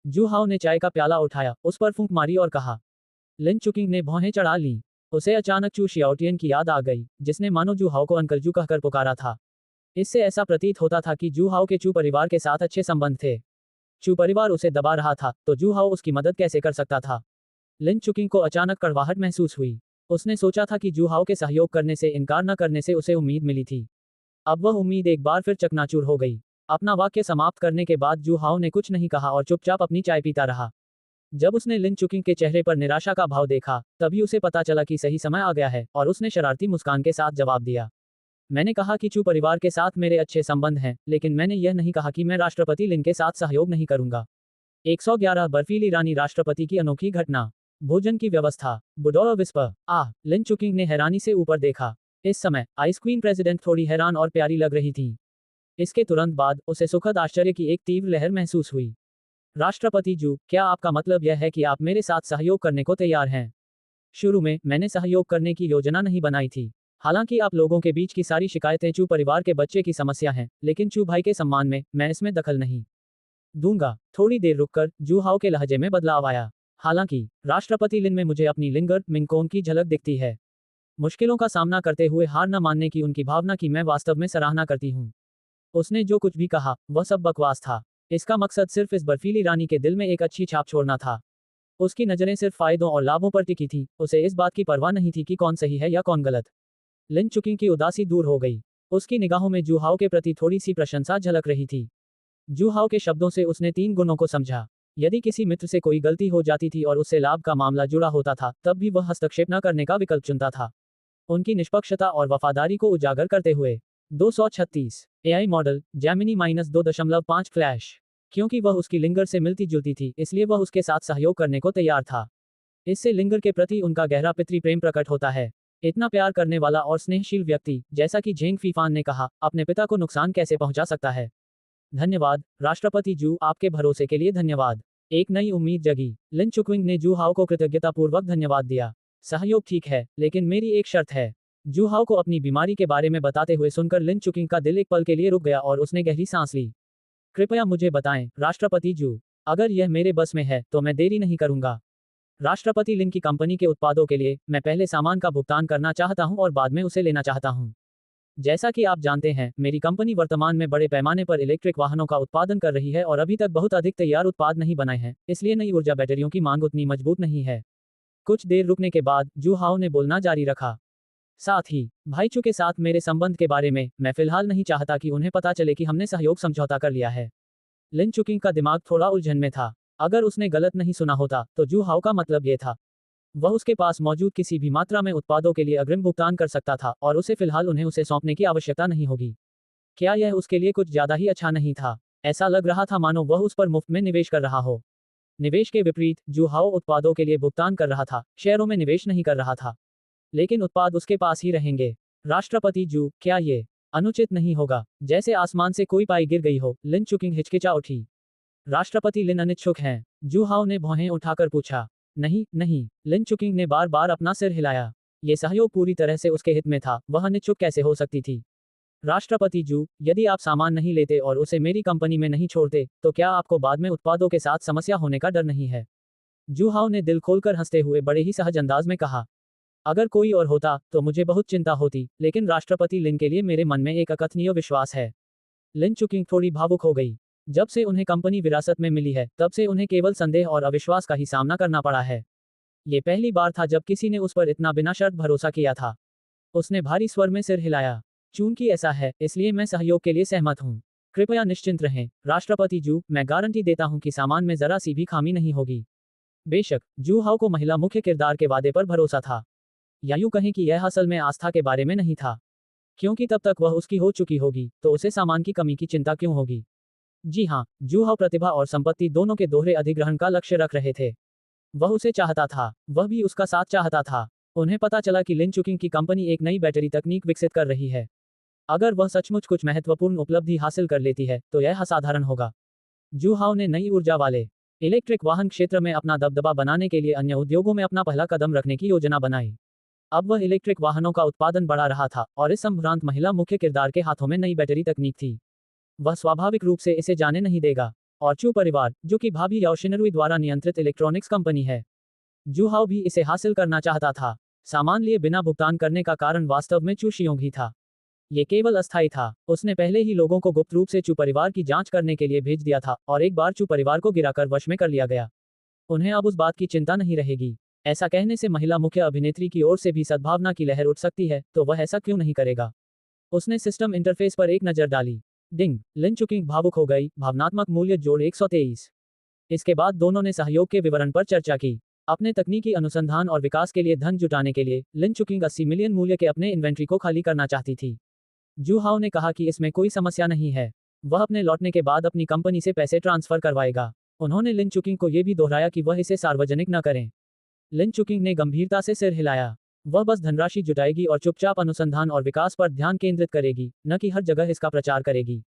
S1: जू हाओ ने चाय का प्याला उठाया, उस पर फूंक मारी और कहा। लिन चुकिंग ने भौहें चढ़ा लीं। उसे अचानक चू शियाओटियन की याद आ गई, जिसने मानो जू हाओ को अंकल जू कहकर पुकारा था। इससे ऐसा प्रतीत होता था कि जू हाओ के चू परिवार के साथ अच्छे संबंध थे। चू परिवार उसे दबा रहा था, तो जू हाओ उसकी मदद कैसे कर सकता था। लिन चुकिंग को अचानक कड़वाहट महसूस हुई। उसने सोचा था कि जू हाओ के सहयोग करने से इनकार न करने से उसे उम्मीद मिली थी। अब वह उम्मीद एक बार फिर चकनाचूर हो गई। अपना वाक्य समाप्त करने के बाद जू हाओ ने कुछ नहीं कहा और चुपचाप अपनी चाय पीता रहा। जब उसने लिन चुकिंग के चेहरे पर निराशा का भाव देखा, तभी उसे पता चला कि सही समय आ गया है, और उसने शरारती मुस्कान के साथ जवाब दिया। मैंने कहा कि चू परिवार के साथ मेरे अच्छे संबंध हैं, लेकिन मैंने यह नहीं कहा कि मैं राष्ट्रपति लिन के साथ सहयोग नहीं करूंगा। 111 बर्फीली रानी राष्ट्रपति की अनोखी घटना। भोजन की व्यवस्था। बुडोर विस्पर। लिन चुकिंग ने हैरानी से ऊपर देखा। इस समय आइस क्वीन प्रेसिडेंट थोड़ी हैरान और प्यारी लग रही थी। इसके तुरंत बाद उसे सुखद आश्चर्य की एक तीव्र लहर महसूस हुई। राष्ट्रपति जू, क्या आपका मतलब यह है कि आप मेरे साथ सहयोग करने को तैयार हैं? शुरू में मैंने सहयोग करने की योजना नहीं बनाई थी। हालांकि आप लोगों के बीच की सारी शिकायतें चू परिवार के बच्चे की समस्या हैं, लेकिन चू भाई के सम्मान में मैं इसमें दखल नहीं दूंगा। थोड़ी देर रुककर जू हाओ के लहजे में बदलाव आया। हालांकि राष्ट्रपति लिन में मुझे अपनी लिंगर मिंगकोन की झलक दिखती है। मुश्किलों का सामना करते हुए हार न मानने की उनकी भावना की मैं वास्तव में सराहना करती हूँ। उसने जो कुछ भी कहा वह सब बकवास था। इसका मकसद सिर्फ इस बर्फीली रानी के दिल में एक अच्छी छाप छोड़ना था। उसकी नजरें सिर्फ फायदों और लाभों पर टिकी थी। उसे इस बात की परवाह नहीं थी कि कौन सही है या कौन गलत। लिन चुकिंग की उदासी दूर हो गई। उसकी निगाहों में जू हाओ के प्रति थोड़ी सी प्रशंसा झलक रही थी। जू हाओ के शब्दों से उसने 3 गुणों को समझा। यदि किसी मित्र से कोई गलती हो जाती थी और उससे लाभ का मामला जुड़ा होता था, तब भी वह हस्तक्षेप न करने का विकल्प चुनता था। उनकी निष्पक्षता और वफादारी को उजागर करते हुए। 236 एआई मॉडल जैमिनी -2.5 फ्लैश। क्योंकि वह उसकी लिंगर से मिलती जुलती थी, इसलिए वह उसके साथ सहयोग करने को तैयार था। इससे लिंगर के प्रति उनका गहरा पितृ प्रेम प्रकट होता है। इतना प्यार करने वाला और स्नेहशील व्यक्ति, जैसा कि झेंग फीफान ने कहा, अपने पिता को नुकसान कैसे पहुंचा सकता है। धन्यवाद राष्ट्रपति जू, आपके भरोसे के लिए धन्यवाद। एक नई उम्मीद जगी। लिन चुकिंग ने जू हाओ को कृतज्ञतापूर्वक धन्यवाद दिया। सहयोग ठीक है, लेकिन मेरी एक शर्त है। जू हाओ को अपनी बीमारी के बारे में बताते हुए सुनकर लिन चुकिंग का दिल एक पल के लिए रुक गया और उसने गहरी सांस ली। कृपया मुझे बताएं राष्ट्रपति जू, अगर यह मेरे बस में है तो मैं देरी नहीं करूंगा। राष्ट्रपति लिन की कंपनी के उत्पादों के लिए मैं पहले सामान का भुगतान करना चाहता हूं और बाद में उसे लेना चाहता हूं। जैसा कि आप जानते हैं, मेरी कंपनी वर्तमान में बड़े पैमाने पर इलेक्ट्रिक वाहनों का उत्पादन कर रही है और अभी तक बहुत अधिक तैयार उत्पाद नहीं बनाए हैं, इसलिए नई ऊर्जा बैटरियों की मांग उतनी मजबूत नहीं है। कुछ देर रुकने के बाद जू हाओ ने बोलना जारी रखा। साथ ही भाईचू के साथ मेरे संबंध के बारे में मैं फिलहाल नहीं चाहता कि उन्हें पता चले कि हमने सहयोग समझौता कर लिया है। लिन चुकिंग का दिमाग थोड़ा उलझन में था। अगर उसने गलत नहीं सुना होता तो जू हाओ का मतलब ये था। वह उसके पास मौजूद किसी भी मात्रा में उत्पादों के लिए अग्रिम भुगतान कर सकता था और उसे फिलहाल उन्हें उसे सौंपने की आवश्यकता नहीं होगी। क्या यह उसके लिए कुछ ज्यादा ही अच्छा नहीं था? ऐसा लग रहा था मानो वह उस पर मुफ्त में निवेश कर रहा हो। निवेश के विपरीत जू हाओ उत्पादों के लिए भुगतान कर रहा था, शेयरों में निवेश नहीं कर रहा था। लेकिन उत्पाद उसके पास ही रहेंगे। राष्ट्रपति जू, क्या ये अनुचित नहीं होगा? जैसे आसमान से कोई पाई गिर गई हो। लिन चुकिंग हिचकिचा उठी। राष्ट्रपति लिन अनिच्छुक हैं? जू हाओ ने भौहें उठाकर पूछा। नहीं नहीं, लिन चुकिंग ने बार बार अपना सिर हिलाया। ये सहयोग पूरी तरह से उसके हित में था, वह अनिच्छुक कैसे हो सकती थी? राष्ट्रपति जू, यदि आप सामान नहीं लेते और उसे मेरी कंपनी में नहीं छोड़ते, तो क्या आपको बाद में उत्पादों के साथ समस्या होने का डर नहीं है? जू हाओ ने दिल खोलकर हंसते हुए बड़े ही सहज अंदाज में कहा। अगर कोई और होता तो मुझे बहुत चिंता होती, लेकिन राष्ट्रपति लिन के लिए मेरे मन में एक अकथनीय विश्वास है। लिन चुकिंग थोड़ी भावुक हो गई। जब से उन्हें कंपनी विरासत में मिली है, तब से उन्हें केवल संदेह और अविश्वास का ही सामना करना पड़ा है। ये पहली बार था जब किसी ने उस पर इतना बिना शर्त भरोसा किया था। उसने भारी स्वर में सिर हिलाया। चूंकि ऐसा है, इसलिए मैं सहयोग के लिए सहमत हूँ। कृपया निश्चिंत रहें राष्ट्रपति जू, मैं गारंटी देता हूँ कि सामान में जरा सी भी खामी नहीं होगी। बेशक जू हाओ को महिला मुख्य किरदार के वादे पर भरोसा था, या यूं कहें कि यह असल में आस्था के बारे में नहीं था, क्योंकि तब तक वह उसकी हो चुकी होगी, तो उसे सामान की कमी की चिंता क्यों होगी? जी हाँ, जू हाओ प्रतिभा और संपत्ति दोनों के दोहरे अधिग्रहण का लक्ष्य रख रहे थे। वह उसे चाहता था, वह भी उसका साथ चाहता था। उन्हें पता चला कि लिन चुकिंग की कंपनी एक नई बैटरी तकनीक विकसित कर रही है। अगर वह सचमुच कुछ महत्वपूर्ण उपलब्धि हासिल कर लेती है, तो यह असाधारण होगा। जू हाओ ने नई ऊर्जा वाले इलेक्ट्रिक वाहन क्षेत्र में अपना दबदबा बनाने के लिए अन्य उद्योगों में अपना पहला कदम रखने की योजना बनाई। अब वह इलेक्ट्रिक वाहनों का उत्पादन बढ़ा रहा था और इस संभ्रांत महिला मुख्य किरदार के हाथों में नई बैटरी तकनीक थी। वह स्वाभाविक रूप से इसे जाने नहीं देगा। और चू परिवार, जो कि भाभी याओ शिनरुई द्वारा नियंत्रित इलेक्ट्रॉनिक्स कंपनी है, जू हाओ भी इसे हासिल करना चाहता था। सामान लिए बिना भुगतान करने का कारण वास्तव में चू शियोंग ही था। ये केवल अस्थायी था। उसने पहले ही लोगों को गुप्त रूप से चू परिवार की जांच करने के लिए भेज दिया था और एक बार चू परिवार को गिराकर वश में कर लिया गया, उन्हें अब उस बात की चिंता नहीं रहेगी। ऐसा कहने से महिला मुख्य अभिनेत्री की ओर से भी सद्भावना की लहर उठ सकती है, तो वह ऐसा क्यों नहीं करेगा। उसने सिस्टम इंटरफेस पर एक नज़र डाली। डिंग, लिन चुकिंग भावुक हो गई। भावनात्मक मूल्य जोड़ 123। इसके बाद दोनों ने सहयोग के विवरण पर चर्चा की। अपने तकनीकी अनुसंधान और विकास के लिए धन जुटाने के लिए लिन चुकिंग 80 मिलियन मूल्य के अपने इन्वेंट्री को खाली करना चाहती थी। जू हाओ ने कहा कि इसमें कोई समस्या नहीं है, वह अपने लौटने के बाद अपनी कंपनी से पैसे ट्रांसफर करवाएगा। उन्होंने लिन चुकिंग को यह भी दोहराया कि वह इसे सार्वजनिक न करें। लिन चुकिंग ने गंभीरता से सिर हिलाया। वह बस धनराशि जुटाएगी और चुपचाप अनुसंधान और विकास पर ध्यान केंद्रित करेगी, न कि हर जगह इसका प्रचार करेगी।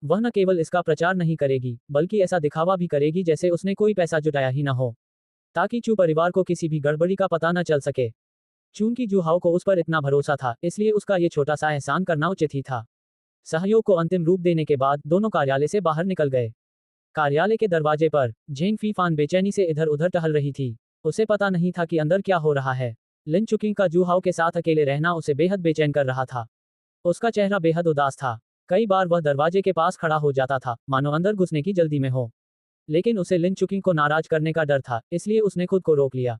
S1: वह न केवल इसका प्रचार नहीं करेगी, बल्कि ऐसा दिखावा भी करेगी जैसे उसने कोई पैसा जुटाया ही न हो, ताकि चू परिवार को किसी भी गड़बड़ी का पता न चल सके। चूंकि जू हाओ को उस पर इतना भरोसा था, इसलिए उसका ये छोटा सा एहसान करना उचित ही था। सहयोग को अंतिम रूप देने के बाद दोनों कार्यालय से बाहर निकल गए। कार्यालय के दरवाजे पर झेंग फीफान बेचैनी से इधर उधर टहल रही थी। उसे पता नहीं था कि अंदर क्या हो रहा है। लिन चुकिंग का जू हाओ के साथ अकेले रहना उसे बेहद बेचैन कर रहा था। उसका चेहरा बेहद उदास था। कई बार वह दरवाजे के पास खड़ा हो जाता था, मानो अंदर घुसने की जल्दी में हो। लेकिन उसे लिन चुकिंग को नाराज करने का डर था, इसलिए उसने खुद को रोक लिया।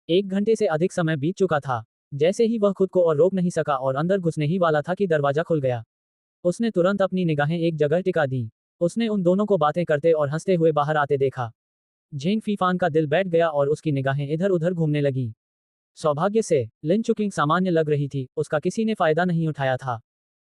S1: 1 घंटे से अधिक समय बीत चुका था। जैसे ही वह खुद को और रोक नहीं सका और अंदर घुसने ही वाला था कि दरवाजा खुल गया। उसने तुरंत अपनी निगाहें एक जगह टिका दी। उसने उन दोनों को बातें करते और हंसते हुए बाहर आते देखा। झेंग फीफान का दिल बैठ गया और उसकी निगाहें इधर उधर घूमने लगी। सौभाग्य से लिन चुकिंग सामान्य लग रही थी, उसका किसी ने फायदा नहीं उठाया था।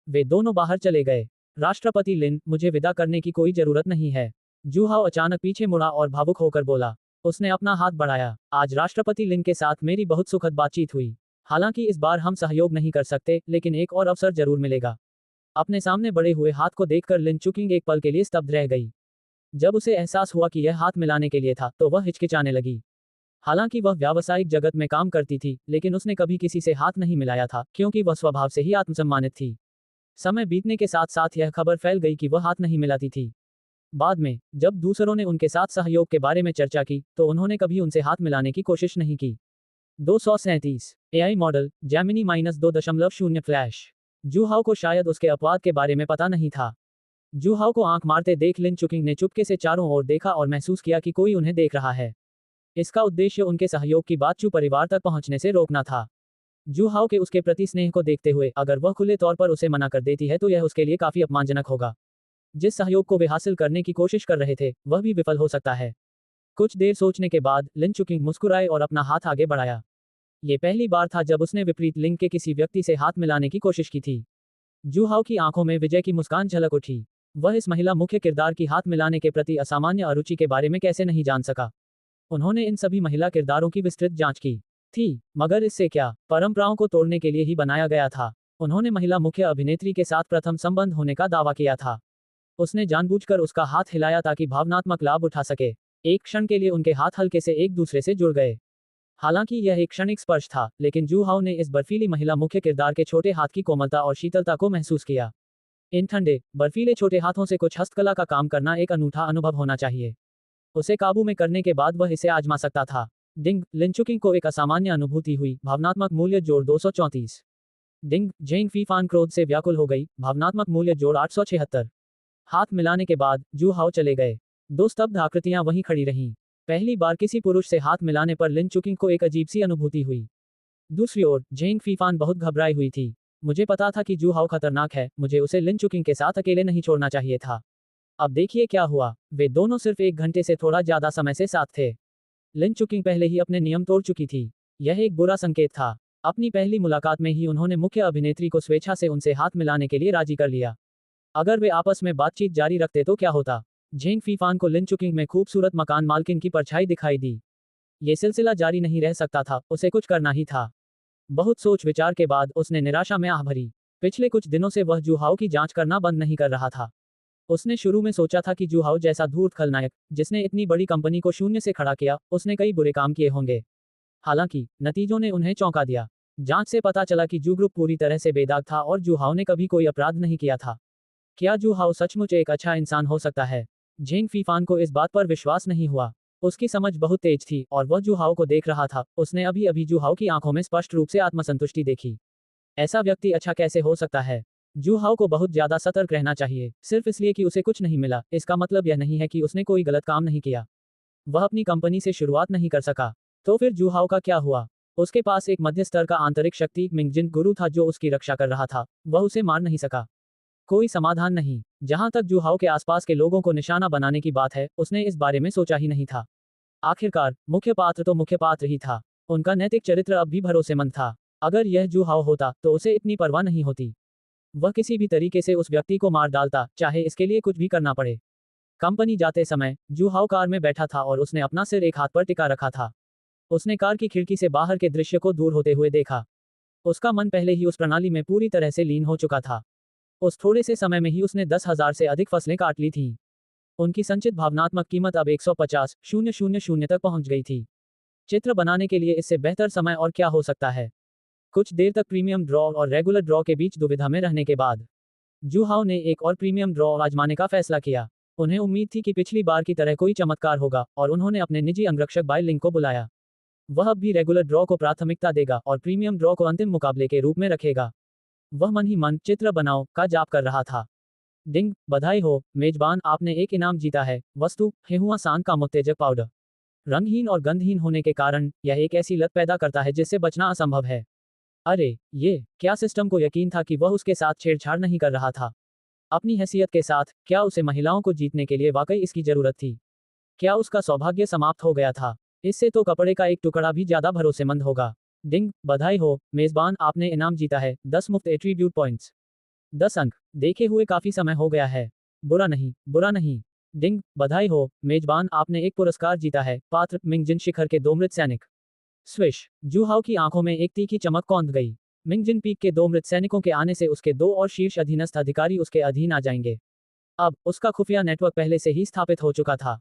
S1: वे दोनों बाहर चले गए। राष्ट्रपति लिन, मुझे विदा करने की कोई जरूरत नहीं है। जू हाओ अचानक पीछे मुड़ा और भावुक होकर बोला। उसने अपना हाथ बढ़ाया। आज राष्ट्रपति लिन के साथ मेरी बहुत सुखद बातचीत हुई। हालांकि इस बार हम सहयोग नहीं कर सकते, लेकिन एक और अवसर जरूर मिलेगा। अपने सामने बढ़े हुए हाथ को देखकर लिन चुकिंग एक पल के लिए स्तब्ध रह गई। जब उसे एहसास हुआ कि यह हाथ मिलाने के लिए था, तो वह हिचकिचाने लगी। हालांकि वह व्यावसायिक जगत में काम करती थी, लेकिन उसने कभी किसी से हाथ नहीं मिलाया था, क्योंकि वह स्वभाव से ही आत्मसम्मानित थी। समय बीतने के साथ साथ यह खबर फैल गई कि वह हाथ नहीं मिलाती थी। बाद में, जब दूसरों ने उनके साथ सहयोग के बारे में चर्चा की, तो उन्होंने कभी उनसे हाथ मिलाने की कोशिश नहीं की। 237 एआई मॉडल जैमिनी -2.0 फ्लैश। जू हाओ को शायद उसके अपवाद के बारे में पता नहीं था। जू हाओ को आंख मारते देख लिन चुकिंग ने चुपके से चारों ओर देखा और महसूस किया कि कोई उन्हें देख रहा है। इसका उद्देश्य उनके सहयोग की बात चू परिवार तक पहुंचने से रोकना था। जू हाओ के उसके प्रति स्नेह को देखते हुए, अगर वह खुले तौर पर उसे मना कर देती है तो यह उसके लिए काफी अपमानजनक होगा। जिस सहयोग को वे हासिल करने की कोशिश कर रहे थे, वह भी विफल हो सकता है। कुछ देर सोचने के बाद लिन चुकिंग मुस्कुराए और अपना हाथ आगे बढ़ाया। ये पहली बार था जब उसने विपरीत लिंग के किसी व्यक्ति से हाथ मिलाने की कोशिश की थी। जू हाओ की आंखों में विजय की मुस्कान झलक उठी। वह इस महिला मुख्य किरदार की हाथ मिलाने के प्रति असामान्य अरुचि के बारे में कैसे नहीं जान सका। उन्होंने इन सभी महिला किरदारों की विस्तृत जांच की थी, मगर इससे क्या, परंपराओं को तोड़ने के लिए ही बनाया गया था। उन्होंने महिला मुख्य अभिनेत्री के साथ प्रथम संबंध होने का दावा किया था। उसने जानबूझकर उसका हाथ हिलाया ताकि भावनात्मक लाभ उठा सके। एक क्षण के लिए उनके हाथ हल्के से एक दूसरे से जुड़ गए। हालांकि यह एक क्षणिक स्पर्श था, लेकिन जू हाओ ने इस बर्फीली महिला मुख्य किरदार के छोटे हाथ की कोमलता और शीतलता को महसूस किया। इन ठंडे, बर्फीले छोटे हाथों से कुछ हस्तकला का काम करना एक अनूठा अनुभव होना चाहिए। उसे काबू में करने के बाद वह इसे आजमा सकता था। डिंग, लिन चुकिंग को एक असामान्य अनुभूति हुई। भावनात्मक मूल्य जोड़ 234। डिंग, झेंग फीफान क्रोध से व्याकुल हो गई। भावनात्मक मूल्य जोड़ 876। हाथ मिलाने के बाद जू हाओ चले गए। दो स्तब्ध आकृतियां वहीं खड़ी रहीं। पहली बार किसी पुरुष से हाथ मिलाने पर लिन चुकिंग को एक अजीब सी अनुभूति हुई। दूसरी ओर झेंग फीफान बहुत घबराई हुई थी। मुझे पता था कि जू हाओ खतरनाक है, मुझे उसे लिन चुकिंग के साथ अकेले नहीं छोड़ना चाहिए था। अब देखिए क्या हुआ। वे दोनों सिर्फ 1 घंटे से थोड़ा ज्यादा समय से साथ थे। लिन चुकिंग पहले ही अपने नियम तोड़ चुकी थी। यह एक बुरा संकेत था। अपनी पहली मुलाकात में ही उन्होंने मुख्य अभिनेत्री को स्वेच्छा से उनसे हाथ मिलाने के लिए राजी कर लिया। अगर वे आपस में बातचीत जारी रखते तो क्या होता। झेंग फीफान को लिन चुकिंग में खूबसूरत मकान मालकिन की परछाई दिखाई दी। ये सिलसिला जारी नहीं रह सकता था, उसे कुछ करना ही था। बहुत सोच विचार के बाद उसने निराशा में आह भरी। पिछले कुछ दिनों से वह जू हाओ की जांच करना बंद नहीं कर रहा था। उसने शुरू में सोचा था कि जूहाओ जैसा धूर्त खलनायक, जिसने इतनी बड़ी कंपनी को शून्य से खड़ा किया, उसने कई बुरे काम किए होंगे। हालांकि नतीजों ने उन्हें चौंका दिया। जांच से पता चला कि जू ग्रुप पूरी तरह से बेदाग था और जूहाओ ने कभी कोई अपराध नहीं किया था। क्या जूहाओ सचमुच एक अच्छा इंसान हो सकता है? झेंग फीफान को इस बात पर विश्वास नहीं हुआ। उसकी समझ बहुत तेज थी और वह जूहाओ को देख रहा था। उसने अभी अभी जूहाओ की आंखों में स्पष्ट रूप से आत्मसंतुष्टि देखी। ऐसा व्यक्ति अच्छा कैसे हो सकता है? जूहाओ को बहुत ज्यादा सतर्क रहना चाहिए। सिर्फ इसलिए कि उसे कुछ नहीं मिला, इसका मतलब यह नहीं है कि उसने कोई गलत काम नहीं किया। वह अपनी कंपनी से शुरुआत नहीं कर सका। तो फिर जूहाओ का क्या हुआ? उसके पास एक मध्य स्तर का आंतरिक शक्ति मिंगजिन गुरु था जो उसकी रक्षा कर रहा था। वह उसे मार नहीं सका। कोई समाधान नहीं। जहां तक जूहाओ के आसपास के लोगों को निशाना बनाने की बात है, उसने इस बारे में सोचा ही नहीं था। आखिरकार मुख्य पात्र तो मुख्य पात्र ही था। उनका नैतिक चरित्र अब भी भरोसेमंद था। अगर यह जूहाओ होता तो उसे इतनी परवाह नहीं होती। वह किसी भी तरीके से उस व्यक्ति को मार डालता, चाहे इसके लिए कुछ भी करना पड़े। कंपनी जाते समय जूहाओ कार में बैठा था और उसने अपना सिर एक हाथ पर टिका रखा था। उसने कार की खिड़की से बाहर के दृश्य को दूर होते हुए देखा। उसका मन पहले ही उस प्रणाली में पूरी तरह से लीन हो चुका था। उस थोड़े से समय में ही उसने 10,000 से अधिक फसलें काट ली थीं। उनकी संचित भावनात्मक कीमत अब 150,000 तक पहुंच गई थी। चित्र बनाने के लिए इससे बेहतर समय और क्या हो सकता है? कुछ देर तक प्रीमियम ड्रॉ और रेगुलर ड्रॉ के बीच दुविधा में रहने के बाद जूहाओ ने एक और प्रीमियम ड्रॉ आजमाने का फैसला किया। उन्हें उम्मीद थी कि पिछली बार की तरह कोई चमत्कार होगा और उन्होंने अपने निजी अंगरक्षक बाय लिंक को बुलाया। वह अब भी रेगुलर ड्रॉ को प्राथमिकता देगा और प्रीमियम ड्रॉ को अंतिम मुकाबले के रूप में रखेगा। वह मन ही मन चित्र बनाओ का जाप कर रहा था। डिंग, बधाई हो मेजबान, आपने एक इनाम जीता है। वस्तु, हेहुआ सान का उत्तेजक पाउडर। रंगहीन और गंधहीन होने के कारण यह एक ऐसी लत पैदा करता है जिससे बचना असंभव है। अरे ये क्या सिस्टम को यकीन था कि वह उसके साथ छेड़छाड़ नहीं कर रहा था? अपनी हैसियत के साथ क्या उसे महिलाओं को जीतने के लिए वाकई इसकी जरूरत थी? क्या उसका सौभाग्य समाप्त हो गया था? इससे तो कपड़े का एक टुकड़ा भी ज्यादा भरोसेमंद होगा। डिंग, बधाई हो मेजबान, आपने इनाम जीता है 10 मुफ्त एट्रीब्यूट पॉइंट्स। 10 अंक देखे हुए काफी समय हो गया है। बुरा नहीं, बुरा नहीं। डिंग, बधाई हो मेजबान, आपने एक पुरस्कार जीता है। पात्र, मिंगजिन शिखर के 2 मृत सैनिक। स्विश, जूहाओ की आंखों में एक तीखी चमक कौंध गई। मिंगजिन पीक के 2 मृत सैनिकों के आने से उसके 2 और शीर्ष अधीनस्थ अधिकारी उसके अधीन आ जाएंगे। अब उसका खुफिया नेटवर्क पहले से ही स्थापित हो चुका था।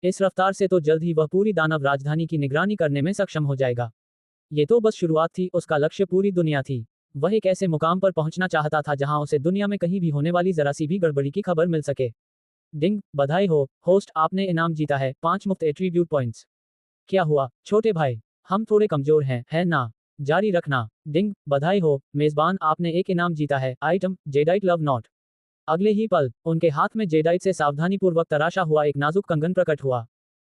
S1: इस रफ्तार से तो जल्द ही वह पूरी दानव राजधानी की निगरानी करने में सक्षम हो जाएगा। ये तो बस शुरुआत थी, उसका लक्ष्य पूरी दुनिया थी। वह एक ऐसे मुकाम पर पहुंचना चाहता था जहां उसे दुनिया में कहीं भी होने वाली जरा सी भी गड़बड़ी की खबर मिल सके। डिंग, बधाई हो होस्ट, आपने इनाम जीता है 5 मुफ्त एट्रीब्यूट पॉइंट्स। क्या हुआ छोटे भाई? हम थोड़े कमजोर हैं, है ना? जारी रखना। डिंग, बधाई हो मेजबान, आपने एक इनाम जीता है। Item, jadeite love not. अगले ही पल उनके हाथ में जेडाइट से सावधानीपूर्वक तराशा हुआ एक नाजुक कंगन प्रकट हुआ।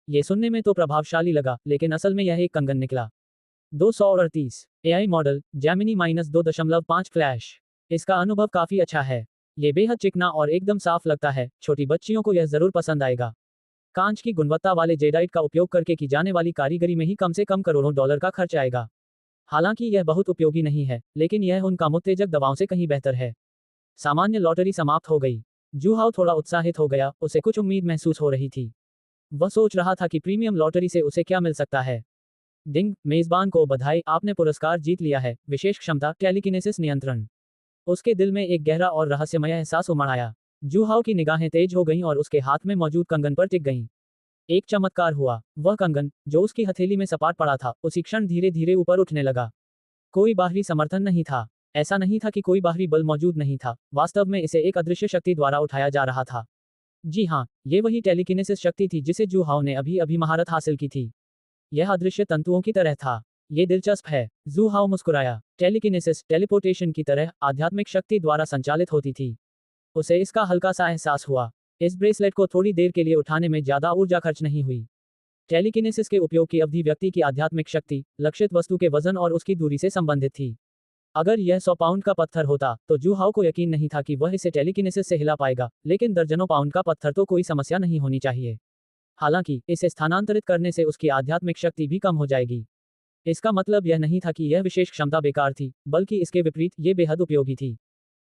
S1: ये सुनने में तो प्रभावशाली लगा, लेकिन असल में यह एक कंगन निकला। 238 एआई मॉडल जैमिनी -2.5 फ्लैश। इसका अनुभव काफी अच्छा है। ये बेहद चिकना और एकदम साफ लगता है। छोटी बच्चियों को यह जरूर पसंद आएगा। कांच की गुणवत्ता वाले जेडाइट का उपयोग करके की जाने वाली कारीगरी में ही कम से कम करोड़ों डॉलर का खर्च आएगा। हालांकि यह बहुत उपयोगी नहीं है, लेकिन यह उन कामोत्तेजक दवाओं से कहीं बेहतर है। सामान्य लॉटरी समाप्त हो गई। जूहाओ थोड़ा उत्साहित हो गया, उसे कुछ उम्मीद महसूस हो रही थी। वह सोच रहा था कि प्रीमियम लॉटरी से उसे क्या मिल सकता है। डिंग, मेजबान को बधाई, आपने पुरस्कार जीत लिया है। विशेष क्षमता, टेलीकिनेसिस नियंत्रण। उसके दिल में एक गहरा और रहस्यमय एहसास उमड़ आया। जूहाओ की निगाहें तेज हो गईं और उसके हाथ में मौजूद कंगन पर टिक गईं। एक चमत्कार हुआ। वह कंगन, जो उसकी हथेली में सपाट पड़ा था, उसी क्षण धीरे धीरे ऊपर उठने लगा। कोई बाहरी समर्थन नहीं था। ऐसा नहीं था कि कोई बाहरी बल मौजूद नहीं था, वास्तव में इसे एक अदृश्य शक्ति द्वारा उठाया जा रहा था। जी हाँ, ये वही टेलीकिनेसिस शक्ति थी जिसे जूहाओ ने अभी अभी महारत हासिल की थी। यह अदृश्य तंतुओं की तरह था। ये दिलचस्प है। जूहाओ मुस्कुराया। टेलीकिनेसिस टेलीपोर्टेशन की तरह आध्यात्मिक शक्ति द्वारा संचालित होती थी। उसे इसका हल्का सा एहसास हुआ। इस ब्रेसलेट को थोड़ी देर के लिए उठाने में ज्यादा ऊर्जा खर्च नहीं हुई। टेलीकिनेसिस के उपयोग की अवधि व्यक्ति की आध्यात्मिक शक्ति, लक्षित वस्तु के वजन और उसकी दूरी से संबंधित थी। अगर यह 100 पाउंड का पत्थर होता तो जूहाओ को यकीन नहीं था कि वह इसे टेलीकिनेसिस से हिला पाएगा, लेकिन दर्जनों पाउंड का पत्थर तो कोई समस्या नहीं होनी चाहिए। हालांकि इसे स्थानांतरित करने से उसकी आध्यात्मिक शक्ति भी कम हो जाएगी। इसका मतलब यह नहीं था कि यह विशेष क्षमता बेकार थी, बल्कि इसके विपरीत ये बेहद उपयोगी थी।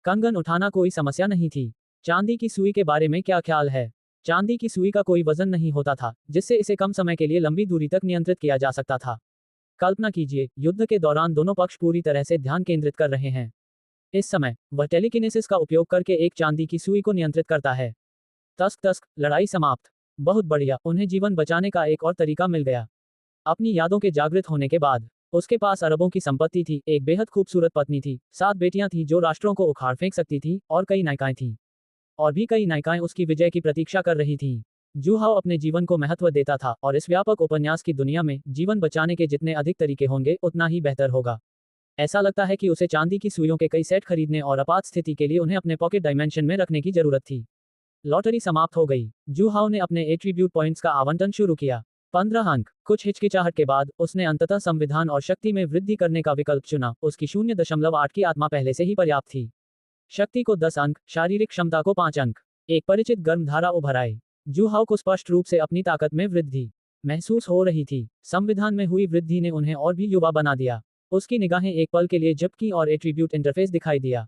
S1: कंगन उठाना कोई समस्या नहीं थी। चांदी की सुई के बारे में क्या ख्याल है? चांदी की सुई का कोई वजन नहीं होता था, जिससे इसे कम समय के लिए लंबी दूरी तक नियंत्रित किया जा सकता था। कल्पना कीजिए, युद्ध के दौरान दोनों पक्ष पूरी तरह से ध्यान केंद्रित कर रहे हैं। इस समय वह टेलीकिनेसिस का उपयोग करके एक चांदी की सुई को नियंत्रित करता है। तस्क तस्क, लड़ाई समाप्त। बहुत बढ़िया, उन्हें जीवन बचाने का एक और तरीका मिल गया। अपनी यादों के जागृत होने के बाद उसके पास अरबों की संपत्ति थी, एक बेहद खूबसूरत पत्नी थी, 7 बेटियां थीं जो राष्ट्रों को उखाड़ फेंक सकती थी, और कई नायिकाएं थीं। और भी कई नायिकाएं उसकी विजय की प्रतीक्षा कर रही थीं। जू हाओ अपने जीवन को महत्व देता था और इस व्यापक उपन्यास की दुनिया में जीवन बचाने के जितने अधिक तरीके होंगे उतना ही बेहतर होगा। ऐसा लगता है कि उसे चांदी की सुइयों के कई सेट खरीदने और आपात स्थिति के लिए उन्हें अपने पॉकेट डायमेंशन में रखने की जरूरत थी। लॉटरी समाप्त हो गई। जू हाओ ने अपने एट्रीब्यूट पॉइंट्स का आवंटन शुरू किया। 15 अंक। कुछ हिचकिचाहट के बाद उसने अंततः संविधान और शक्ति में वृद्धि करने का विकल्प चुना। उसकी 0.8 की आत्मा पहले से ही पर्याप्त थी। शक्ति को 10 अंक, शारीरिक क्षमता को 5 अंक। एक परिचित गर्म धारा उभर आई। जू हाओ को स्पष्ट रूप से अपनी ताकत में वृद्धि महसूस हो रही थी। संविधान में हुई वृद्धि ने उन्हें और भी युवा बना दिया। उसकी निगाहें एक पल के लिए झपकी और एट्रीब्यूट इंटरफेस दिखाई दिया।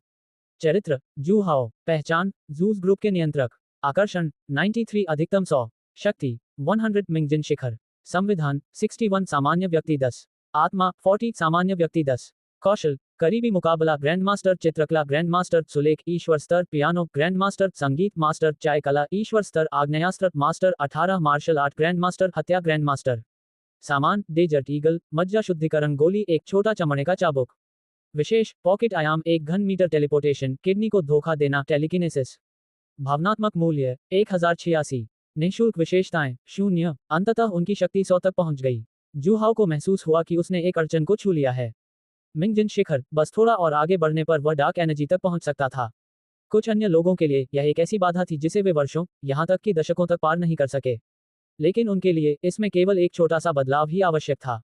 S1: चरित्र, जू हाओ। पहचान, जूस ग्रुप के नियंत्रक। आकर्षण, 93 अधिकतम 100। शक्ति, 100 मिंगजिन शिखर। संविधान, 61 सामान्य व्यक्ति 10। आत्मा, 40 सामान्य व्यक्ति 10। कौशल, करीबी मुकाबला ग्रैंडमास्टर चित्रकला ग्रैंडमास्टर सुलेख ईश्वर स्तर पियानो ग्रैंडमास्टर संगीत मास्टर चाय कला ईश्वर स्तर आग्नेयास्त्र मास्टर 18 मार्शल आर्ट ग्रैंडमास्टर हत्या ग्रैंडमास्टर। सामान, डेजर्ट ईगल मज्जा शुद्धिकरण गोली एक छोटा चमड़े का चाबुक। विशेष, पॉकेट आयाम 1 घन मीटर टेलीपोर्टेशन किडनी को धोखा देना टेलीकिनेसिस। भावनात्मक मूल्य 1086। निःशुल्क विशेषताएं 0। अंततः उनकी शक्ति 100 तक पहुंच गई। जू हाओ को महसूस हुआ कि उसने एक अड़चन को छू लिया है। मिंगजिन शिखर, बस थोड़ा और आगे बढ़ने पर वह डार्क एनर्जी तक पहुंच सकता था। कुछ अन्य लोगों के लिए यह एक ऐसी बाधा थी जिसे वे वर्षों, यहां तक कि दशकों तक पार नहीं कर सके। लेकिन उनके लिए इसमें केवल एक छोटा सा बदलाव ही आवश्यक था।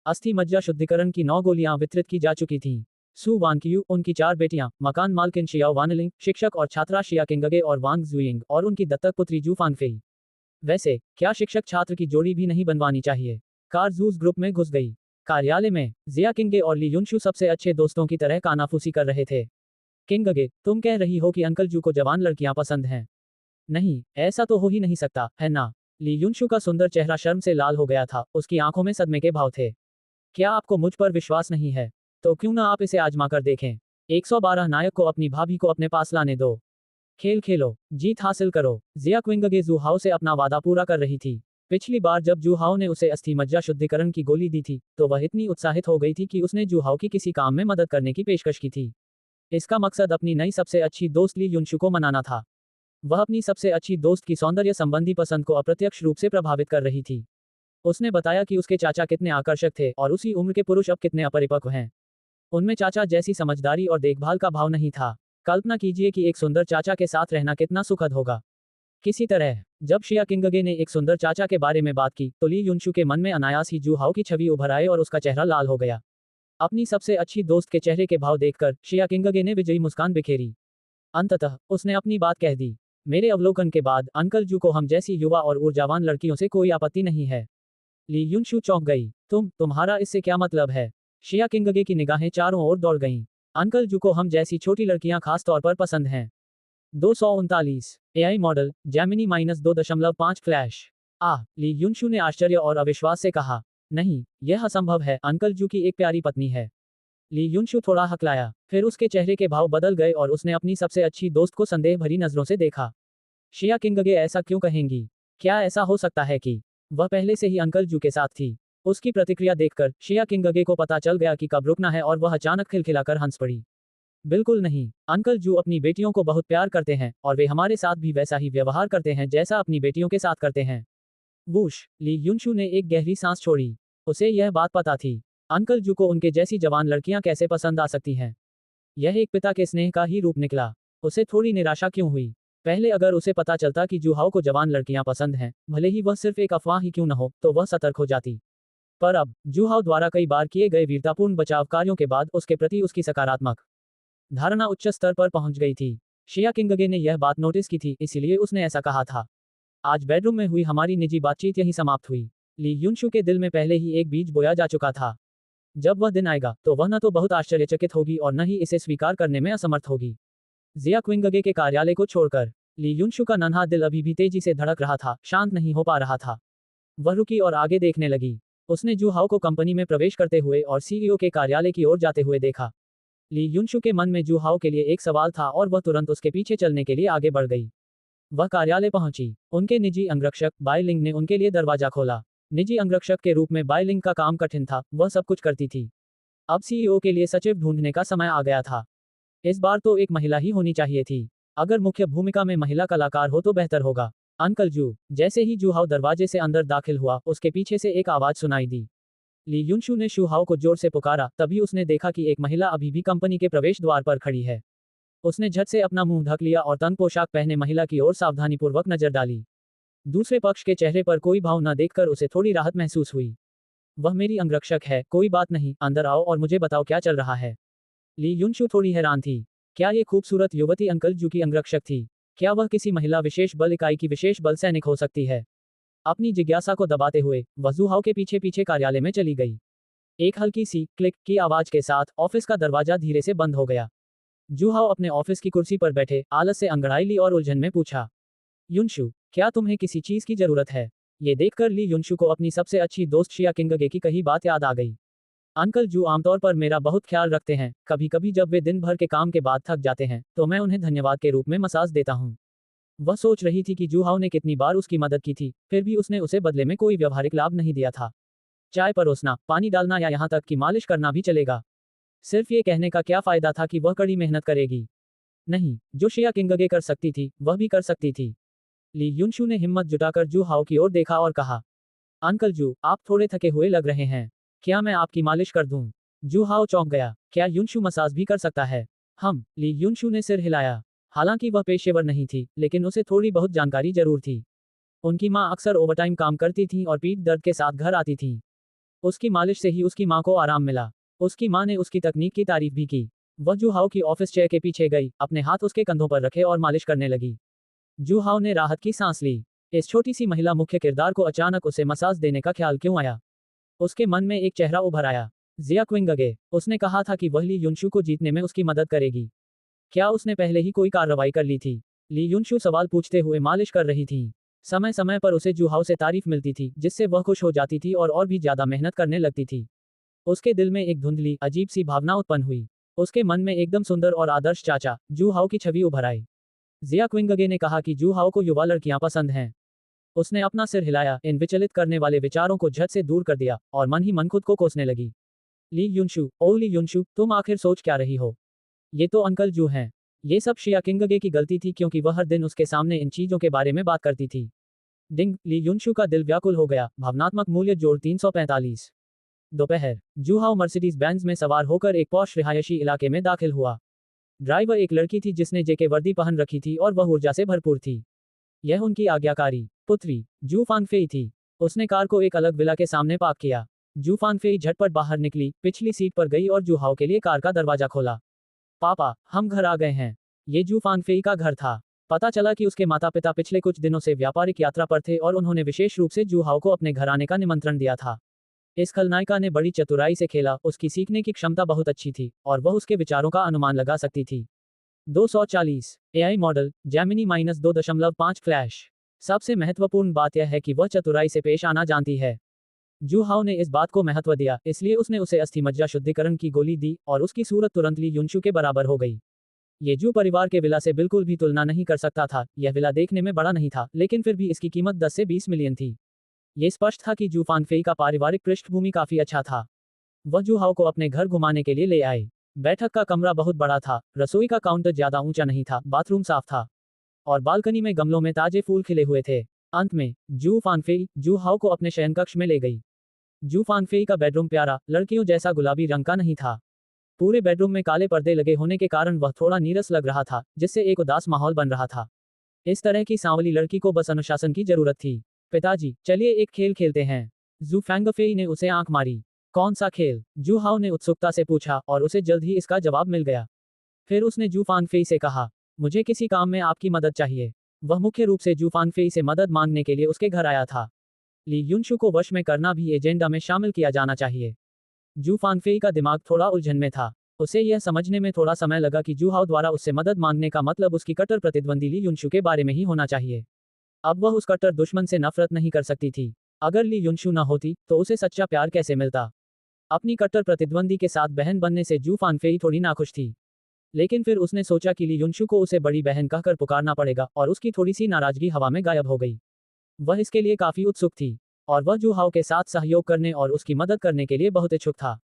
S1: अस्थि मज्जा शुद्धिकरण की 9 गोलियां वितरित की जा चुकी थीं। सु वानकियू, उनकी 4 बेटियां, मकान मालकिन शियाओ वानलिंग, शिक्षक और छात्रा शिया किंगगे और वांग जुइंग, और उनकी दत्तक पुत्री जू फांगफेई। वैसे, क्या शिक्षक छात्र की जोड़ी भी नहीं बनवानी चाहिए? कार जूस ग्रुप में घुस गई। कार्यालय में जिया किंगे और ली युनशु सबसे अच्छे दोस्तों की तरह कानाफूसी कर रहे थे। किंगगे, तुम कह रही हो कि अंकल जू को जवान लड़कियां पसंद हैं? नहीं, ऐसा तो हो ही नहीं सकता, है ना? ली युनशु का सुंदर चेहरा शर्म से लाल हो गया था, उसकी आंखों में सदमे के भाव थे। क्या आपको मुझ पर विश्वास नहीं है? तो क्यों ना आप इसे आजमा कर देखें। 112 नायक को अपनी भाभी को अपने पास लाने दो। खेल खेलो, जीत हासिल करो। जिया क्विंगगे जू हाओ से अपना वादा पूरा कर रही थी। पिछली बार जब जू हाओ ने उसे अस्थि मज्जा शुद्धिकरण की गोली दी थी, तो वह इतनी उत्साहित हो गई थी कि उसने जू हाओ की किसी काम में मदद करने की पेशकश की थी। इसका मकसद अपनी नई सबसे अच्छी दोस्त ली युनशु को मनाना था। वह अपनी सबसे अच्छी दोस्त की सौंदर्य संबंधी पसंद को अप्रत्यक्ष रूप से प्रभावित कर रही थी। उसने बताया कि उसके चाचा कितने आकर्षक थे और उसी उम्र के पुरुष अब कितने अपरिपक्व हैं। उनमें चाचा जैसी समझदारी और देखभाल का भाव नहीं था। कल्पना कीजिए कि एक सुंदर चाचा के साथ रहना कितना सुखद होगा। किसी तरह, जब शिया किंगगे ने एक सुंदर चाचा के बारे में बात की, तो ली युनशु के मन में अनायास ही जू हाओ की छवि उभर आए और उसका चेहरा लाल हो गया। अपनी सबसे अच्छी दोस्त के चेहरे के भाव देखकर शिया किंगगे ने विजयी मुस्कान बिखेरी। अंततः उसने अपनी बात कह दी। मेरे अवलोकन के बाद अंकल जू को हम जैसी युवा और ऊर्जावान लड़कियों से कोई आपत्ति नहीं है। ली युनशु चौंक गई। तुम्हारा इससे क्या मतलब है? शिया किंगगे की निगाहें चारों ओर दौड़ गईं। अंकल जू को हम जैसी छोटी लड़कियां खास तौर पर पसंद हैं। 239 एआई मॉडल जैमिनी -2.5 फ्लैश। ली युनशु ने आश्चर्य और अविश्वास से कहा, नहीं, यह असंभव है, अंकल जू की एक प्यारी पत्नी है। ली युनशु थोड़ा हकलाया, फिर उसके चेहरे के भाव बदल गए और उसने अपनी सबसे अच्छी दोस्त को संदेह भरी नजरों से देखा। शिया किंगगे ऐसा क्यों कहेंगी? क्या ऐसा हो सकता है कि वह पहले से ही अंकल जू के साथ थी? उसकी प्रतिक्रिया देखकर शिया किंगगे को पता चल गया कि कब रुकना है और वह अचानक खिलखिलाकर हंस पड़ी। बिल्कुल नहीं, अंकल जू अपनी बेटियों को बहुत प्यार करते हैं और वे हमारे साथ भी वैसा ही व्यवहार करते हैं जैसा अपनी बेटियों के साथ करते हैं। वूश, ली युनशु ने एक गहरी सांस छोड़ी। उसे यह बात पता थी, अंकल जू को उनके जैसी जवान लड़कियां कैसे पसंद आ सकती हैं। यह एक पिता के स्नेह का ही रूप निकला। उसे थोड़ी निराशा क्यों हुई? पहले अगर उसे पता चलता कि जू हाओ को जवान लड़कियां पसंद हैं, भले ही वह सिर्फ एक अफवाह ही क्यों न हो, तो वह सतर्क हो जाती। पर अब, जू हाओ द्वारा कई बार किए गए वीरतापूर्ण बचाव कार्यों के बाद उसके प्रति उसकी सकारात्मक धारणा उच्च स्तर पर पहुंच गई थी। शिया किंगगे ने यह बात नोटिस की थी, इसलिए उसने ऐसा कहा था। आज बेडरूम में हुई हमारी निजी बातचीत यहीं समाप्त हुई। ली युनशु के दिल में पहले ही एक बीज बोया जा चुका था। जब वह दिन आएगा, तो वह न तो बहुत आश्चर्यचकित होगी और न ही इसे स्वीकार करने में असमर्थ होगी। जिया क्विंगगे के कार्यालय को छोड़कर ली युनशु का नन्हा दिल अभी भी तेजी से धड़क रहा था, शांत नहीं हो पा रहा था। वह रुकी और आगे देखने लगी। उसने जू हाओ को कंपनी में प्रवेश करते हुए और सीईओ के कार्यालय की ओर जाते हुए देखा। ली युनशु के मन में जू हाओ के लिए एक सवाल था और वह तुरंत उसके पीछे चलने के लिए आगे बढ़ गई। वह कार्यालय पहुंची। उनके निजी अंगरक्षक बाई लिंग ने उनके लिए दरवाजा खोला। निजी अंगरक्षक के रूप में बाई लिंग का काम कठिन था, वह सब कुछ करती थी। अब सीईओ के लिए सचिव ढूंढने का समय आ गया था। इस बार तो एक महिला ही होनी चाहिए थी। अगर मुख्य भूमिका में महिला कलाकार हो तो बेहतर होगा। अंकल जू। जैसे ही जू हाओ दरवाजे से अंदर दाखिल हुआ, उसके पीछे से एक आवाज सुनाई दी। ली युनशु ने शू हाओ को जोर से पुकारा, तभी उसने देखा कि एक महिला अभी भी कंपनी के प्रवेश द्वार पर खड़ी है। उसने झट से अपना मुंह ढक लिया और तंग पोशाक पहने महिला की ओर सावधानीपूर्वक नजर डाली। दूसरे पक्ष के चेहरे पर कोई भाव न देखकर उसे थोड़ी राहत महसूस हुई। वह मेरी अंगरक्षक है, कोई बात नहीं, अंदर आओ और मुझे बताओ क्या चल रहा है। ली युनशु थोड़ी हैरान थी। क्या ये खूबसूरत युवती अंकल जू की अंगरक्षक थी? क्या वह किसी महिला विशेष बल इकाई की विशेष बल सैनिक हो सकती है? अपनी जिज्ञासा को दबाते हुए वह जू हाओ के पीछे पीछे कार्यालय में चली गई। एक हल्की सी क्लिक की आवाज के साथ ऑफिस का दरवाजा धीरे से बंद हो गया। जू हाओ अपने ऑफिस की कुर्सी पर बैठे आलस से अंगड़ाई ली और उलझन में पूछा, युनशु, क्या तुम्हें किसी चीज की जरूरत है? ये देखकर ली युनशु को अपनी सबसे अच्छी दोस्त शिया किंगगे की कही बात याद आ गई। अंकल जू आमतौर पर मेरा बहुत ख्याल रखते हैं, कभी कभी जब वे दिन भर के काम के बाद थक जाते हैं तो मैं उन्हें धन्यवाद के रूप में मसाज देता हूँ। वह सोच रही थी कि जू हाओ ने कितनी बार उसकी मदद की थी, फिर भी उसने उसे बदले में कोई व्यवहारिक लाभ नहीं दिया था। चाय परोसना, पानी डालना या यहाँ तक कि मालिश करना भी चलेगा। सिर्फ ये कहने का क्या फायदा था कि वह कड़ी मेहनत करेगी? नहीं, जो शिया किंगगे कर सकती थी वह भी कर सकती थी। ली युनशु ने हिम्मत जुटाकर जू हाओ की ओर देखा और कहा, अंकल जू, आप थोड़े थके हुए लग रहे हैं। क्या मैं आपकी मालिश कर दूं? जू हाओ चौंक गया। क्या युनशु मसाज भी कर सकता है? ली युनशु ने सिर हिलाया। हालांकि वह पेशेवर नहीं थी, लेकिन उसे थोड़ी बहुत जानकारी जरूर थी। उनकी माँ अक्सर ओवरटाइम काम करती थीं और पीठ दर्द के साथ घर आती थीं। उसकी मालिश से ही उसकी माँ को आराम मिला। उसकी माँ ने उसकी तकनीक की तारीफ भी की। वह जू हाओ की ऑफिस चेयर के पीछे गई, अपने हाथ उसके कंधों पर रखे और मालिश करने लगी। जू हाओ ने राहत की सांस ली। इस छोटी सी महिला मुख्य किरदार को अचानक उसे मसाज देने का ख्याल क्यों आया? उसके मन में एक चेहरा उभर आया। जिया क्विंगगे। उसने कहा था कि वह ली युनशु को जीतने में उसकी मदद करेगी। क्या उसने पहले ही कोई कार्रवाई कर ली थी? ली युनशु सवाल पूछते हुए मालिश कर रही थी। समय समय पर उसे जू हाओ से तारीफ मिलती थी, जिससे वह खुश हो जाती थी और भी ज्यादा मेहनत करने लगती थी। उसके दिल में एक धुंधली अजीब सी भावना उत्पन्न हुई। उसके मन में एकदम सुंदर और आदर्श चाचा जू हाओ की छवि उभर आई। जिया क्विंगगे ने कहा कि जू हाओ को युवा लड़कियां पसंद हैं। उसने अपना सिर हिलाया, इन विचलित करने वाले विचारों को झट से दूर कर दिया और मन ही मन खुद को कोसने लगी। ली युनशु, ओ ली युनशु, तुम आखिर सोच क्या रही हो? ये तो अंकल जू हैं। ये सब शिया किंगगे की गलती थी क्योंकि वह हर दिन उसके सामने इन चीजों के बारे में बात करती थी। डिंग, ली युनशु का दिल व्याकुल हो गया। भावनात्मक मूल्य जोड़ 345। दोपहर, जू हाओ मर्सिडीज बेंज में सवार होकर एक पॉश रिहायशी इलाके में दाखिल हुआ। ड्राइवर एक लड़की थी जिसने जेके वर्दी पहन रखी थी और वह ऊर्जा से भरपूर थी। यह उनकी आज्ञाकारी पुत्री जू फांगफेई थी। उसने कार को एक अलग विला के सामने पार्क किया। जू फांगफेई झटपट बाहर निकली, पिछली सीट पर गई और जू हाओ के लिए कार का दरवाजा खोला। पापा, हम घर आ गए हैं। ये जू फांगफेई का घर था। पता चला कि उसके माता पिता पिछले कुछ दिनों से व्यापारिक यात्रा पर थे और उन्होंने विशेष रूप से जू हाओ को अपने घर आने का निमंत्रण दिया था। इस खलनायिका ने बड़ी चतुराई से खेला, उसकी सीखने की क्षमता बहुत अच्छी थी और वह उसके विचारों का अनुमान लगा सकती थी। 240 एआई मॉडल जैमिनी -2.5 फ्लैश। सबसे महत्वपूर्ण बात यह है कि वह चतुराई से पेश आना जानती है। जू हाओ ने इस बात को महत्व दिया, इसलिए उसने उसे अस्थि मज्जा शुद्धिकरण की गोली दी और उसकी सूरत तुरंत ली युनशु के बराबर हो गई। ये जू परिवार के विला से बिल्कुल भी तुलना नहीं कर सकता था। यह विला देखने में बड़ा नहीं था, लेकिन फिर भी इसकी कीमत 10 से 20 मिलियन थी। ये स्पष्ट था कि जू फांगफेई का पारिवारिक पृष्ठभूमि काफी अच्छा था। वह जू हाओ को अपने घर घुमाने के लिए ले आए। बैठक का कमरा बहुत बड़ा था, रसोई का काउंटर ज्यादा ऊंचा नहीं था, बाथरूम साफ था और बालकनी में गमलों में ताजे फूल खिले हुए थे। अंत में जू फांगफेई जू हाओ को अपने शयनकक्ष में ले गई। जू फांगफेई का बेडरूम प्यारा, लड़कियों जैसा गुलाबी रंग का नहीं था। पूरे बेडरूम में काले पर्दे लगे होने के कारण वह थोड़ा नीरस लग रहा था, जिससे एक उदास माहौल बन रहा था। इस तरह की सांवली लड़की को बस अनुशासन की जरूरत थी। पिताजी, चलिए एक खेल खेलते हैं। जू फैंगफेई ने उसे आंख मारी। कौन सा खेल? जू हाओ ने उत्सुकता से पूछा और उसे जल्द ही इसका जवाब मिल गया। फिर उसने जू फांगफेई से कहा, मुझे किसी काम में आपकी मदद चाहिए। वह मुख्य रूप से जू फांगफेई से मदद मांगने के लिए उसके घर आया था। ली युनशु को वश में करना भी एजेंडा में शामिल किया जाना चाहिए। जू फांगफेई का दिमाग थोड़ा उलझन में था। उसे यह समझने में थोड़ा समय लगा कि जू हाओ द्वारा उससे मदद मांगने का मतलब उसकी कट्टर प्रतिद्वंदी ली युनशु के बारे में ही होना चाहिए। अब वह उस कट्टर दुश्मन से नफरत नहीं कर सकती थी। अगर ली युनशु न होती तो उसे सच्चा प्यार कैसे मिलता? अपनी कट्टर प्रतिद्वंदी के साथ बहन बनने से जू फांगफेई थोड़ी नाखुश थी। लेकिन फिर उसने सोचा कि ली युनशु को उसे बड़ी बहन कहकर पुकारना पड़ेगा और उसकी थोड़ी सी नाराजगी हवा में गायब हो गई। वह इसके लिए काफी उत्सुक थी और वह जू हाओ के साथ सहयोग करने और उसकी मदद करने के लिए बहुत इच्छुक था।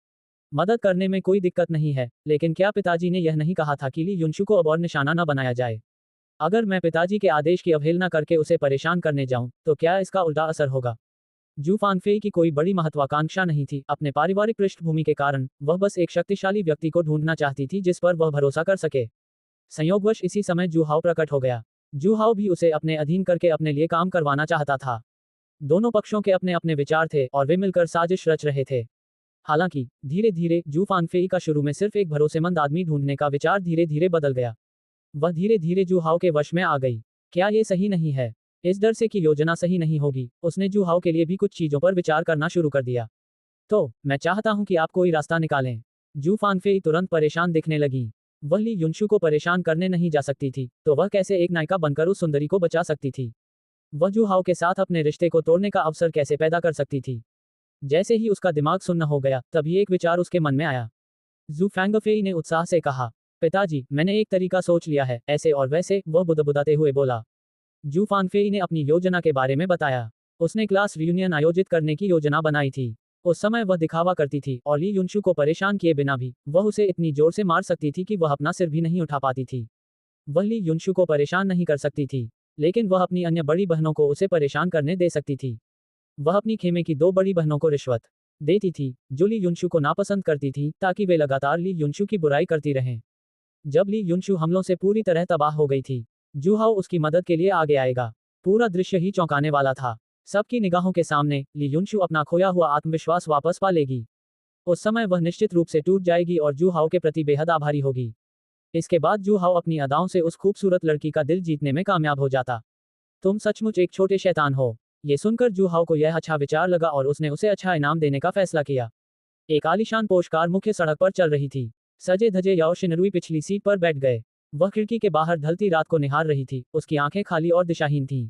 S1: मदद करने में कोई दिक्कत नहीं है, लेकिन क्या पिताजी ने यह नहीं कहा था कि ली युनशु को अब और निशाना न बनाया जाए? अगर मैं पिताजी के आदेश की अवहेलना करके उसे परेशान करने जाऊं, तो क्या इसका उल्टा असर होगा? जू फांगफेई की कोई बड़ी महत्वाकांक्षा नहीं थी। अपने पारिवारिक पृष्ठभूमि के कारण वह बस एक शक्तिशाली व्यक्ति को ढूंढना चाहती थी जिस पर वह भरोसा कर सके। संयोगवश इसी समय जू हाओ प्रकट हो गया। जू हाओ भी उसे अपने अधीन करके अपने लिए काम करवाना चाहता था। दोनों पक्षों के अपने अपने विचार थे और वे मिलकर साजिश रच रहे थे। हालांकि धीरे धीरे जू फांगफेई का शुरू में सिर्फ एक भरोसेमंद आदमी ढूंढने का विचार धीरे धीरे बदल गया। वह धीरे धीरे जू हाओ के वश में आ गई। क्या ये सही नहीं है? इस डर से कि योजना सही नहीं होगी, उसने जू हाओ के लिए भी कुछ चीजों पर विचार करना शुरू कर दिया। तो मैं चाहता हूं कि आप कोई रास्ता निकालें। जू फांगफेई तुरंत परेशान दिखने लगी। वह ली युनशु को परेशान करने नहीं जा सकती थी, तो वह कैसे एक नायिका बनकर उस सुंदरी को बचा सकती थी? वह जू हाओ के साथ अपने रिश्ते को तोड़ने का अवसर कैसे पैदा कर सकती थी? जैसे ही उसका दिमाग सुन्न हो गया, तभी एक विचार उसके मन में आया। जू फैंगफेई ने उत्साह से कहा, पिताजी, मैंने एक तरीका सोच लिया है, ऐसे और वैसे, वह बुदबुदाते हुए बोला। जू फांगफेई ने अपनी योजना के बारे में बताया। उसने क्लास रियूनियन आयोजित करने की योजना बनाई थी। उस समय वह दिखावा करती थी और ली युनशु को परेशान किए बिना भी वह उसे इतनी जोर से मार सकती थी कि वह अपना सिर भी नहीं उठा पाती थी। वह ली युनशु को परेशान नहीं कर सकती थी, लेकिन वह अपनी अन्य बड़ी बहनों को उसे परेशान करने दे सकती थी। वह अपनी खेमे की 2 बड़ी बहनों को रिश्वत देती थी, जो ली युनशु को नापसंद करती थी, ताकि वे लगातार ली युनशु की बुराई करती रहें। जब ली युनशु हमलों से पूरी तरह तबाह हो गई थी, जू हाओ उसकी मदद के लिए आगे आएगा। पूरा दृश्य ही चौंकाने वाला था। सबकी निगाहों के सामने ली युनशु अपना खोया हुआ आत्मविश्वास वापस पा लेगी। उस समय वह निश्चित रूप से टूट जाएगी और जू हाओ के प्रति बेहद आभारी होगी। इसके बाद जू हाओ अपनी अदाओं से उस खूबसूरत लड़की का दिल जीतने में कामयाब हो जाता। तुम सचमुच एक छोटे शैतान हो। ये सुनकर जू हाओ को यह अच्छा विचार लगा और उसने उसे अच्छा इनाम देने का फैसला किया। एक आलीशान पोश कार मुख्य सड़क पर चल रही थी। सजे धजे याओ शिनरुई पिछली सीट पर बैठ गए। वह खिड़की के बाहर ढलती रात को निहार रही थी। उसकी आंखें खाली और दिशाहीन थीं।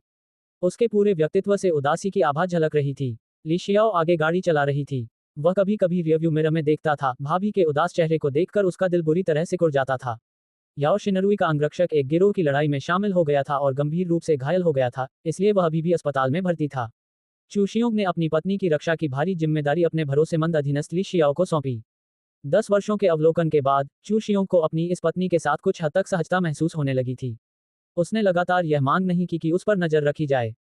S1: उसके पूरे व्यक्तित्व से उदासी की आभा झलक रही थी। ली शियाओ आगे गाड़ी चला रही थी। वह कभी कभी रियरव्यू मिरर में देखता था। भाभी के उदास चेहरे को देखकर उसका दिल बुरी तरह सिकुड़ जाता था। याओ शिनरुई का अंगरक्षक एक गिरोह की लड़ाई में शामिल हो गया था और गंभीर रूप से घायल हो गया था, इसलिए वह अभी भी अस्पताल में भर्ती था। चू शियोंग ने अपनी पत्नी की रक्षा की भारी जिम्मेदारी अपने भरोसेमंद अधीनस्थ ली शियाओ को सौंपी। 10 वर्षों के अवलोकन के बाद चू शियोंग को अपनी इस पत्नी के साथ कुछ हद तक सहजता महसूस होने लगी थी। उसने लगातार यह मांग नहीं की कि उस पर नजर रखी जाए।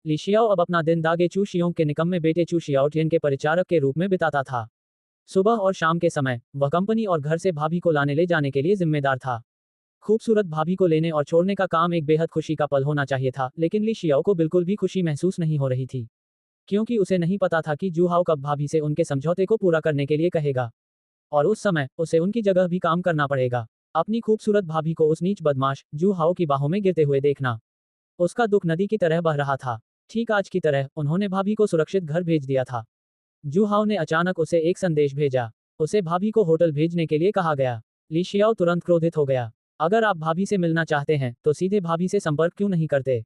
S1: ली शियाओ अब अपना दिन दागे चू शियोंग के निकम्मे बेटे चू शियाओटियन के परिचारक के रूप में बिताता था। सुबह और शाम के समय वह कंपनी और घर से भाभी को लाने ले जाने के लिए जिम्मेदार था। खूबसूरत भाभी को लेने और छोड़ने का काम एक बेहद खुशी का पल होना चाहिए था, लेकिन ली शियाओ को बिल्कुल भी खुशी महसूस नहीं हो रही थी, क्योंकि उसे नहीं पता था कि जू हाओ कब भाभी से उनके समझौते को पूरा करने के लिए कहेगा, और उस समय उसे उनकी जगह भी काम करना पड़ेगा। अपनी खूबसूरत भाभी को उस नीच बदमाश जू हाओ की बाहों में गिरते हुए देखना, उसका दुख नदी की तरह बह रहा था। ठीक आज की तरह उन्होंने भाभी को सुरक्षित घर भेज दिया था। जू हाओ ने अचानक उसे एक संदेश भेजा। उसे भाभी को होटल भेजने के लिए कहा गया। ली शियाओ तुरंत क्रोधित हो गया। अगर आप भाभी से मिलना चाहते हैं तो सीधे भाभी से संपर्क क्यों नहीं करते?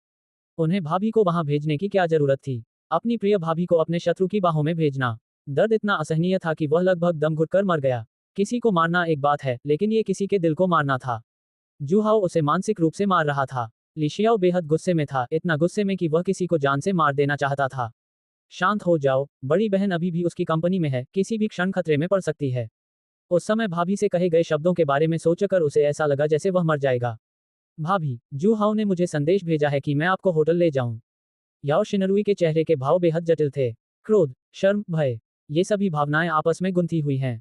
S1: उन्हें भाभी को वहां भेजने की क्या जरूरत थी? अपनी प्रिय भाभी को अपने शत्रु की बाहों में भेजना। दर्द इतना असहनीय था कि वह लगभग दम घुटकर मर गया। किसी को मारना एक बात है, लेकिन ये किसी के दिल को मारना था। जू हाओ उसे मानसिक रूप से मार रहा था। ली शियाओ बेहद गुस्से में था, इतना गुस्से में कि वह किसी को जान से मार देना चाहता था। शांत हो जाओ, बड़ी बहन अभी भी उसकी कंपनी में है, किसी भी क्षण खतरे में पड़ सकती है। उस समय भाभी से कहे गए शब्दों के बारे में सोचकर उसे ऐसा लगा जैसे वह मर जाएगा। भाभी, जू हाओ ने मुझे संदेश भेजा है कि मैं आपको होटल ले जाऊं। याओ शिनरुई के चेहरे के भाव बेहद जटिल थे। क्रोध, शर्म, भय, ये सभी भावनाएं आपस में गुंथी हुई हैं।